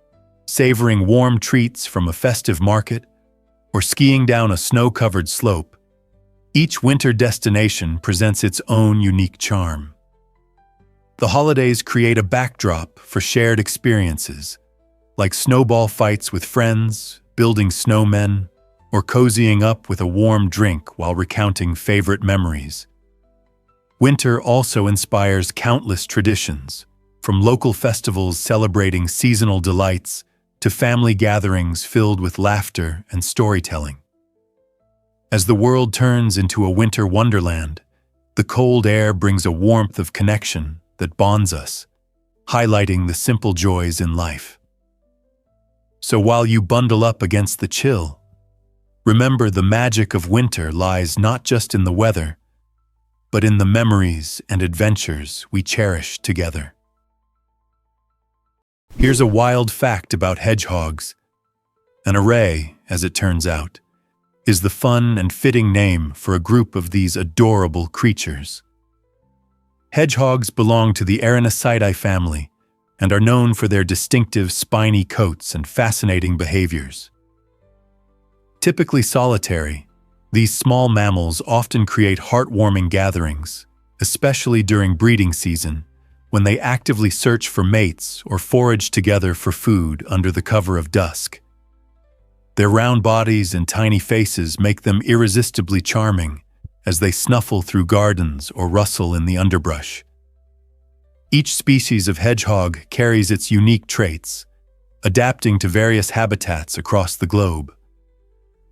[SPEAKER 1] savoring warm treats from a festive market, or skiing down a snow-covered slope, each winter destination presents its own unique charm. The holidays create a backdrop for shared experiences, like snowball fights with friends, building snowmen, or cozying up with a warm drink while recounting favorite memories. Winter also inspires countless traditions, from local festivals celebrating seasonal delights to family gatherings filled with laughter and storytelling. As the world turns into a winter wonderland, the cold air brings a warmth of connection that bonds us, highlighting the simple joys in life. So while you bundle up against the chill, remember the magic of winter lies not just in the weather, but in the memories and adventures we cherish together. Here's a wild fact about hedgehogs. An array, as it turns out, is the fun and fitting name for a group of these adorable creatures. Hedgehogs belong to the Erinaceidae family and are known for their distinctive spiny coats and fascinating behaviors. Typically solitary, these small mammals often create heartwarming gatherings, especially during breeding season, when they actively search for mates or forage together for food under the cover of dusk. Their round bodies and tiny faces make them irresistibly charming as they snuffle through gardens or rustle in the underbrush. Each species of hedgehog carries its unique traits, adapting to various habitats across the globe.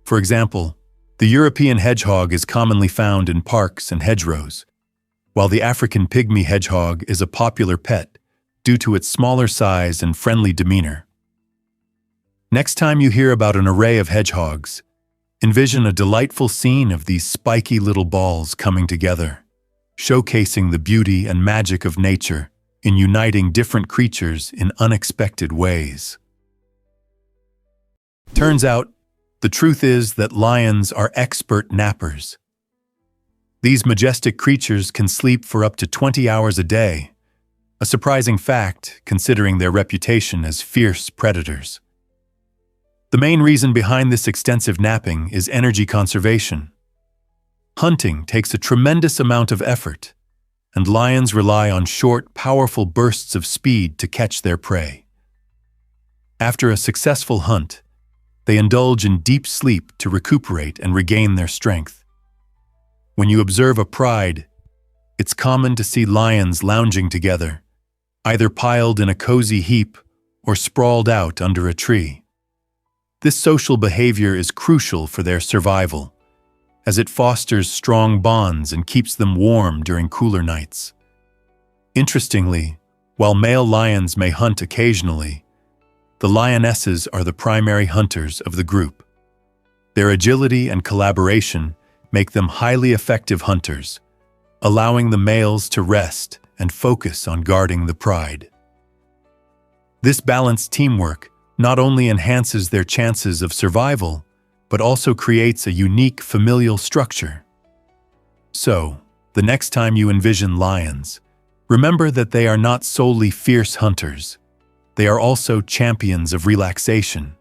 [SPEAKER 1] For example, the European hedgehog is commonly found in parks and hedgerows, while the African pygmy hedgehog is a popular pet due to its smaller size and friendly demeanor. Next time you hear about an array of hedgehogs, envision a delightful scene of these spiky little balls coming together, showcasing the beauty and magic of nature in uniting different creatures in unexpected ways. Turns out, the truth is that lions are expert nappers. These majestic creatures can sleep for up to 20 hours a day, a surprising fact considering their reputation as fierce predators. The main reason behind this extensive napping is energy conservation. Hunting takes a tremendous amount of effort, and lions rely on short, powerful bursts of speed to catch their prey. After a successful hunt, they indulge in deep sleep to recuperate and regain their strength. When you observe a pride, it's common to see lions lounging together, either piled in a cozy heap or sprawled out under a tree. This social behavior is crucial for their survival, as it fosters strong bonds and keeps them warm during cooler nights. Interestingly, while male lions may hunt occasionally, the lionesses are the primary hunters of the group. Their agility and collaboration make them highly effective hunters, allowing the males to rest and focus on guarding the pride. This balanced teamwork not only enhances their chances of survival, but also creates a unique familial structure. So, the next time you envision lions, remember that they are not solely fierce hunters. They are also champions of relaxation,